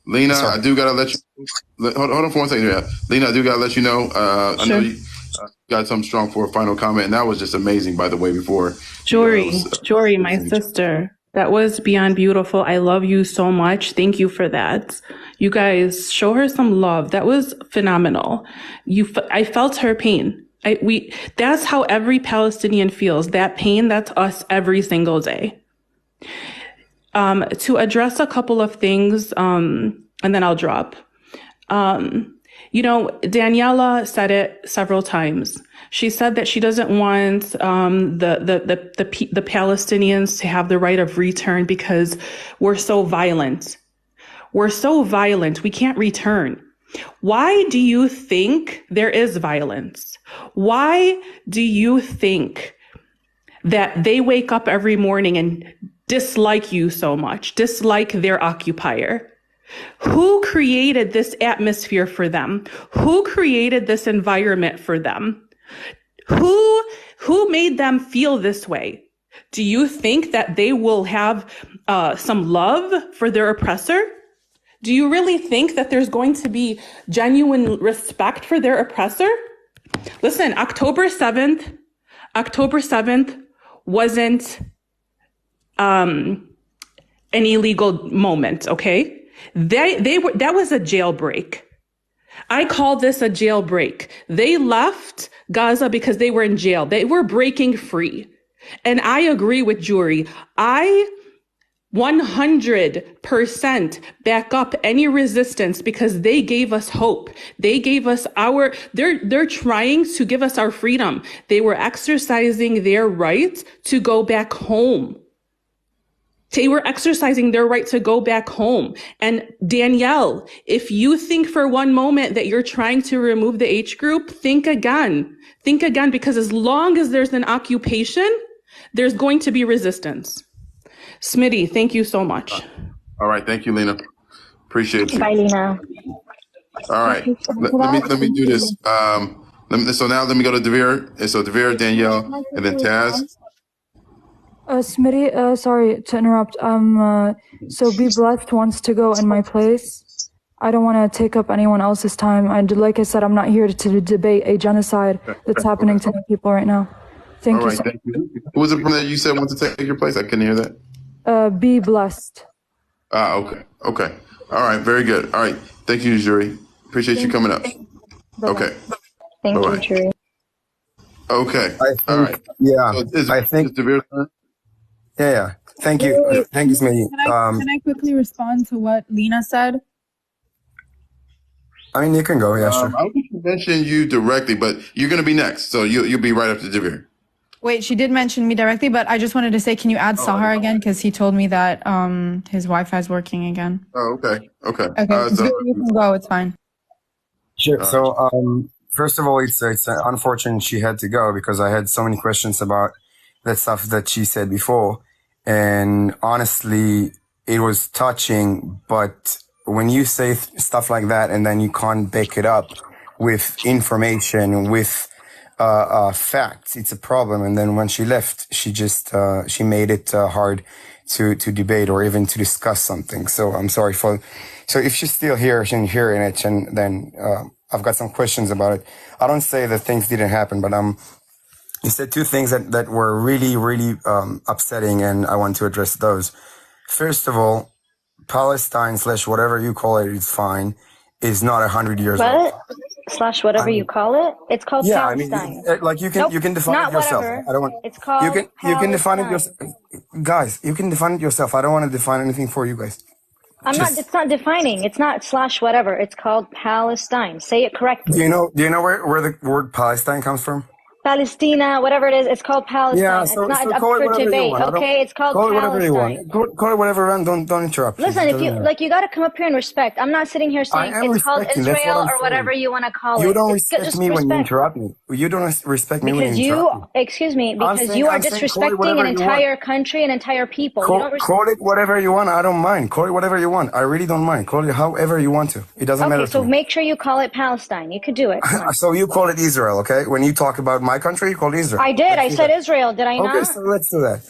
Speaker 2: Lena, I do gotta let you. Hold on for 1 second. Yeah, Lena, I do gotta let you know. I know you got something strong for a final comment, and that was just amazing. By the way, before
Speaker 8: Jory, my sister, that was beyond beautiful. I love you so much. Thank you for that. You guys, show her some love. That was phenomenal. I felt her pain. That's how every Palestinian feels. That pain, that's us every single day. To address a couple of things, and then I'll drop. Daniela said it several times. She said that she doesn't want the Palestinians to have the right of return because we're so violent. We're so violent, we can't return. Why do you think there is violence? Why do you think that they wake up every morning and dislike you so much, dislike their occupier? Who created this atmosphere for them? Who created this environment for them? Who made them feel this way? Do you think that they will have some love for their oppressor? Do you really think that there's going to be genuine respect for their oppressor? Listen, October 7th wasn't an illegal moment, okay? That was a jailbreak. I call this a jailbreak. They left Gaza because they were in jail. They were breaking free. And I agree with Jury. I 100% back up any resistance because they gave us hope. They gave us they're trying to give us our freedom. They were exercising their right to go back home. They were exercising their right to go back home. And Danielle, if you think for one moment that you're trying to remove the H group, think again. Think again, because as long as there's an occupation, there's going to be resistance. Smitty, thank you so much.
Speaker 2: All right. Thank you, Lena. Appreciate you.
Speaker 18: Bye, Lena.
Speaker 2: All right. Let me do this. So now let me go to Devere. And so Devere, Danielle, and then Taz.
Speaker 21: Smitty, sorry to interrupt. So Be Blessed wants to go in my place. I don't want to take up anyone else's time. Like I said, I'm not here to debate a genocide that's happening to people right now. Thank
Speaker 2: All
Speaker 21: you.
Speaker 2: right, thank you. Who was it from that you said wanted to take your place? I couldn't hear that.
Speaker 21: Be Blessed.
Speaker 2: Okay. Okay. All right. Very good. All right. Thank you, Jury. Appreciate you coming up. Okay.
Speaker 18: Thank
Speaker 2: Bye-bye.
Speaker 18: you, Jury.
Speaker 2: Okay.
Speaker 20: I think,
Speaker 2: All right.
Speaker 20: yeah,
Speaker 2: So
Speaker 20: I think,
Speaker 2: Devere's turn?
Speaker 20: yeah. Thank you.
Speaker 17: Wait,
Speaker 20: Thank you, Smitty.
Speaker 17: can I quickly respond to what Lena said?
Speaker 20: I mean, you can go. Yeah, sure.
Speaker 2: I don't think she mentioned you directly, but you're going to be next. So you'll be right after Devere.
Speaker 17: Wait, she did mention me directly, but I just wanted to say, can you add Sahar again? Because he told me that his Wi-Fi is working again.
Speaker 2: Oh, okay. Okay.
Speaker 17: Okay, it's good. You can go. It's fine.
Speaker 20: Sure. So, first of all, it's unfortunate she had to go because I had so many questions about that stuff that she said before. And honestly, it was touching, but when you say stuff like that and then you can't back it up with information, with facts, it's a problem. And then when she left, she just she made it hard to debate or even to discuss something. So I'm sorry for. So if she's still here and hearing it, and then I've got some questions about it. I don't say that things didn't happen, but you said two things that were really, really upsetting, and I want to address those. First of all, Palestine / whatever you call it is fine. Is not 100 years old.
Speaker 18: / whatever you call it. It's called Palestine.
Speaker 20: I mean, like you can define it yourself.
Speaker 18: Whatever.
Speaker 20: I don't want.
Speaker 18: It's called.
Speaker 20: You can define it yourself, guys. You can define it yourself. I don't want to define anything for you guys.
Speaker 18: It's not defining. It's not / whatever. It's called Palestine. Say it correctly.
Speaker 20: Do you know where the word Palestine comes from?
Speaker 18: Palestina, whatever it is, it's called Palestine.
Speaker 20: Yeah,
Speaker 18: it's not up for debate. Okay, it's called
Speaker 20: call
Speaker 18: Palestine.
Speaker 20: it whatever you want. Call it whatever you want. Don't interrupt.
Speaker 18: Listen, if you got to come up here and respect. I'm not sitting here saying it's called Israel or whatever you want to call it.
Speaker 20: You don't respect me when you interrupt me. You don't respect me when you interrupt me.
Speaker 18: Excuse me, because you are disrespecting an entire country and entire people.
Speaker 20: Call it whatever you want. I don't mind. Call it whatever you want. I really don't mind. Call it however you want to. It doesn't matter.
Speaker 18: Okay, so make sure you call it Palestine. You could do it.
Speaker 20: So you call it Israel, okay? When you talk about my country, you call it Israel.
Speaker 18: I did. I said Israel. Did I not?
Speaker 20: Okay, so let's do that.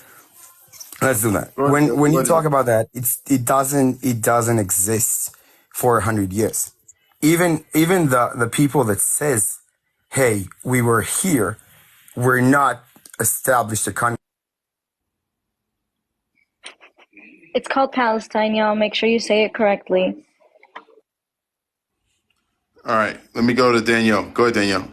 Speaker 20: Let's do that. When you talk about that, it doesn't exist for 100 years. Even the people that says, "Hey, we were here," we're not established a country.
Speaker 18: It's called Palestine, y'all. Make sure you say it correctly.
Speaker 2: All right, let me go to Danielle. Go ahead, Danielle.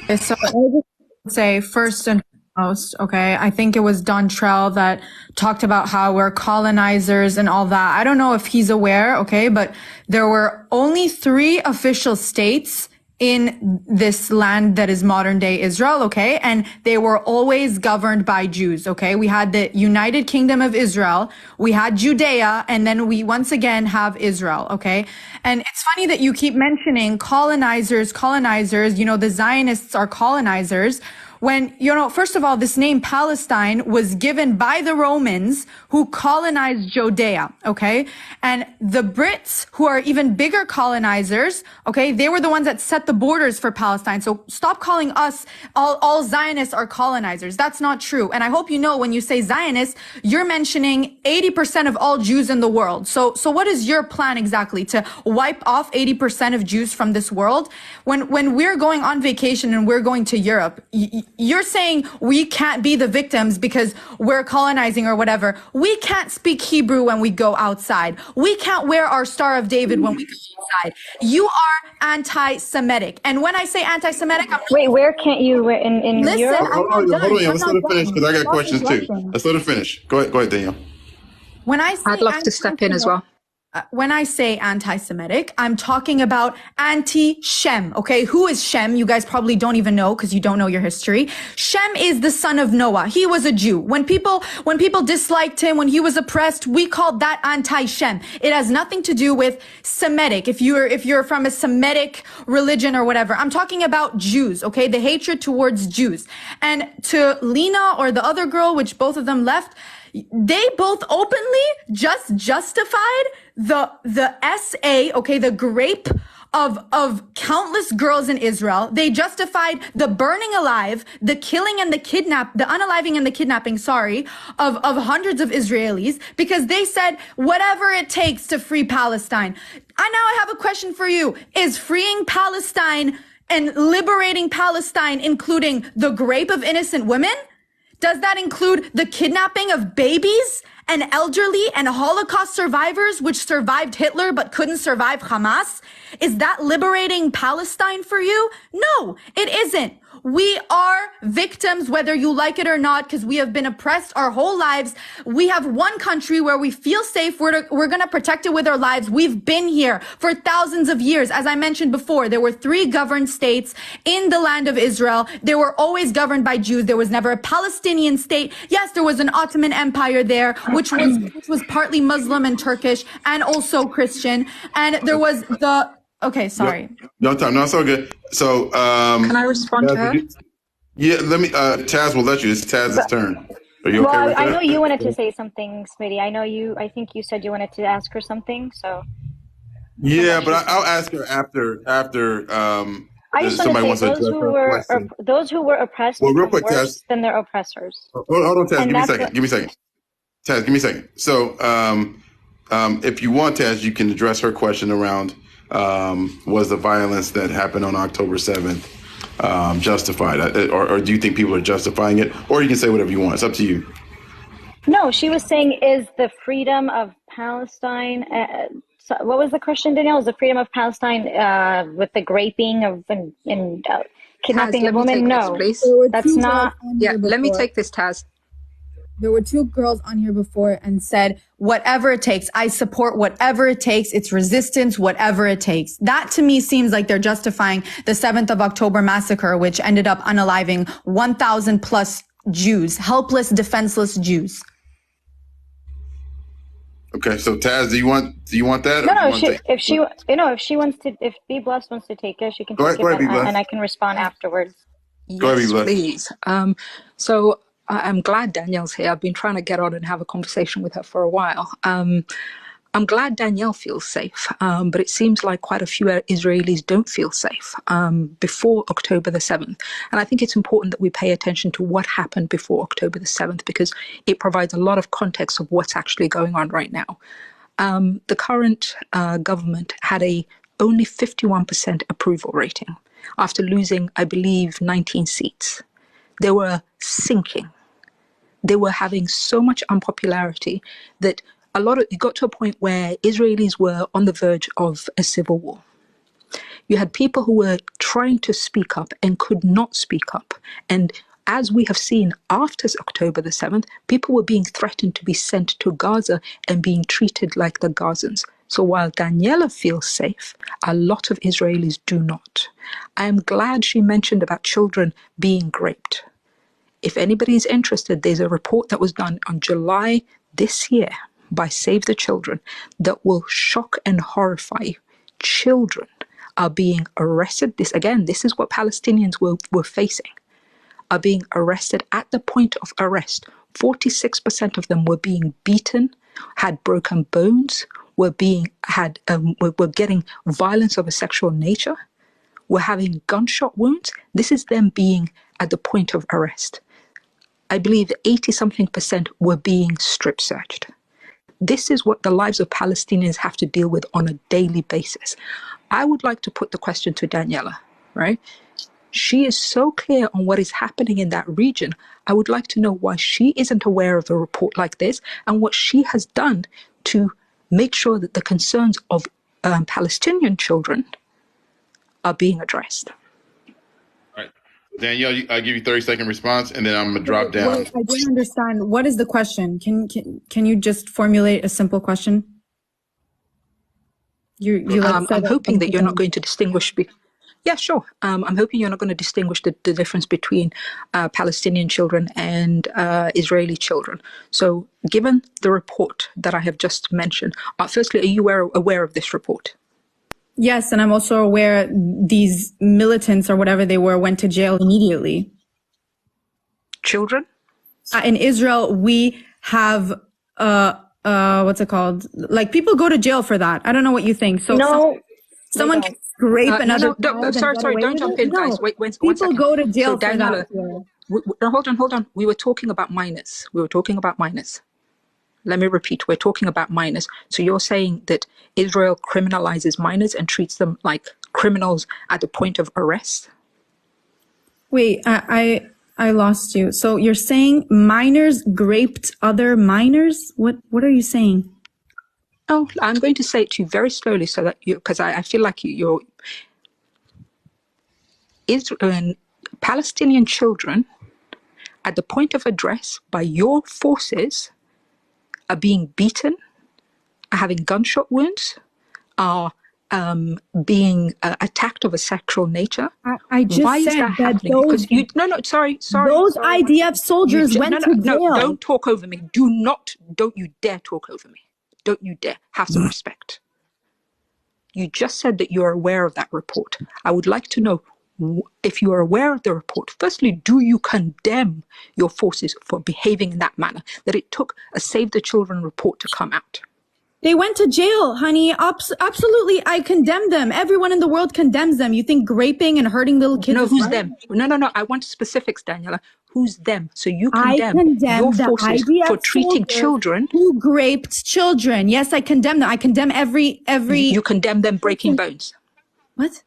Speaker 17: Okay, so I would say first and foremost, okay, I think it was Dontrell that talked about how we're colonizers and all that. I don't know if he's aware, okay, but there were only 3 official states in this land that is modern day Israel, okay? And they were always governed by Jews, okay? We had the United Kingdom of Israel, we had Judea, and then we once again have Israel, okay? And it's funny that you keep mentioning colonizers, the Zionists are colonizers. When, first of all, this name Palestine was given by the Romans who colonized Judea, okay? And the Brits, who are even bigger colonizers, okay, they were the ones that set the borders for Palestine. So stop calling us, all Zionists are colonizers. That's not true. And I hope you know when you say Zionists, you're mentioning 80% of all Jews in the world. So what is your plan exactly? To wipe off 80% of Jews from this world? When we're going on vacation and we're going to Europe, you're saying we can't be the victims because we're colonizing or whatever. We can't speak Hebrew when we go outside. We can't wear our Star of David when we go outside. You are anti-Semitic. And when I say anti-Semitic,
Speaker 18: wait, where can't you wear in
Speaker 17: listen,
Speaker 18: Europe?
Speaker 2: Hold on. Let's let her finish because I got questions too. Let's let her finish. Go ahead, Danielle.
Speaker 17: When I say
Speaker 3: I'd love to step in as well.
Speaker 17: When I say anti-Semitic, I'm talking about anti-Shem, okay? Who is Shem? You guys probably don't even know because you don't know your history. Shem is the son of Noah. He was a Jew. When people disliked him, when he was oppressed, we called that anti-Shem. It has nothing to do with Semitic. If you're from a Semitic religion or whatever, I'm talking about Jews, okay? The hatred towards Jews. And to Lena or the other girl, which both of them left, they both openly just justified the SA, okay, the grape of countless girls in Israel. They justified the burning alive, the killing and the unaliving and the kidnapping, of hundreds of Israelis, because they said whatever it takes to free Palestine. I have a question for you. Is freeing Palestine and liberating Palestine including the rape of innocent women? Does that include the kidnapping of babies and elderly and Holocaust survivors, which survived Hitler but couldn't survive Hamas? Is that liberating Palestine for you? No, it isn't. We are victims, whether you like it or not, because we have been oppressed our whole lives. We have one country where we feel safe. We're going to protect it with our lives. We've been here for thousands of years. As I mentioned before, there were 3 governed states in the land of Israel. They were always governed by Jews. There was never a Palestinian state. Yes, there was an Ottoman Empire there, which was partly Muslim and Turkish and also Christian. And there was the... Okay, sorry.
Speaker 2: No time. No, it's all good. So,
Speaker 3: can I respond to her?
Speaker 2: Yeah, let me. Taz will let you. It's Taz's turn. Are you okay with that?
Speaker 18: I know you wanted to say something, Smitty. I think you said you wanted to ask her something. So.
Speaker 2: Yeah, but I'll ask her after.
Speaker 18: I just want to say those who were oppressed
Speaker 2: real quick,
Speaker 18: worse
Speaker 2: Taz,
Speaker 18: than their oppressors.
Speaker 2: Hold on, Taz. Give me a second. Taz, give me a second. So, if you want, Taz, you can address her question around. Was the violence that happened on October 7th justified? Or do you think people are justifying it? Or you can say whatever you want. It's up to you.
Speaker 18: No, she was saying, is the freedom of Palestine... what was the question, Danielle? Is the freedom of Palestine with the raping of and kidnapping of women? No, that's not...
Speaker 3: Yeah, let me take this, Taz.
Speaker 17: There were 2 girls on here before and said, whatever it takes, I support whatever it takes. It's resistance, whatever it takes. That to me seems like they're justifying the 7th of October massacre, which ended up unaliving 1,000 plus Jews, helpless, defenseless Jews.
Speaker 2: Okay, so Taz, do you want that?
Speaker 18: No, if Be Blessed wants to take it, she can take it, and I can respond afterwards.
Speaker 3: Yes, please. So I'm glad Danielle's here. I've been trying to get on and have a conversation with her for a while. I'm glad Danielle feels safe, but it seems like quite a few Israelis don't feel safe before October the 7th. And I think it's important that we pay attention to what happened before October the 7th, because it provides a lot of context of what's actually going on right now. The current government had only 51% approval rating after losing, I believe, 19 seats. They were sinking. They were having so much unpopularity that it got to a point where Israelis were on the verge of a civil war. You had people who were trying to speak up and could not speak up. And as we have seen after October the 7th, people were being threatened to be sent to Gaza and being treated like the Gazans. So while Daniela feels safe, a lot of Israelis do not. I am glad she mentioned about children being raped. If anybody is interested, there's a report that was done on July this year by Save the Children that will shock and horrify you. Children are being arrested. This is what Palestinians were facing, are being arrested at the point of arrest. 46% of them were being beaten, had broken bones, were getting violence of a sexual nature, were having gunshot wounds. This is them being at the point of arrest. I believe 80-something% were being strip searched. This is what the lives of Palestinians have to deal with on a daily basis. I would like to put the question to Daniela, right? She is so clear on what is happening in that region. I would like to know why she isn't aware of a report like this and what she has done to make sure that the concerns of Palestinian children are being addressed.
Speaker 2: Danielle, I'll give you 30-second response, and then I'm gonna drop down.
Speaker 17: Wait, I didn't understand. What is the question? Can you just formulate a simple question?
Speaker 3: I'm hoping that you're not going to distinguish. Yeah, sure. I'm hoping you're not going to distinguish the difference between Palestinian children and Israeli children. So, given the report that I have just mentioned, firstly, are you aware of this report?
Speaker 17: Yes, and I'm also aware these militants or whatever they were went to jail immediately.
Speaker 3: Children?
Speaker 17: In Israel, we have, what's it called? Like, people go to jail for that. I don't know what you think. So
Speaker 18: no,
Speaker 4: Someone can rape another child
Speaker 3: sorry, don't jump in, guys. Wait, one second.
Speaker 4: People go to jail for that.
Speaker 3: Hold on. We were talking about minors. Let me repeat. We're talking about minors. So you're saying that Israel criminalizes minors and treats them like criminals at the point of arrest?
Speaker 4: Wait, I lost you. So you're saying minors raped other minors? What are you saying?
Speaker 3: Oh, I'm going to say it to you very slowly so that because I feel like you're Israel, Palestinian children at the point of address by your forces are being beaten, are having gunshot wounds, are being attacked of a sexual nature.
Speaker 4: I just
Speaker 3: Why
Speaker 4: said
Speaker 3: is that
Speaker 4: that
Speaker 3: happening?
Speaker 4: those,
Speaker 3: Because sorry.
Speaker 4: Those IDF soldiers went to jail.
Speaker 3: No, don't talk over me. Don't you dare talk over me. Don't you dare. Have some respect. You just said that you're aware of that report. I would like to know if you are aware of the report. Firstly, do you condemn your forces for behaving in that manner, that it took a Save the Children report to come out?
Speaker 4: They went to jail, honey. Absolutely, I condemn them. Everyone in the world condemns them. You think raping and hurting little kids?
Speaker 3: No, who's them? No. I want specifics, Daniela. Who's them? So you condemn your forces for treating children
Speaker 4: who raped children. Yes, I condemn them. I condemn every.
Speaker 3: You condemn them breaking bones.
Speaker 4: What?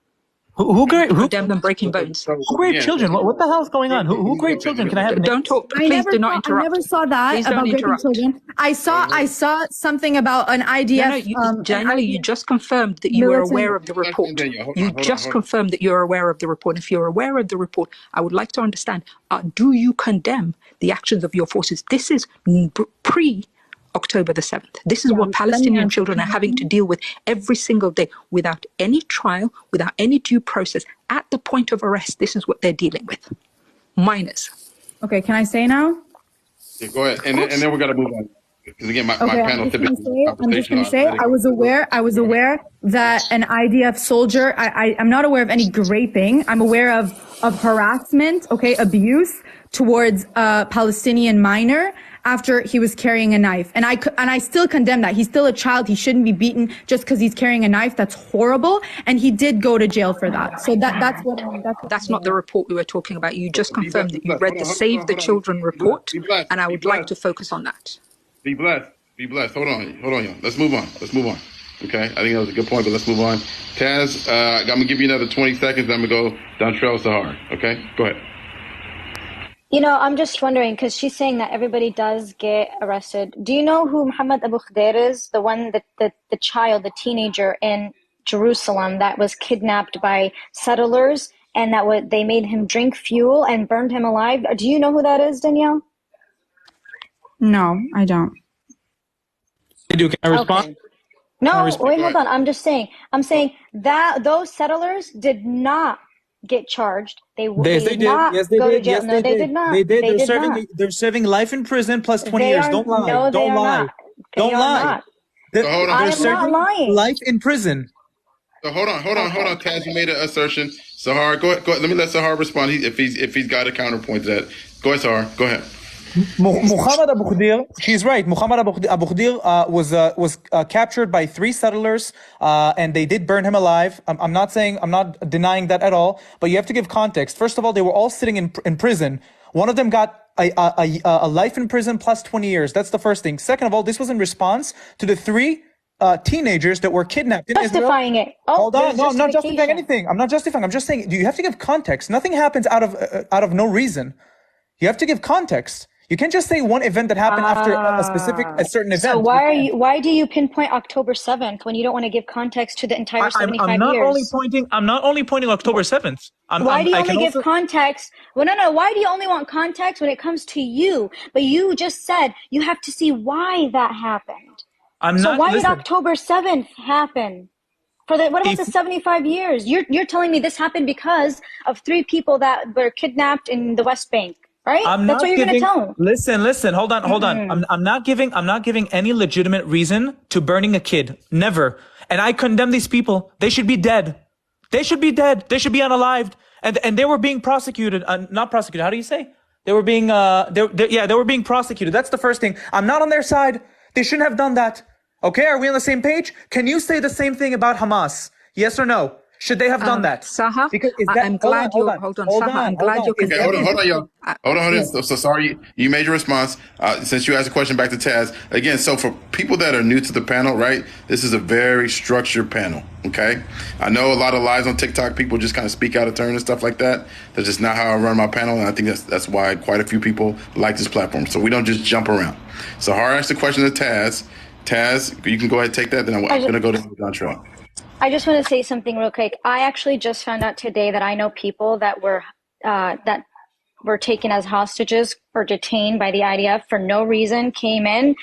Speaker 19: Who
Speaker 3: condemn them breaking bones?
Speaker 19: Who raped children? What the hell is going on? Who raped children? Can I have?
Speaker 3: Don't talk. Please do not interrupt.
Speaker 4: I never saw that about raping children. I saw something about an IDF.
Speaker 3: Daniela, you just confirmed that you were aware of the report. You just confirmed that you're aware of the report. If you're aware of the report, I would like to understand: do you condemn the actions of your forces? This is pre-October the 7th. This is what Palestinian children are having to deal with every single day, without any trial, without any due process. At the point of arrest, this is what they're dealing with. Minors.
Speaker 4: Okay, can I say now?
Speaker 2: Yeah, go ahead, and then we're gonna move on. Because again, my panel typically.
Speaker 4: I'm just going to say, I was aware that an IDF soldier. I'm not aware of any raping. I'm aware of harassment. Okay, abuse towards a Palestinian minor after he was carrying a knife, and I still condemn that. He's still a child. He shouldn't be beaten just because he's carrying a knife. That's horrible, and he did go to jail for that. So
Speaker 3: that's not the report we were talking about. You just confirmed that you read the Save the Children report, and I would like to focus on that.
Speaker 2: Be blessed. Be blessed. Hold on, y'all. Let's move on. Okay, I think that was a good point, but let's move on. Taz, I'm gonna give you another 20 seconds. Then I'm gonna go Dontrell Sahar. Okay, go ahead.
Speaker 18: You know, I'm just wondering, because she's saying that everybody does get arrested. Do you know who Muhammad Abu Khdeir is? The one that the child, the teenager in Jerusalem that was kidnapped by settlers, and they made him drink fuel and burned him alive. Do you know who that is, Danielle?
Speaker 4: No, I don't.
Speaker 19: Can I respond?
Speaker 18: Okay. No, wait, hold on. I'm saying that those settlers did not get charged. They did not go to jail. No, they did not.
Speaker 19: They did. They're serving life in prison plus 20 years. Don't lie.
Speaker 18: No,
Speaker 19: Don't lie. Don't lie.
Speaker 2: So hold on.
Speaker 19: They're serving life in prison.
Speaker 2: So hold on. Taz, you made an assertion. Sahar, go ahead. Let me let Sahar respond if he's got a counterpoint to that. Go ahead, Sahar. Go ahead.
Speaker 19: Muhammad Abu Khdeir, she's right. Muhammad Abu Khdeir was captured by 3 settlers, and they did burn him alive. I'm not denying that at all, but you have to give context. First of all, they were all sitting in prison. One of them got a life in prison plus 20 years. That's the first thing. Second of all, this was in response to the 3 teenagers that were kidnapped in
Speaker 18: justifying
Speaker 19: Israel.
Speaker 18: It. Oh,
Speaker 19: hold on, no, I'm not justifying anything. I'm just saying you have to give context. Nothing happens out of no reason. You have to give context. You can't just say one event that happened after a certain event.
Speaker 18: So why do you pinpoint October 7th when you don't want to give context to the entire 75 years?
Speaker 19: I'm not only pointing October 7th.
Speaker 18: Why do you only give context? Well, no. Why do you only want context when it comes to you? But you just said you have to see why that happened. Why did October 7th happen? What about the 75 years? You're telling me this happened because of 3 people that were kidnapped in the West Bank. Right? That's what you're going to tell them.
Speaker 19: Listen. Hold on. I'm not giving any legitimate reason to burning a kid. Never. And I condemn these people. They should be dead. They should be unalived. And they were being prosecuted. Not prosecuted. How do you say? They were being they were being prosecuted. That's the first thing. I'm not on their side. They shouldn't have done that. Okay, are we on the same page? Can you say the same thing about Hamas? Yes or no? Should they have done that?
Speaker 3: Saha,
Speaker 19: Because is that,
Speaker 3: I'm glad you're, hold on, Saha, I'm glad you're
Speaker 2: Okay, hold on, y'all. Hold on.
Speaker 3: Please.
Speaker 2: So sorry, you made your response. Since you asked a question back to Taz, again, so for people that are new to the panel, right, this is a very structured panel, okay? I know a lot of lies on TikTok, people just kind of speak out of turn and stuff like that. That's just not how I run my panel, and I think that's why quite a few people like this platform. So we don't just jump around. So Har asked the question to Taz. Taz, you can go ahead and take that, then I'm going to go to Dontrell.
Speaker 18: I just want to say something real quick. I actually just found out today that I know people that were taken as hostages or detained by the IDF for no reason, came in,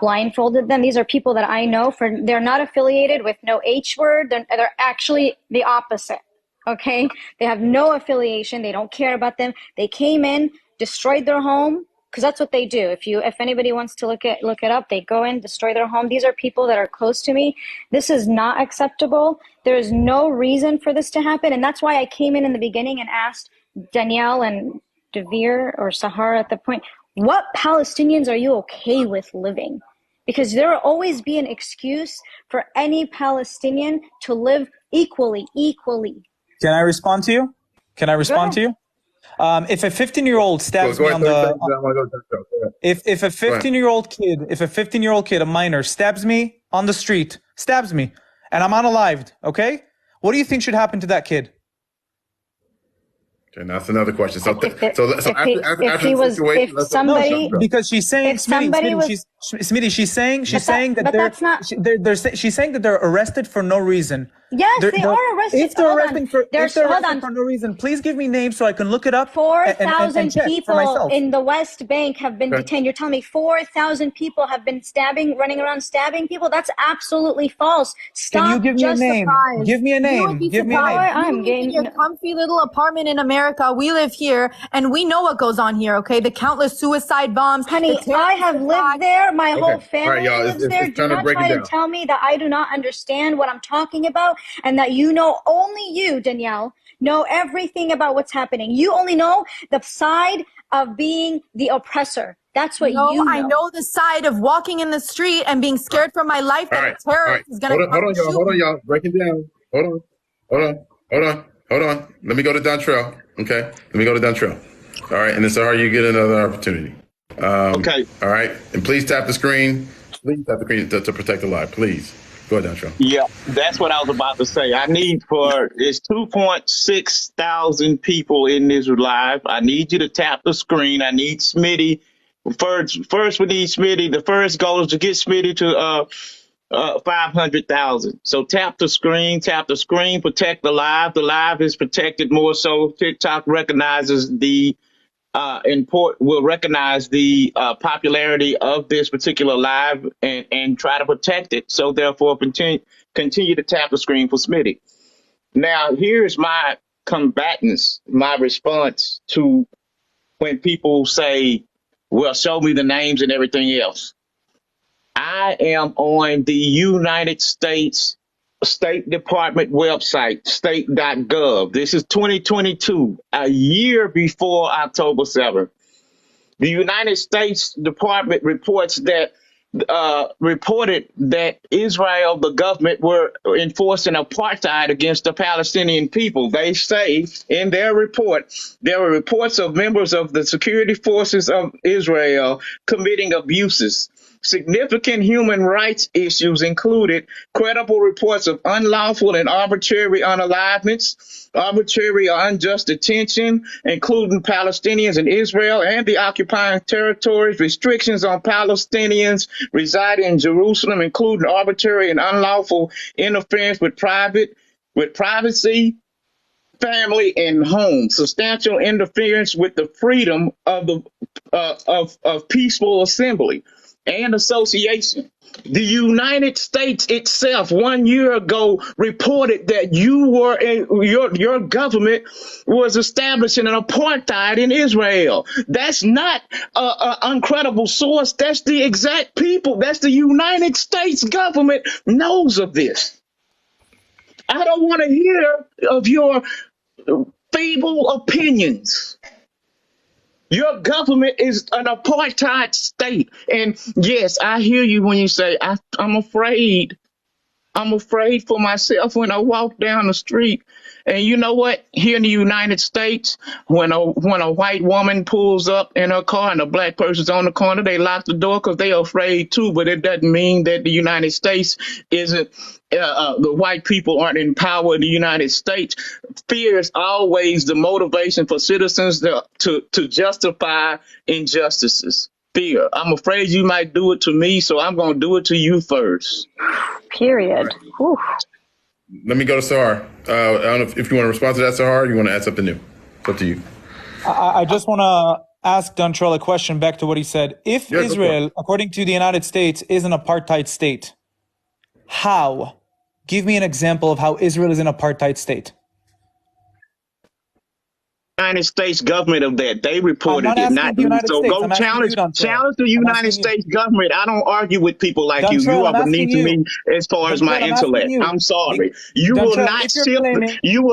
Speaker 18: blindfolded them. These are people that I know. They're not affiliated with no H word. They're actually the opposite. Okay, they have no affiliation. They don't care about them. They came in, destroyed their home. Because that's what they do. If anybody wants to look it up, they go in, destroy their home. These are people that are close to me. This is not acceptable. There is no reason for this to happen. And that's why I came in the beginning and asked Danielle and Devere or Sahara at the point, what Palestinians are you okay with living? Because there will always be an excuse for any Palestinian to live equally.
Speaker 19: Can I respond to you? If a 15-year-old stabs me on the, if a 15-year-old kid, a minor, stabs me on the street, and I'm unalived, okay? What do you think should happen to that kid?
Speaker 2: And that's another question. Because
Speaker 19: she's saying, she's saying that they're arrested for no reason.
Speaker 18: Yes, they are arrested.
Speaker 19: If they're arrested for no reason, please give me names so I can look it up.
Speaker 18: 4,000 people in the West Bank have been detained. You're telling me 4,000 people have been running around stabbing people? That's absolutely false. Stop.
Speaker 19: Can you give me a name? Give me a name.
Speaker 4: You live in your comfy little apartment in America. We live here, and we know what goes on here. Okay, the countless suicide bombs.
Speaker 18: Honey, I have lived there. My whole family lives there. Do not try to tell me that I do not understand what I'm talking about, and that only you, Danielle, know everything about what's happening. You only know the side of being the oppressor. That's what you know.
Speaker 4: I know the side of walking in the street and being scared for my life that a terrorist is going to come and shoot me.
Speaker 2: Hold on, y'all. Break it down. Hold on. Let me go to Dontrell. Okay? Let me go to Dontrell. All right. And then, Sahar, you get another opportunity. Okay. All right. And please tap the screen. Please tap the screen to protect the live. Please. Go ahead, Dontrell.
Speaker 9: Yeah, that's what I was about to say. It's 2.6 thousand people in this live. I need you to tap the screen. I need Smitty. First we need Smitty. The first goal is to get Smitty to 500,000. So tap the screen, protect the live. The live is protected more so. TikTok recognizes will recognize the popularity of this particular live and try to protect it. So therefore, continue to tap the screen for Smitty. Now, here's my combatants, my response to when people say, well, show me the names and everything else. I am on the United States State Department website, state.gov. This is 2022, a year before October 7th. The United States Department reported that Israel, the government, were enforcing apartheid against the Palestinian people. They say in their report, there were reports of members of the security forces of Israel committing abuses. Significant human rights issues included credible reports of unlawful and arbitrary unalivements, arbitrary or unjust detention, including Palestinians in Israel and the occupying territories, restrictions on Palestinians residing in Jerusalem, including arbitrary and unlawful interference with privacy, family, and home, substantial interference with the freedom of peaceful assembly and association. The United States itself 1 year ago reported that your government was establishing an apartheid in Israel. That's not an uncredible source. That's the exact people. That's the United States government knows of this. I don't want to hear of your feeble opinions. Your government is an apartheid state. And yes, I hear you when you say, I'm afraid I'm afraid for myself when I walk down the street. And you know what? Here in the United States, when a white woman pulls up in her car and a black person's on the corner, they lock the door because they're afraid too. But it doesn't mean that the United States isn't. The white people aren't in power in the United States. Fear is always the motivation for citizens to justify injustices. Fear. I'm afraid you might do it to me, so I'm going to do it to you first.
Speaker 18: Period. Right.
Speaker 2: Let me go to Sahar. I don't know if you want to respond to that, Sahar, or you want to add something new. It's up to you.
Speaker 19: I just want to ask Dontrell a question back to what he said. If Israel, according to the United States, is an apartheid state, how? Give me an example of how Israel is an apartheid state.
Speaker 9: United States government of that. They reported it, not me. So go challenge the United States government. I don't argue with people like you. You are beneath me as far as my intellect. I'm sorry. You will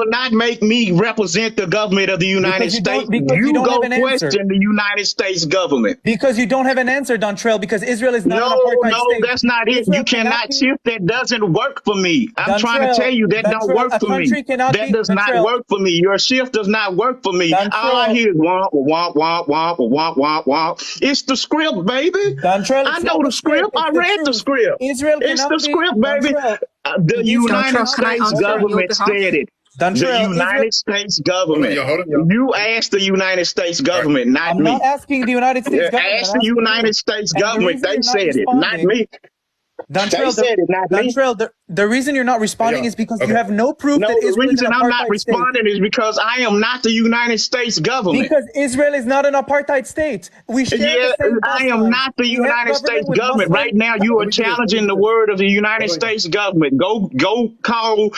Speaker 9: not make me represent the government of the United States. You go question the United States government.
Speaker 19: Because you don't have an answer, Dontrell, because Israel is not an apartheid state.
Speaker 9: No, that's not it. You cannot shift. That doesn't work for me. I'm trying to tell you that don't work for me. That does not work for me. Your shift does not work for me. All I hear is womp, womp, womp, womp, womp, womp, womp. It's the script, baby. I know the script. I read the script. It's the script, baby. The United States government said it. The United States government. You asked the United States government, not me.
Speaker 19: I'm not asking the United States government.
Speaker 9: Ask the United States government. They said it, not me.
Speaker 19: Dontrell, the reason you're not responding is because you have no proof that Israel is an apartheid state.
Speaker 9: The reason I'm not responding is because I am not the United States government.
Speaker 19: Because Israel is not an apartheid state. We share the same
Speaker 9: I am not the United States government. Right now, you are challenging the word of the United States government. Go call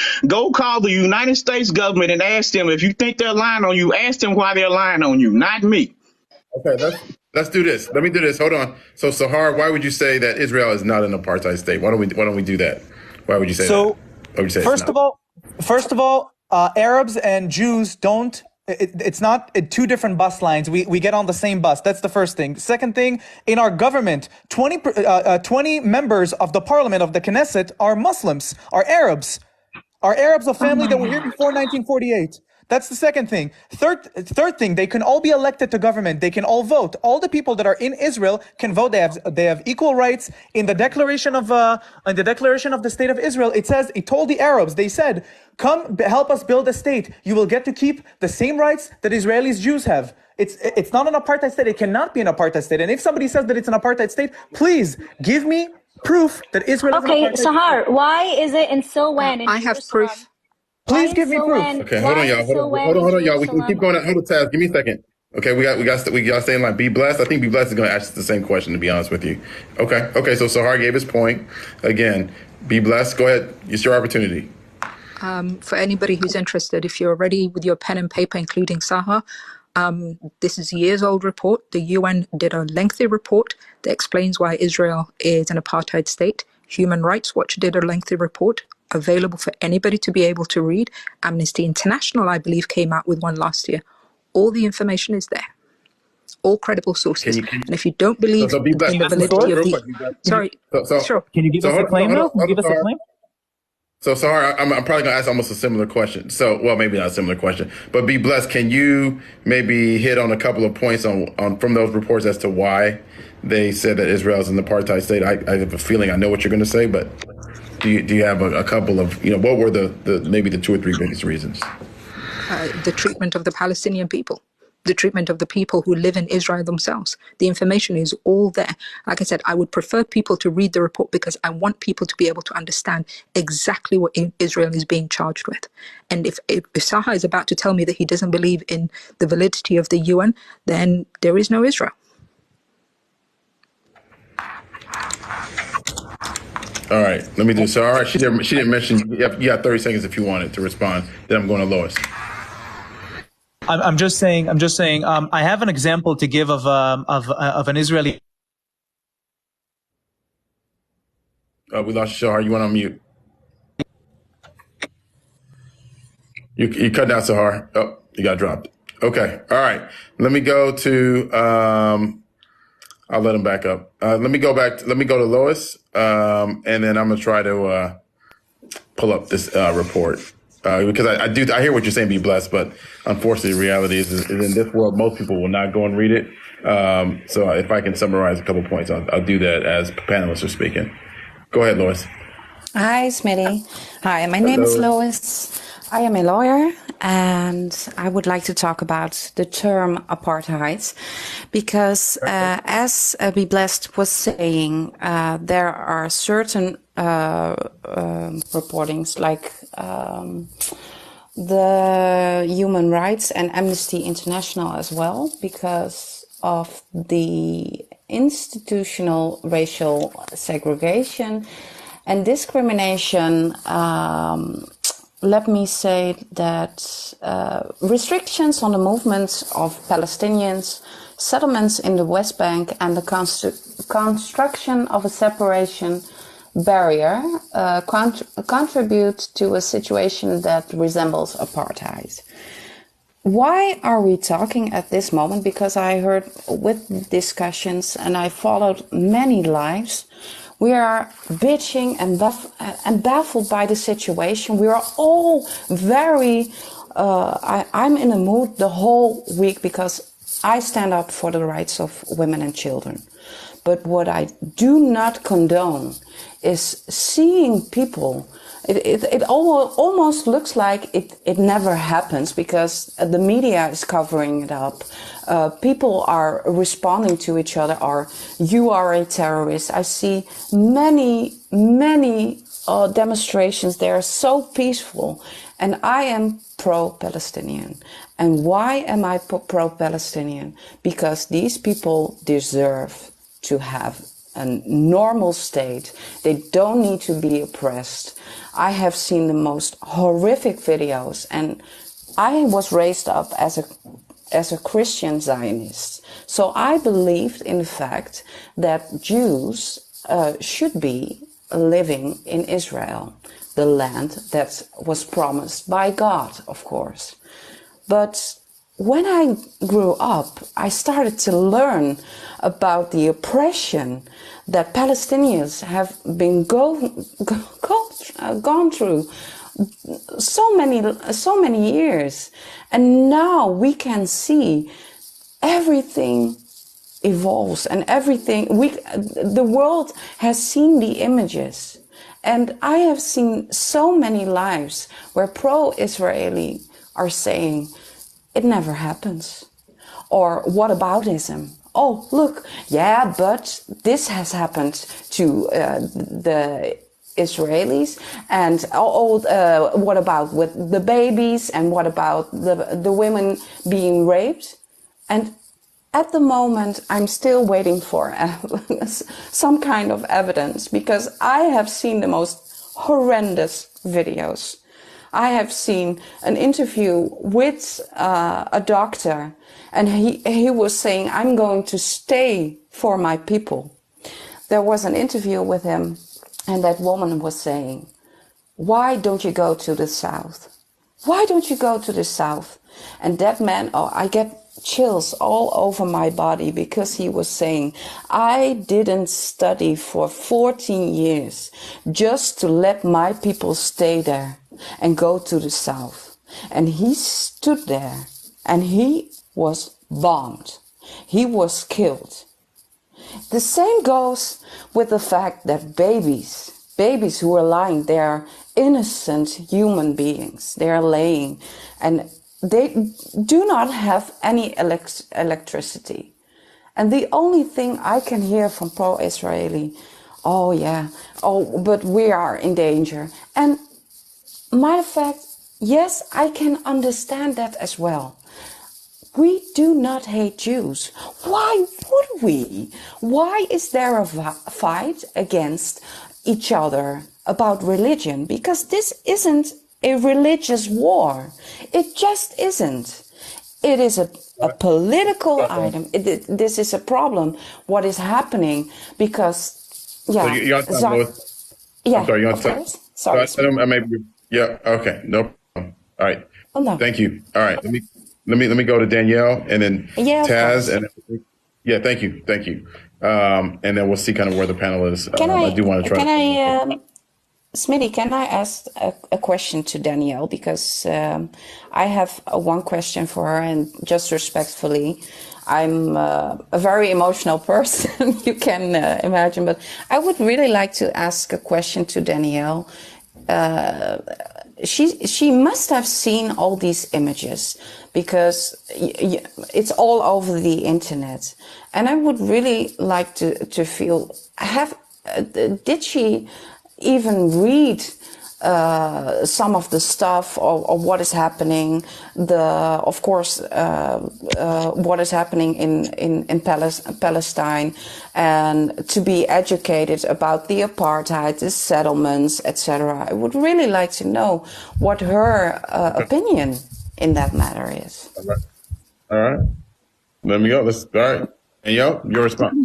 Speaker 9: the United States government and ask them if you think they're lying on you. Ask them why they're lying on you, not me.
Speaker 2: Okay, let's do this. Let me do this. Hold on. So, Sahar, why would you say that Israel is not an apartheid state? Why don't we do that? Why would you say that? Why would you say
Speaker 19: first of all, Arabs and Jews don't. It's not two different bus lines. We get on the same bus. That's the first thing. Second thing, in our government, 20 members of the parliament of the Knesset are Muslims, are Arabs. Are Arabs a family that were here before 1948? That's the second thing. Third thing, they can all be elected to government. They can all vote. All the people that are in Israel can vote. They have equal rights. In the declaration of the state of Israel, it told the Arabs, they said, come help us build a state. You will get to keep the same rights that Israelis Jews have. It's not an apartheid state. It cannot be an apartheid state. And if somebody says that it's an apartheid state, please give me proof that Israel is an apartheid state.
Speaker 18: Okay, Sahar, why is it in Silwan?
Speaker 3: I have proof.
Speaker 19: Please give me proof.
Speaker 2: Okay, hold on, y'all. Hold on, y'all. We keep going. Hold on, Taz. Give me a second. Okay, we got to stay in line. Be blessed. I think Be Blessed is going to ask the same question, to be honest with you. Okay. So Sahar gave his point. Again, Be Blessed. Go ahead. It's your opportunity.
Speaker 3: For anybody who's interested, if you're ready with your pen and paper, including Sahar, this is a years-old report. The UN did a lengthy report that explains why Israel is an apartheid state. Human Rights Watch did a lengthy report available for anybody to be able to read. Amnesty International, I believe, came out with one last year. All the information is there. All credible sources. And if you don't believe in the validity of the... Sure.
Speaker 19: Can you give us a claim, though? Can you give us a claim?
Speaker 2: So, Sahar, I'm probably going to ask almost a similar question. Maybe not a similar question, but Be Blessed, can you maybe hit on a couple of points on from those reports as to why they said that Israel is an apartheid state? I have a feeling I know what you're going to say, but do you have a couple of, what were maybe the two or three biggest reasons?
Speaker 3: The treatment of the Palestinian people. The treatment of the people who live in Israel themselves. The information is all there. Like I said, I would prefer people to read the report because I want people to be able to understand exactly what Israel is being charged with. And if Sahar is about to tell me that he doesn't believe in the validity of the UN, then there is no Israel.
Speaker 2: All right, let me do so. All right, she didn't mention, you got 30 seconds if you wanted to respond. Then I'm going to Lois.
Speaker 19: I'm just saying. I have an example to give of an Israeli.
Speaker 2: We lost Sahar. You went on mute. You cut down Sahar. Oh, you got dropped. Okay. All right. Let me go to. I'll let him back up. Let me go to Lois, and then I'm gonna try to pull up this report because I hear what you're saying, be blessed, but unfortunately, the reality is in this world, most people will not go and read it. So if I can summarize a couple points, I'll do that as panelists are speaking. Go ahead, Lois.
Speaker 5: Hi, Smitty. Hi, my name is Lois. I am a lawyer, and I would like to talk about the term apartheid, because as Be Blessed was saying, there are certain reportings like the Human Rights and Amnesty International as well, because of the institutional racial segregation and discrimination. Let me say that restrictions on the movements of Palestinians, settlements in the West Bank, and the construction of a separation barrier contribute to a situation that resembles apartheid. Why are we talking at this moment? Because I heard with discussions and I followed many lives. We are bitching and baffled by the situation. We are all very, I'm in a mood the whole week because I stand up for the rights of women and children. But what I do not condone is seeing people. It almost looks like it never happens because the media is covering it up. People are responding to each other, or you are a terrorist. I see many demonstrations. They are so peaceful. And I am pro-Palestinian. And why am I pro-Palestinian? Because these people deserve to have a normal state. They don't need to be oppressed. I have seen the most horrific videos, and I was raised up as a Christian Zionist. So I believed in the fact that Jews should be living in Israel, the land that was promised by God, of course. But when I grew up, I started to learn about the oppression that Palestinians have been gone through so many years. And now we can see everything evolves and the world has seen the images. And I have seen so many lives where pro-Israeli are saying, it never happens. Or what-aboutism? Oh, look, yeah, but this has happened to the Israelis. And what about with the babies? And what about the women being raped? And at the moment, I'm still waiting for some kind of evidence, because I have seen the most horrendous videos. I have seen an interview with a doctor, and he was saying, I'm going to stay for my people. There was an interview with him, and that woman was saying, why don't you go to the south? Why don't you go to the south? And that man, I get chills all over my body, because he was saying, I didn't study for 14 years just to let my people stay there and go to the south. And he stood there and he was bombed. He was killed. The same goes with the fact that babies who are lying, they are innocent human beings. They are laying and they do not have any electricity. And the only thing I can hear from pro-Israeli, but we are in danger. And matter of fact, yes, I can understand that as well. We do not hate Jews. Why would we? Why is there a fight against each other about religion? Because this isn't a religious war. It just isn't. It is a political item. This is a problem. What is happening? Because,
Speaker 2: So you're on time, Louis?
Speaker 5: Yeah,
Speaker 2: I'm sorry, you're on
Speaker 5: of
Speaker 2: time.
Speaker 5: course. Sorry.
Speaker 2: Okay, no problem. All right.
Speaker 5: Oh, no.
Speaker 2: Thank you. All right, let me go to Danielle and then Taz, and thank you. And then we'll see kind of where the panel is. I do want to try.
Speaker 5: Smitty, can I ask a question to Danielle? Because I have one question for her, and just respectfully, I'm a very emotional person, you can imagine, but I would really like to ask a question to Danielle. She must have seen all these images because it's all over the internet, and I would really like to feel, did she even read some of the stuff or what is happening, of course what is happening in Palestine, and to be educated about the apartheid, the settlements, etc. I would really like to know what her opinion in that matter is.
Speaker 2: All right. Let me go. All right. And your response.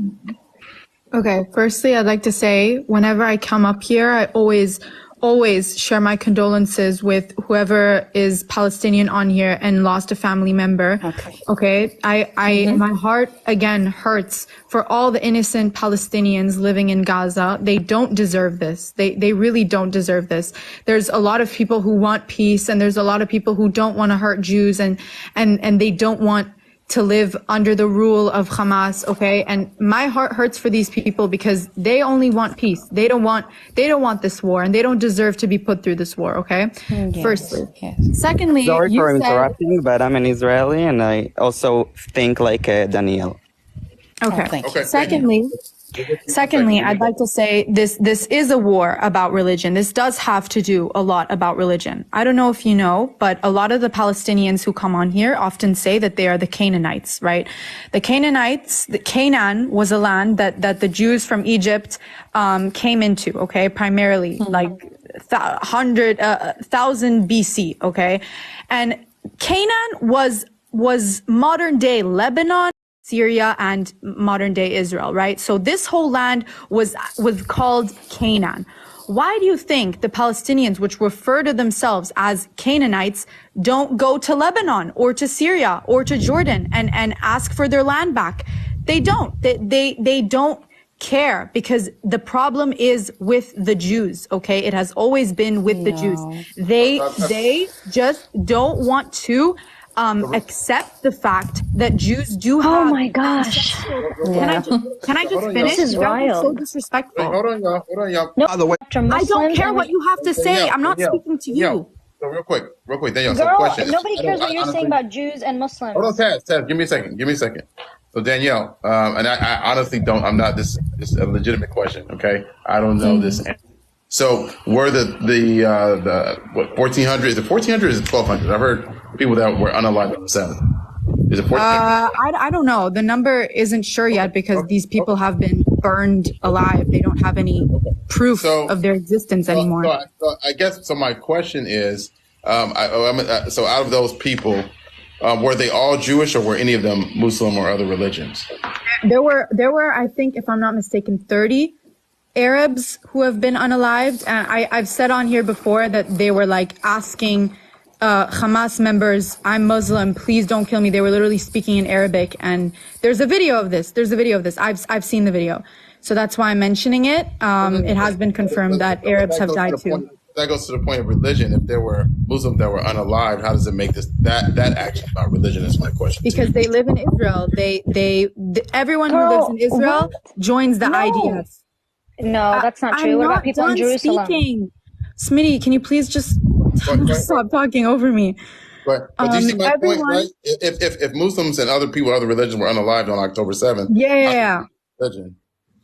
Speaker 17: Okay, firstly, I'd like to say whenever I come up here, I always share my condolences with whoever is Palestinian on here and lost a family member. Okay. My heart again hurts for all the innocent Palestinians living in Gaza. They don't deserve this. They really don't deserve this. There's a lot of people who want peace, and there's a lot of people who don't want to hurt Jews, and they don't want to live under the rule of Hamas, okay? And my heart hurts for these people because they only want peace. They don't want this war, and they don't deserve to be put through this war, okay?
Speaker 5: Yes.
Speaker 17: Firstly.
Speaker 5: Yes.
Speaker 17: Secondly,
Speaker 6: sorry for interrupting, but I'm an Israeli and I also think like Danielle.
Speaker 17: Okay. Secondly, I'd like to say this is a war about religion. This does have to do a lot about religion. I don't know if you know, but a lot of the Palestinians who come on here often say that they are the Canaanites, right? The Canaan was a land that the Jews from Egypt came into, okay? Primarily, like 1000 BC, okay? And Canaan was modern day Lebanon, Syria, and modern day Israel, right? So this whole land was called Canaan. Why do you think the Palestinians, which refer to themselves as Canaanites, don't go to Lebanon or to Syria or to Jordan and ask for their land back? They don't. They don't care, because the problem is with the Jews, okay? It has always been with the Jews. They just don't want to accept the fact that Jews do have.
Speaker 18: Oh my gosh!
Speaker 17: Can I just finish?
Speaker 18: This is wild.
Speaker 17: So disrespectful.
Speaker 2: Hold on, y'all.
Speaker 18: No,
Speaker 2: By the way,
Speaker 17: I don't care what you have to say. I'm not speaking to you.
Speaker 2: So real quick, Danielle.
Speaker 18: Girl,
Speaker 2: question.
Speaker 18: nobody cares what you're saying about Jews and Muslims.
Speaker 2: Hold on, Taz, give me a second. So Danielle, and I honestly don't. I'm not. This is a legitimate question. Okay, I don't know this answer. So were the what 1400? Is it 1400 or is it 1200? I've heard people that were unalived on the 7th. Is it 1400?
Speaker 17: I don't know. The number isn't sure yet because these people have been burned alive. They don't have any proof of their existence anymore.
Speaker 2: So I guess so. My question is, so out of those people, were they all Jewish or were any of them Muslim or other religions?
Speaker 17: There were, I think, if I'm not mistaken, 30 Arabs who have been unalived. And I've said on here before that they were like asking Hamas members, "I'm Muslim, please don't kill me." They were literally speaking in Arabic, and there's a video of this. I've seen the video, so that's why I'm mentioning it. It has been confirmed that Arabs have died too.
Speaker 2: That goes to the point of religion. If there were Muslims that were unalived, how does it make that action about religion? Is my question.
Speaker 17: Because they live in Israel. Everyone who lives in Israel joins the IDF.
Speaker 18: No, that's not true. What about people in Jerusalem?
Speaker 17: Speaking. Smitty, can you please just stop talking over me?
Speaker 2: But do you see my point, right? If Muslims and other people, other religions were unalived on October 7th.
Speaker 17: Yeah.
Speaker 2: Religion.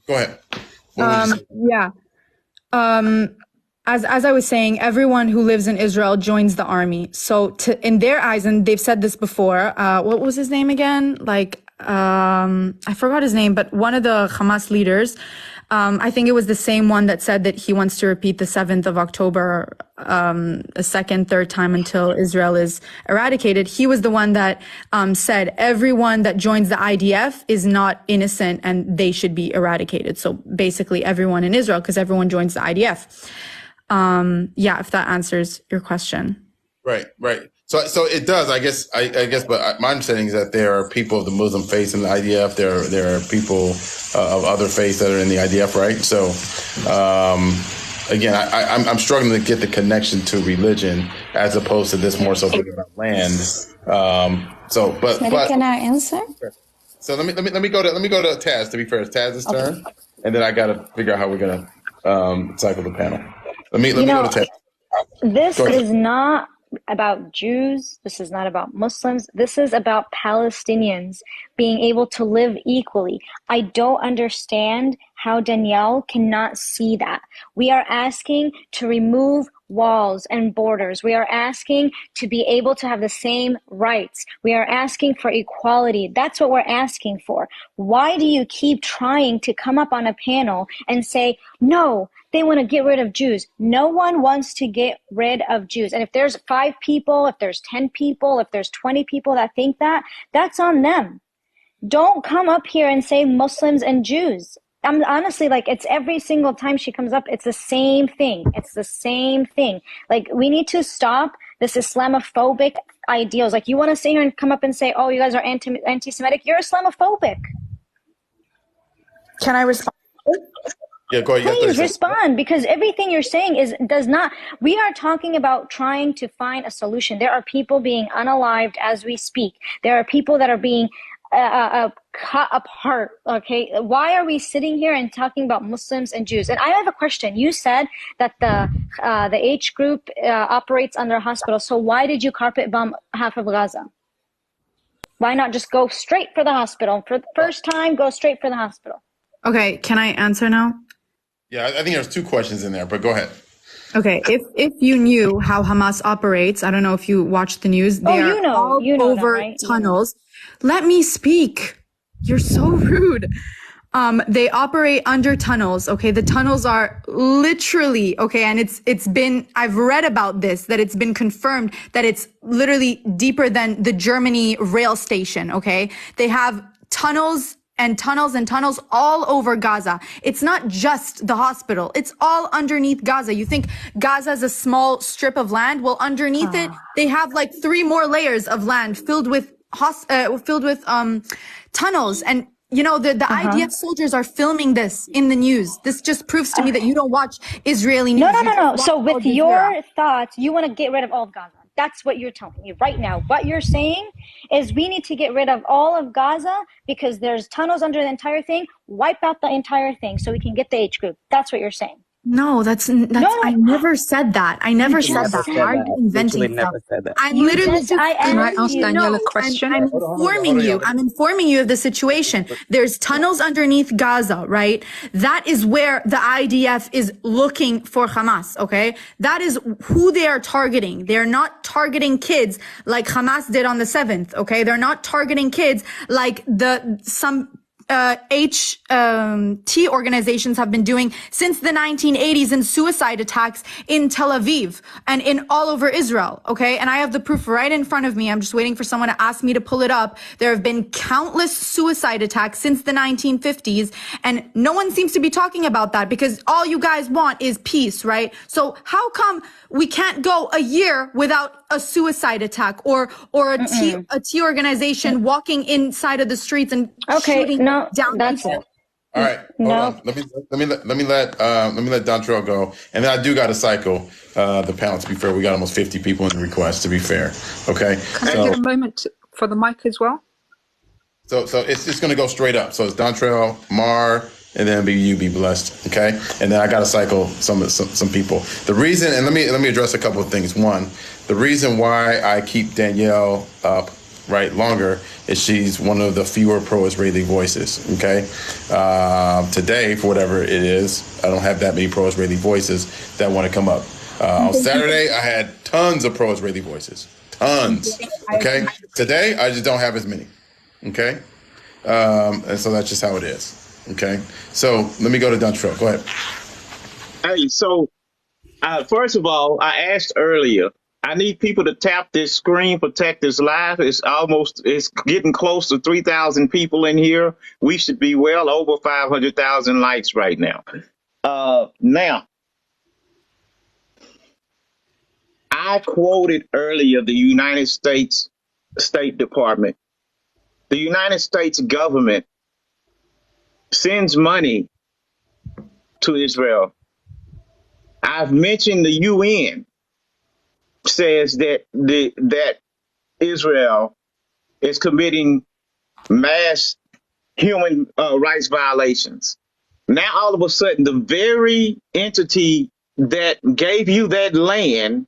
Speaker 2: Go ahead.
Speaker 17: As I was saying, everyone who lives in Israel joins the army. So in their eyes, and they've said this before, what was his name again? I forgot his name, but one of the Hamas leaders, I think it was the same one that said that he wants to repeat the 7th of October a second, third time until Israel is eradicated. He was the one that said everyone that joins the IDF is not innocent and they should be eradicated. So basically everyone in Israel, because everyone joins the IDF. If that answers your question.
Speaker 2: Right. So it does, I guess, but my understanding is that there are people of the Muslim faith in the IDF. There are people of other faiths that are in the IDF, right? So, again, I'm struggling to get the connection to religion as opposed to this more so being about land. But
Speaker 5: can I answer?
Speaker 2: so let me go to Taz. To be fair, it's Taz's turn, and then I got to figure out how we're gonna cycle the panel. Let me go to Taz.
Speaker 18: This is not about Jews. This is not about Muslims. This is about Palestinians being able to live equally. I don't understand how Danielle cannot see that. We are asking to remove walls and borders. We are asking to be able to have the same rights. We are asking for equality. That's what we're asking for. Why do you keep trying to come up on a panel and say, no, they want to get rid of Jews? No one wants to get rid of Jews. And if there's 5 people, if there's 10 people, if there's 20 people that think that, that's on them. Don't come up here and say Muslims and Jews. I'm honestly, like, it's every single time she comes up, it's the same thing. It's the same thing. Like, we need to stop this Islamophobic ideals. Like, you want to sit here and come up and say, oh, you guys are anti-Semitic. You're Islamophobic.
Speaker 15: Can I respond?
Speaker 2: Yeah, go ahead.
Speaker 18: Please respond, because everything you're saying does not. We are talking about trying to find a solution. There are people being unalived as we speak. There are people that are being cut apart. Okay, why are we sitting here and talking about Muslims and Jews? And I have a question. You said that the H group operates under a hospital. So why did you carpet bomb half of Gaza? Why not just go straight for the hospital? For the first time, go straight for the hospital.
Speaker 15: Okay, can I answer now?
Speaker 2: Yeah, I think there's 2 questions in there, but go ahead.
Speaker 15: Okay, if you knew how Hamas operates, I don't know if you watch the news. They are all over
Speaker 18: right?
Speaker 15: tunnels. Let me speak. You're so rude. They operate under tunnels. Okay, the tunnels are literally and it's been. I've read about this, that it's been confirmed that it's literally deeper than the Germany rail station. Okay, they have tunnels and tunnels and tunnels all over Gaza. It's not just the hospital. It's all underneath Gaza. You think Gaza is a small strip of land? Well, underneath it, they have like 3 more layers of land filled with tunnels. And you know, the IDF soldiers are filming this in the news. This just proves to me that you don't watch Israeli news.
Speaker 18: No. So with your thoughts, you want to get rid of all of Gaza. That's what you're telling me right now. What you're saying is we need to get rid of all of Gaza because there's tunnels under the entire thing. Wipe out the entire thing so we can get the H group. That's what you're saying.
Speaker 15: No, that's I never said that. I never said that. Why are you inventing stuff? I'm literally just,
Speaker 3: Can I ask Danielle a question?
Speaker 15: I'm informing you. I'm informing you of the situation. There's tunnels underneath Gaza, right? That is where the IDF is looking for Hamas, okay? That is who they are targeting. They're not targeting kids like Hamas did on the 7th, okay? They're not targeting kids like some HT organizations have been doing since the 1980s in suicide attacks in Tel Aviv and in all over Israel. Okay. And I have the proof right in front of me. I'm just waiting for someone to ask me to pull it up. There have been countless suicide attacks since the 1950s. And no one seems to be talking about that because all you guys want is peace, right? So how come we can't go a year without a suicide attack or a T organization walking inside of the streets and shooting down people?
Speaker 2: All right, hold on. Let me let Dontrell go, and then I do got to cycle the panel. To be fair, we got almost 50 people in the request. To be fair, okay.
Speaker 3: Can I get a moment for the mic as well?
Speaker 2: So it's just going to go straight up. So it's Dontrell, Mar, and then you be blessed, okay? And then I got to cycle some people. The reason, and let me address a couple of things. One, the reason why I keep Danielle up longer is she's one of the fewer pro-Israeli voices, okay? Today, for whatever it is, I don't have that many pro-Israeli voices that want to come up. On Saturday, I had tons of pro-Israeli voices, tons, okay? Today, I just don't have as many, okay? And so that's just how it is. Okay, so let me go to Dontrell. Go ahead.
Speaker 9: Hey, so first of all, I asked earlier, I need people to tap this screen, protect this live. It's getting close to 3,000 people in here. We should be well over 500,000 likes right now. Now, I quoted earlier the United States State Department. The United States government sends money to Israel. I've mentioned the UN says that that Israel is committing mass human rights violations. Now, all of a sudden, the very entity that gave you that land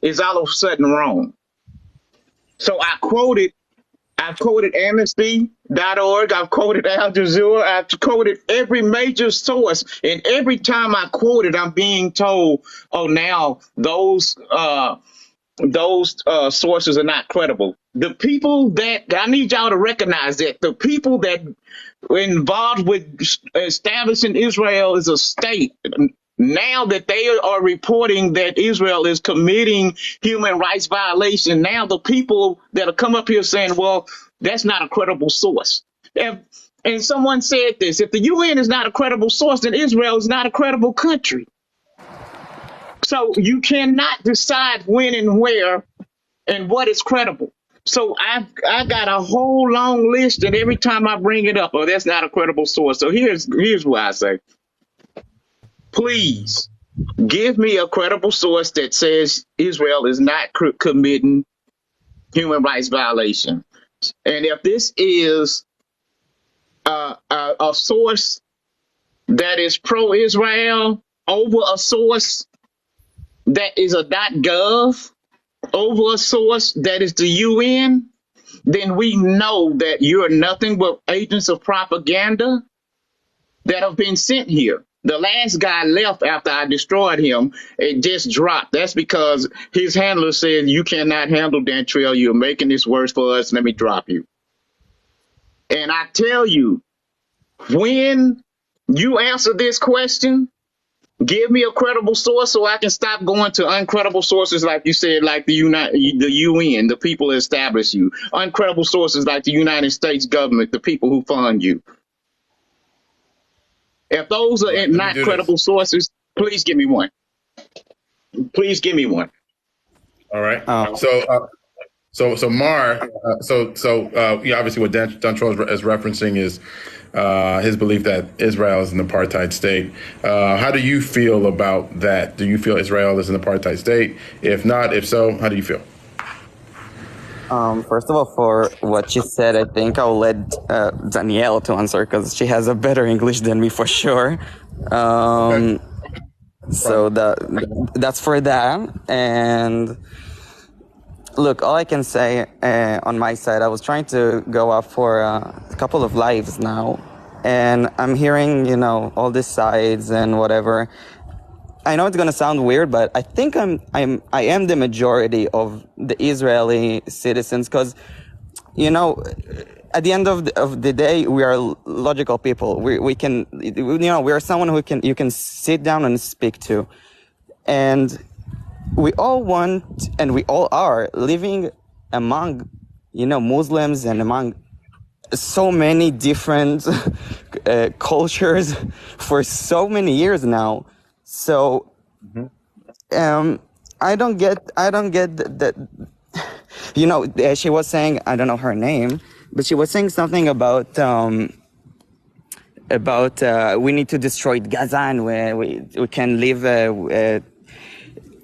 Speaker 9: is all of a sudden wrong. So I've quoted Amnesty.org, I've quoted Al Jazeera, I've quoted every major source, and every time I quote it, I'm being told, oh, now those sources are not credible. The people that, I need y'all to recognize that the people that were involved with establishing Israel as a state, now that they are reporting that Israel is committing human rights violation, now the people that have come up here saying, well, that's not a credible source. And someone said this, if the UN is not a credible source, then Israel is not a credible country. So you cannot decide when and where and what is credible. So I got a whole long list, and every time I bring it up, oh, that's not a credible source. So here's what I say. Please give me a credible source that says Israel is not committing human rights violation. And if this is a source that is pro-Israel over a source that is a .gov, over a source that is the UN, then we know that you're nothing but agents of propaganda that have been sent here. The last guy left after I destroyed him. It just dropped. That's because his handler said, you cannot handle Dantrell. You're making this worse for us. Let me drop you. And I tell you, when you answer this question, give me a credible source so I can stop going to uncredible sources, like you said, like the UN, the people that establish you. Uncredible sources like the United States government, the people who fund you. If those are not credible sources, please give me one. Please give me one.
Speaker 2: All right. So Mar, yeah, obviously what Dantrell is referencing is his belief that Israel is an apartheid state. How do you feel about that? Do you feel Israel is an apartheid state? If not, if so, how do you feel?
Speaker 6: First of all, for what she said, I think I'll let Danielle to answer because she has a better English than me for sure. Okay. So that's for that. And look, all I can say on my side, I was trying to go up for a couple of lives now, and I'm hearing, all these sides and whatever. I know it's gonna sound weird, but I think I am the majority of the Israeli citizens, because, at the end of the day, we are logical people. We can, we are someone who you can sit down and speak to, and we all want, and we all are living among, Muslims and among so many different cultures for so many years now. So, I don't get that, she was saying, I don't know her name, but she was saying something about we need to destroy Gaza and we can live,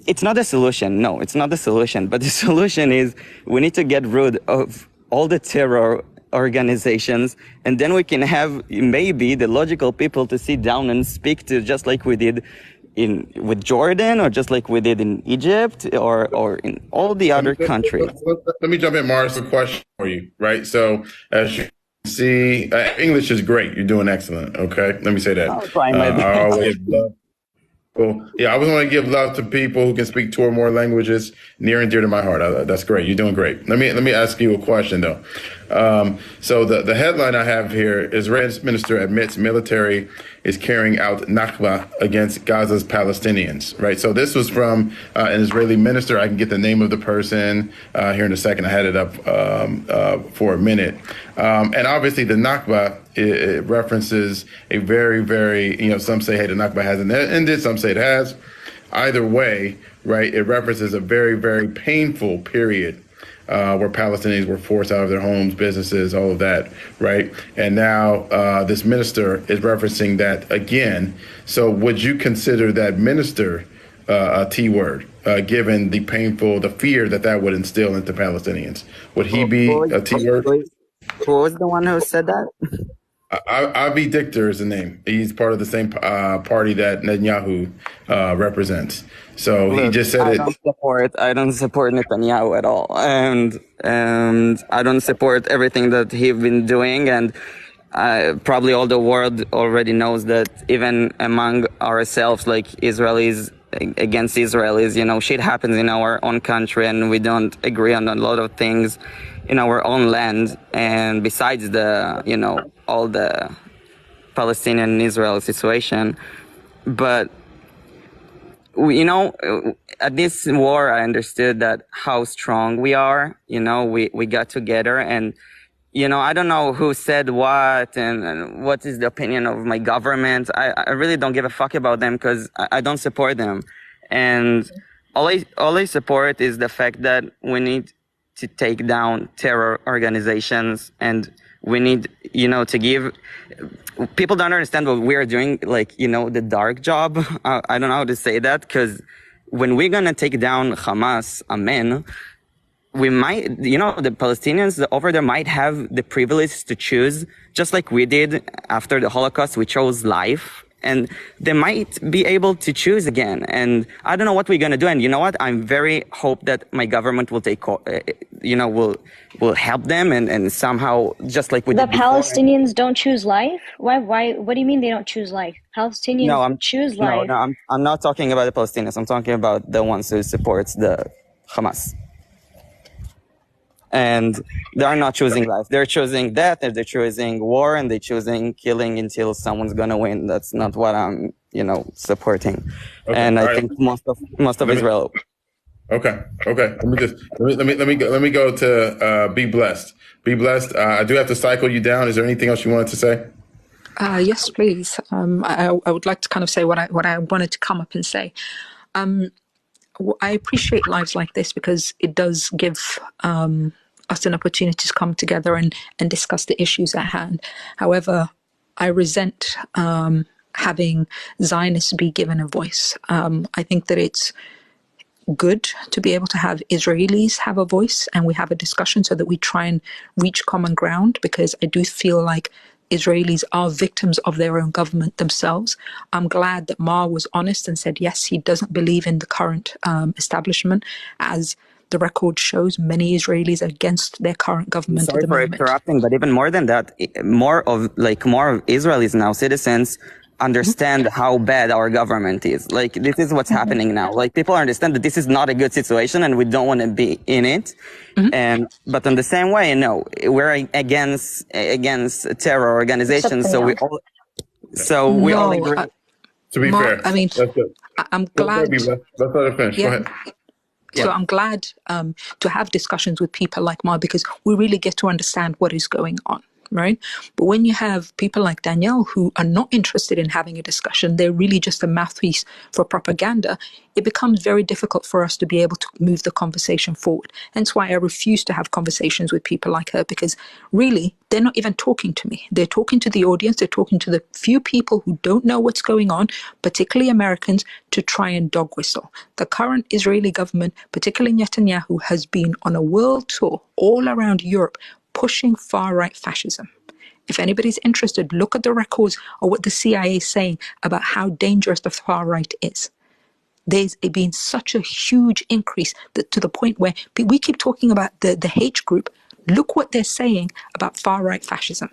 Speaker 6: it's not a solution. No, it's not the solution. But the solution is we need to get rid of all the terror organizations, and then we can have maybe the logical people to sit down and speak to, just like we did with Jordan, or just like we did in Egypt, or in all the other countries.
Speaker 2: Let me jump in, Mars, with a question for you, right? So as you see, English is great. You're doing excellent. Okay, let me say that.
Speaker 6: I'll try my best.
Speaker 2: Cool. Yeah, I always want to give love to people who can speak two or more languages, near and dear to my heart. That's great. You're doing great. Let me ask you a question though. So the headline I have here: Israel's minister admits military is carrying out Nakba against Gaza's Palestinians. Right. So this was from an Israeli minister. I can get the name of the person here in a second. I had it up for a minute. And obviously the Nakba, it references a very, very, some say, hey, the Nakba hasn't ended. Some say it has. Either way, right, it references a very, very painful period where Palestinians were forced out of their homes, businesses, all of that, right? And now this minister is referencing that again. So would you consider that minister a T word, given the fear that would instill into Palestinians? Would he be a T word?
Speaker 6: Who was the one who said that?
Speaker 2: Avi Dichter is the name. He's part of the same party that Netanyahu represents. So he just said
Speaker 6: I don't support Netanyahu at all, and I don't support everything that he's been doing. And probably all the world already knows that even among ourselves, like Israelis against Israelis, shit happens in our own country, and we don't agree on a lot of things in our own land. And besides all the Palestinian and Israel situation, but at this war, I understood that how strong we are. We got together, and I don't know who said what and what is the opinion of my government. I really don't give a fuck about them because I don't support them. And all I support is the fact that we need to take down terror organizations, and we need, to give people don't understand what we're doing, the dark job. I don't know how to say that, because when we're going to take down Hamas, amen, we might, the Palestinians over there might have the privilege to choose, just like we did after the Holocaust. We chose life, and they might be able to choose again. And I don't know what we're going to do. And you know what? I'm very hope that my government will will help them and somehow, just like we
Speaker 18: The
Speaker 6: did before.
Speaker 18: Palestinians don't choose life? Why? What do you mean they don't choose life? Palestinians choose life.
Speaker 6: No, I'm not talking about the Palestinians. I'm talking about the ones who supports the Hamas. And they are not choosing life. They're choosing death, and they're choosing war, and they're choosing killing until someone's gonna win. That's not what I'm, supporting. Okay. And I think most of Israel.
Speaker 2: Okay. Let me go to Be Blessed. Be Blessed. I do have to cycle you down. Is there anything else you wanted to say?
Speaker 3: Yes, please. I would like to kind of say what I wanted to come up and say. I appreciate lives like this because it does give us an opportunity to come together and discuss the issues at hand. However, I resent having Zionists be given a voice. I think that it's good to be able to have Israelis have a voice and we have a discussion so that we try and reach common ground, because I do feel like Israelis are victims of their own government themselves. I'm glad that Mar was honest and said, yes, he doesn't believe in the current establishment. As the record shows, many Israelis are against their current government at the moment.
Speaker 6: Sorry for interrupting, but even more than that, more of Israelis now, citizens, understand how bad our government is. This is what's happening now. People understand that this is not a good situation and we don't want to be in it. But in the same way, no, we're against terror organizations. So we all agree.
Speaker 2: To be fair,
Speaker 3: I mean, I'm glad.
Speaker 2: Let's let her finish. Go ahead.
Speaker 3: So I'm glad to have discussions with people like Mar, because we really get to understand what is going on. Right. But when you have people like Danielle who are not interested in having a discussion, they're really just a mouthpiece for propaganda, it becomes very difficult for us to be able to move the conversation forward. Hence why I refuse to have conversations with people like her, because really they're not even talking to me. They're talking to the audience. They're talking to the few people who don't know what's going on, particularly Americans, to try and dog whistle. The current Israeli government, particularly Netanyahu, has been on a world tour all around Europe pushing far-right fascism. If anybody's interested, look at the records of what the CIA is saying about how dangerous the far-right is. There's been such a huge increase to the point where we keep talking about the H group. Look what they're saying about far-right fascism.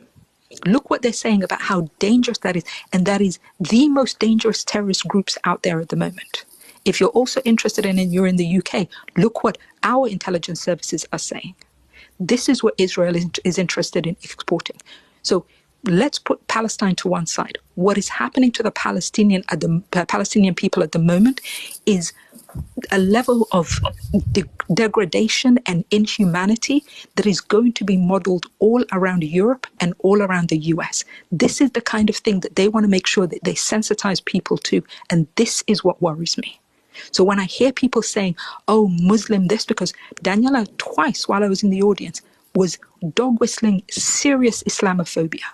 Speaker 3: Look what they're saying about how dangerous that is. And that is the most dangerous terrorist groups out there at the moment. If you're also interested in and you're in the UK, look what our intelligence services are saying. This is what Israel is interested in exporting. So let's put Palestine to one side. What is happening to the Palestinian people at the moment is a level of degradation and inhumanity that is going to be modeled all around Europe and all around the US. This is the kind of thing that they want to make sure that they sensitize people to, and this is what worries me. So when I hear people saying, oh, Muslim this, because Daniela twice while I was in the audience was dog whistling serious Islamophobia.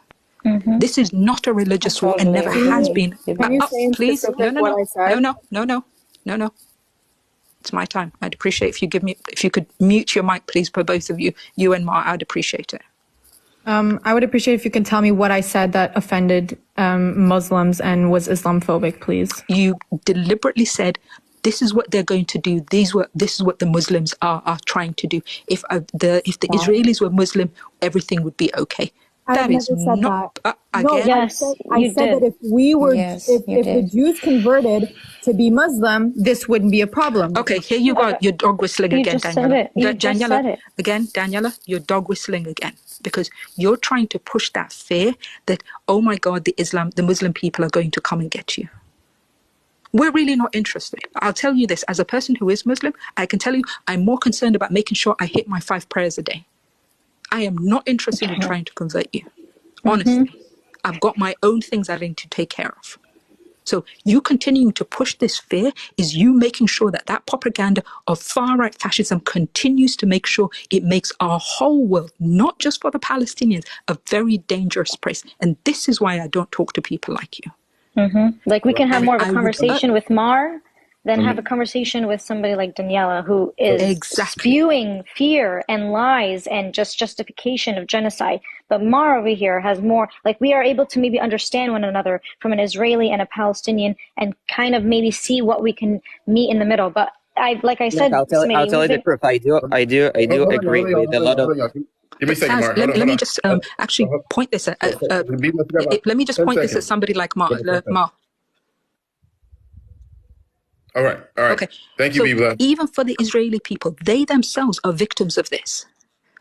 Speaker 3: This is not a religious war and never has been.
Speaker 17: Can you say in
Speaker 3: Please,
Speaker 17: specific what I said?
Speaker 3: no. No. It's my time. I'd appreciate if you could mute your mic, please, for both of you, you and Ma. I'd appreciate it.
Speaker 17: I would appreciate if you can tell me what I said that offended Muslims and was Islamophobic, please.
Speaker 3: You deliberately said, this is what they're going to do. This is what the Muslims are trying to do. If the Israelis were Muslim, everything would be okay.
Speaker 4: I've never said
Speaker 3: not,
Speaker 4: that.
Speaker 3: again.
Speaker 18: Yes,
Speaker 4: I said that if we were,
Speaker 18: Yes,
Speaker 4: if
Speaker 18: you
Speaker 4: the
Speaker 18: did.
Speaker 4: Jews converted to be Muslim, this wouldn't be a problem.
Speaker 3: Okay, here you go. Your dog whistling
Speaker 18: You
Speaker 3: again,
Speaker 18: just
Speaker 3: Daniela.
Speaker 18: said it. You just said it.
Speaker 3: Again, Daniela, your dog whistling again. Because you're trying to push that fear that, oh my God, the Muslim people are going to come and get you. We're really not interested. I'll tell you this, as a person who is Muslim, I can tell you I'm more concerned about making sure I hit my 5 prayers a day. I am not interested in trying to convert you. Honestly, I've got my own things I need to take care of. So you continuing to push this fear is you making sure that propaganda of far-right fascism continues to make sure it makes our whole world, not just for the Palestinians, a very dangerous place. And this is why I don't talk to people like you.
Speaker 18: Like we can have more of a conversation with Mar than have a
Speaker 3: Mm-hmm.
Speaker 18: conversation with somebody like Daniela, who is spewing fear and lies and just justification of genocide. But Mar over here has more, like we are able to maybe understand one another from an Israeli and a Palestinian and kind of maybe see what we can meet in the middle. But like I said,
Speaker 6: I'll tell you the truth. I do agree with a lot of.
Speaker 2: Give me a second, Mark.
Speaker 3: Let me just actually point this at. Let me just point this at somebody like Ma.
Speaker 2: All right.
Speaker 3: Okay.
Speaker 2: Thank you, Bibla.
Speaker 3: Even for the Israeli people, they themselves are victims of this.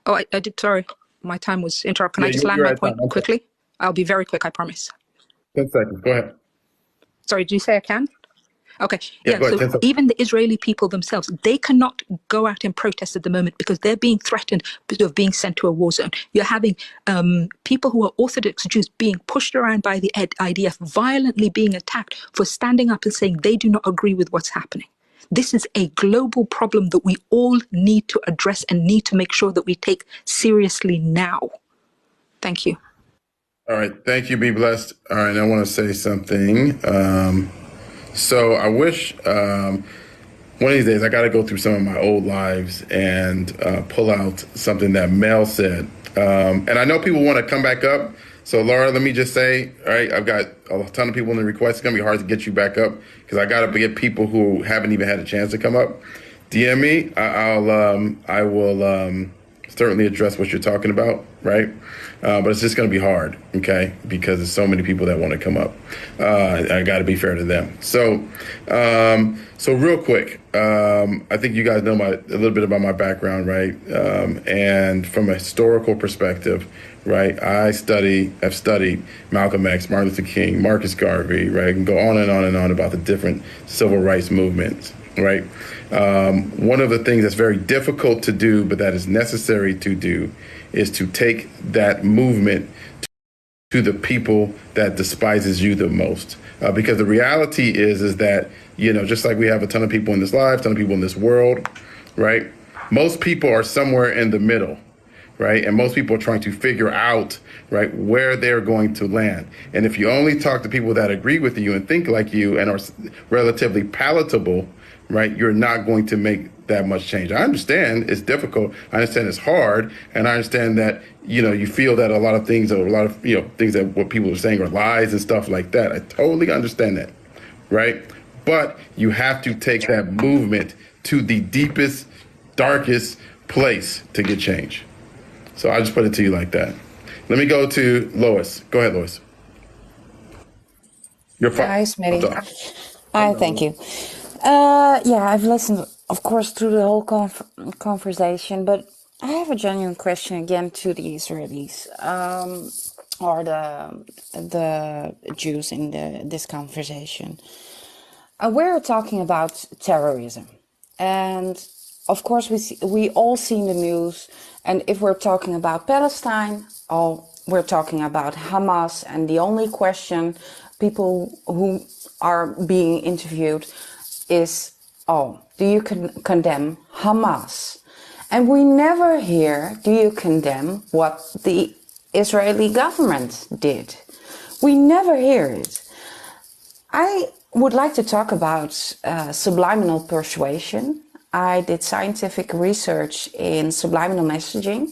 Speaker 3: Oh, I did. Sorry, my time was interrupted. Can I just land my point quickly? I'll be very quick. I promise.
Speaker 2: 10 seconds. Go ahead.
Speaker 3: Sorry, did you say I can? Okay.
Speaker 2: Yeah, go ahead, 10
Speaker 3: So
Speaker 2: seconds.
Speaker 3: even the Israeli people themselves, they cannot go out and protest at the moment because they're being threatened of being sent to a war zone. You're having people who are Orthodox Jews being pushed around by the IDF, violently being attacked for standing up and saying they do not agree with what's happening. This is a global problem that we all need to address and need to make sure that we take seriously now. Thank you.
Speaker 2: All right. Thank you. Be blessed. All right. I want to say something. So I wish one of these days I got to go through some of my old lives and pull out something that Mel said. And I know people want to come back up. So Laura, let me just say, all right, I've got a ton of people in the request. It's going to be hard to get you back up because I got to get people who haven't even had a chance to come up. DM me. I will certainly address what you're talking about, right? But it's just going to be hard, okay? Because there's so many people that want to come up. I got to be fair to them. So real quick, I think you guys know a little bit about my background, right? And from a historical perspective, right? Have studied Malcolm X, Martin Luther King, Marcus Garvey, right? I can go on and on and on about the different civil rights movements, right? One of the things that's very difficult to do, but that is necessary to do, is to take that movement to the people that despises you the most. Because the reality is that, just like we have a ton of people in this life, a ton of people in this world, right? Most people are somewhere in the middle, right? And most people are trying to figure out, right, where they're going to land. And if you only talk to people that agree with you and think like you and are relatively palatable, right, you're not going to make that much change. I understand it's difficult. I understand it's hard. And I understand that, you feel that a lot of things things that what people are saying are lies and stuff like that. I totally understand that, right? But you have to take that movement to the deepest, darkest place to get change. So I just put it to you like that. Let me go to Lois. Go ahead, Lois.
Speaker 5: Hi, Smitty. Hi, thank you. I've listened, of course, through the whole conversation, but I have a genuine question again to the Israelis or the Jews in this conversation. We're talking about terrorism, and of course we all see in the news. And if we're talking about Palestine, we're talking about Hamas, and the only question people who are being interviewed is, do you condemn Hamas? And we never hear, do you condemn what the Israeli government did? We never hear it. I would like to talk about subliminal persuasion. I did scientific research in subliminal messaging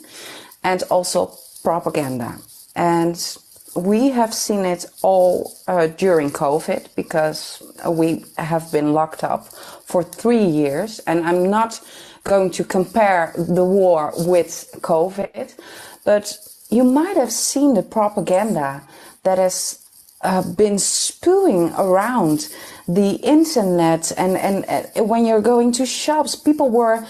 Speaker 5: and also propaganda. And we have seen it all during COVID, because we have been locked up for 3 years. And I'm not going to compare the war with COVID, but you might have seen the propaganda that has been spewing around the internet, and when you're going to shops, people were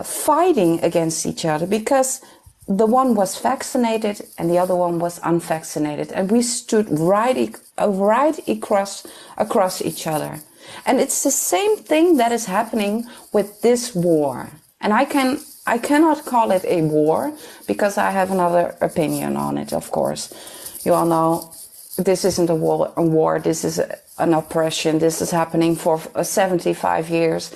Speaker 5: fighting against each other because the one was vaccinated and the other one was unvaccinated, and we stood right across each other. And it's the same thing that is happening with this war. And I cannot call it a war because I have another opinion on it, of course. You all know this isn't a war, this is an oppression. This is happening for 75 years.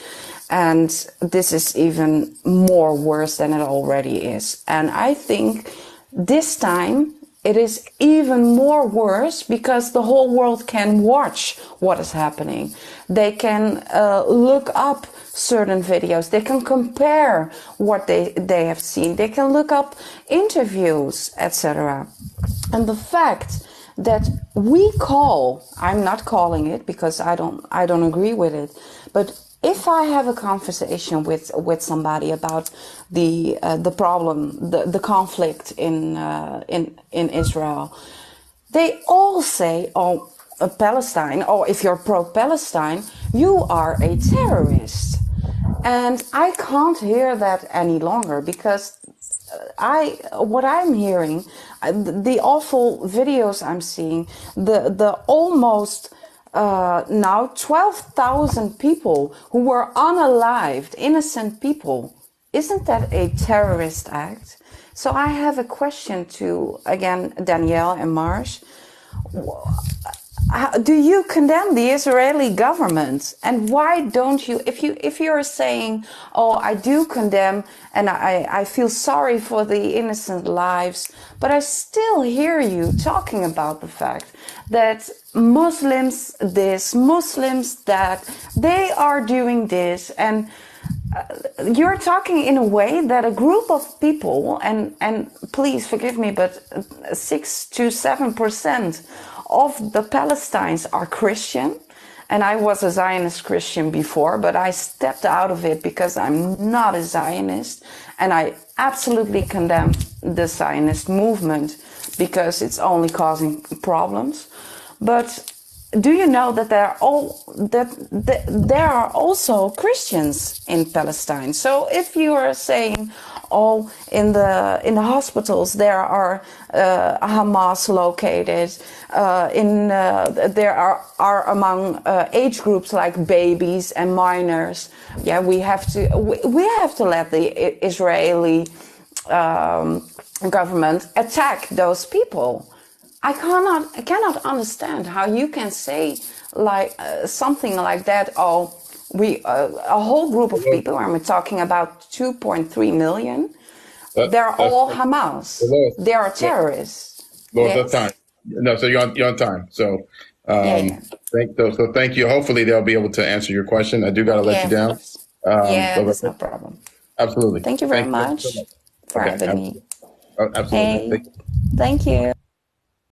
Speaker 5: And this is even more worse than it already is. And I think this time it is even more worse because the whole world can watch what is happening. They can look up certain videos. They can compare what they have seen. They can look up interviews, etc. And the fact that we I'm not calling it because I don't agree with it, but if I have a conversation with somebody about the problem, the conflict in Israel, they all say, "Oh, Palestine," or if you're pro-Palestine, you are a terrorist. And I can't hear that any longer because what I'm hearing, the awful videos I'm seeing, the almost now 12,000 people who were unalived, innocent people. Isn't that a terrorist act? So I have a question to, again, Danielle and Marsh. Do you condemn the Israeli government? And why don't you, if you're saying, oh, I do condemn and I feel sorry for the innocent lives, but I still hear you talking about the fact that Muslims this, Muslims that, they are doing this, and you're talking in a way that a group of people, and please forgive me, but 6 to 7% of the Palestinians are Christian. And I was a Zionist Christian before, but I stepped out of it because I'm not a Zionist. And I absolutely condemn the Zionist movement because it's only causing problems. But do you know that there are also Christians in Palestine? So if you are saying, oh, in the hospitals there are Hamas located, there are among age groups like babies and minors. Yeah, we have to let the Israeli government attack those people. I cannot understand how you can say like something like that. Oh, a whole group of people, and we're talking about 2.3 million. They're all Hamas. They are terrorists.
Speaker 2: Well, yes. That's time. No, so you're on time. So, thank you. Hopefully, they'll be able to answer your question. I do got to let you down.
Speaker 5: That's no problem.
Speaker 2: Absolutely.
Speaker 5: Thank you very much for having me.
Speaker 2: Absolutely.
Speaker 5: Hey, thank you.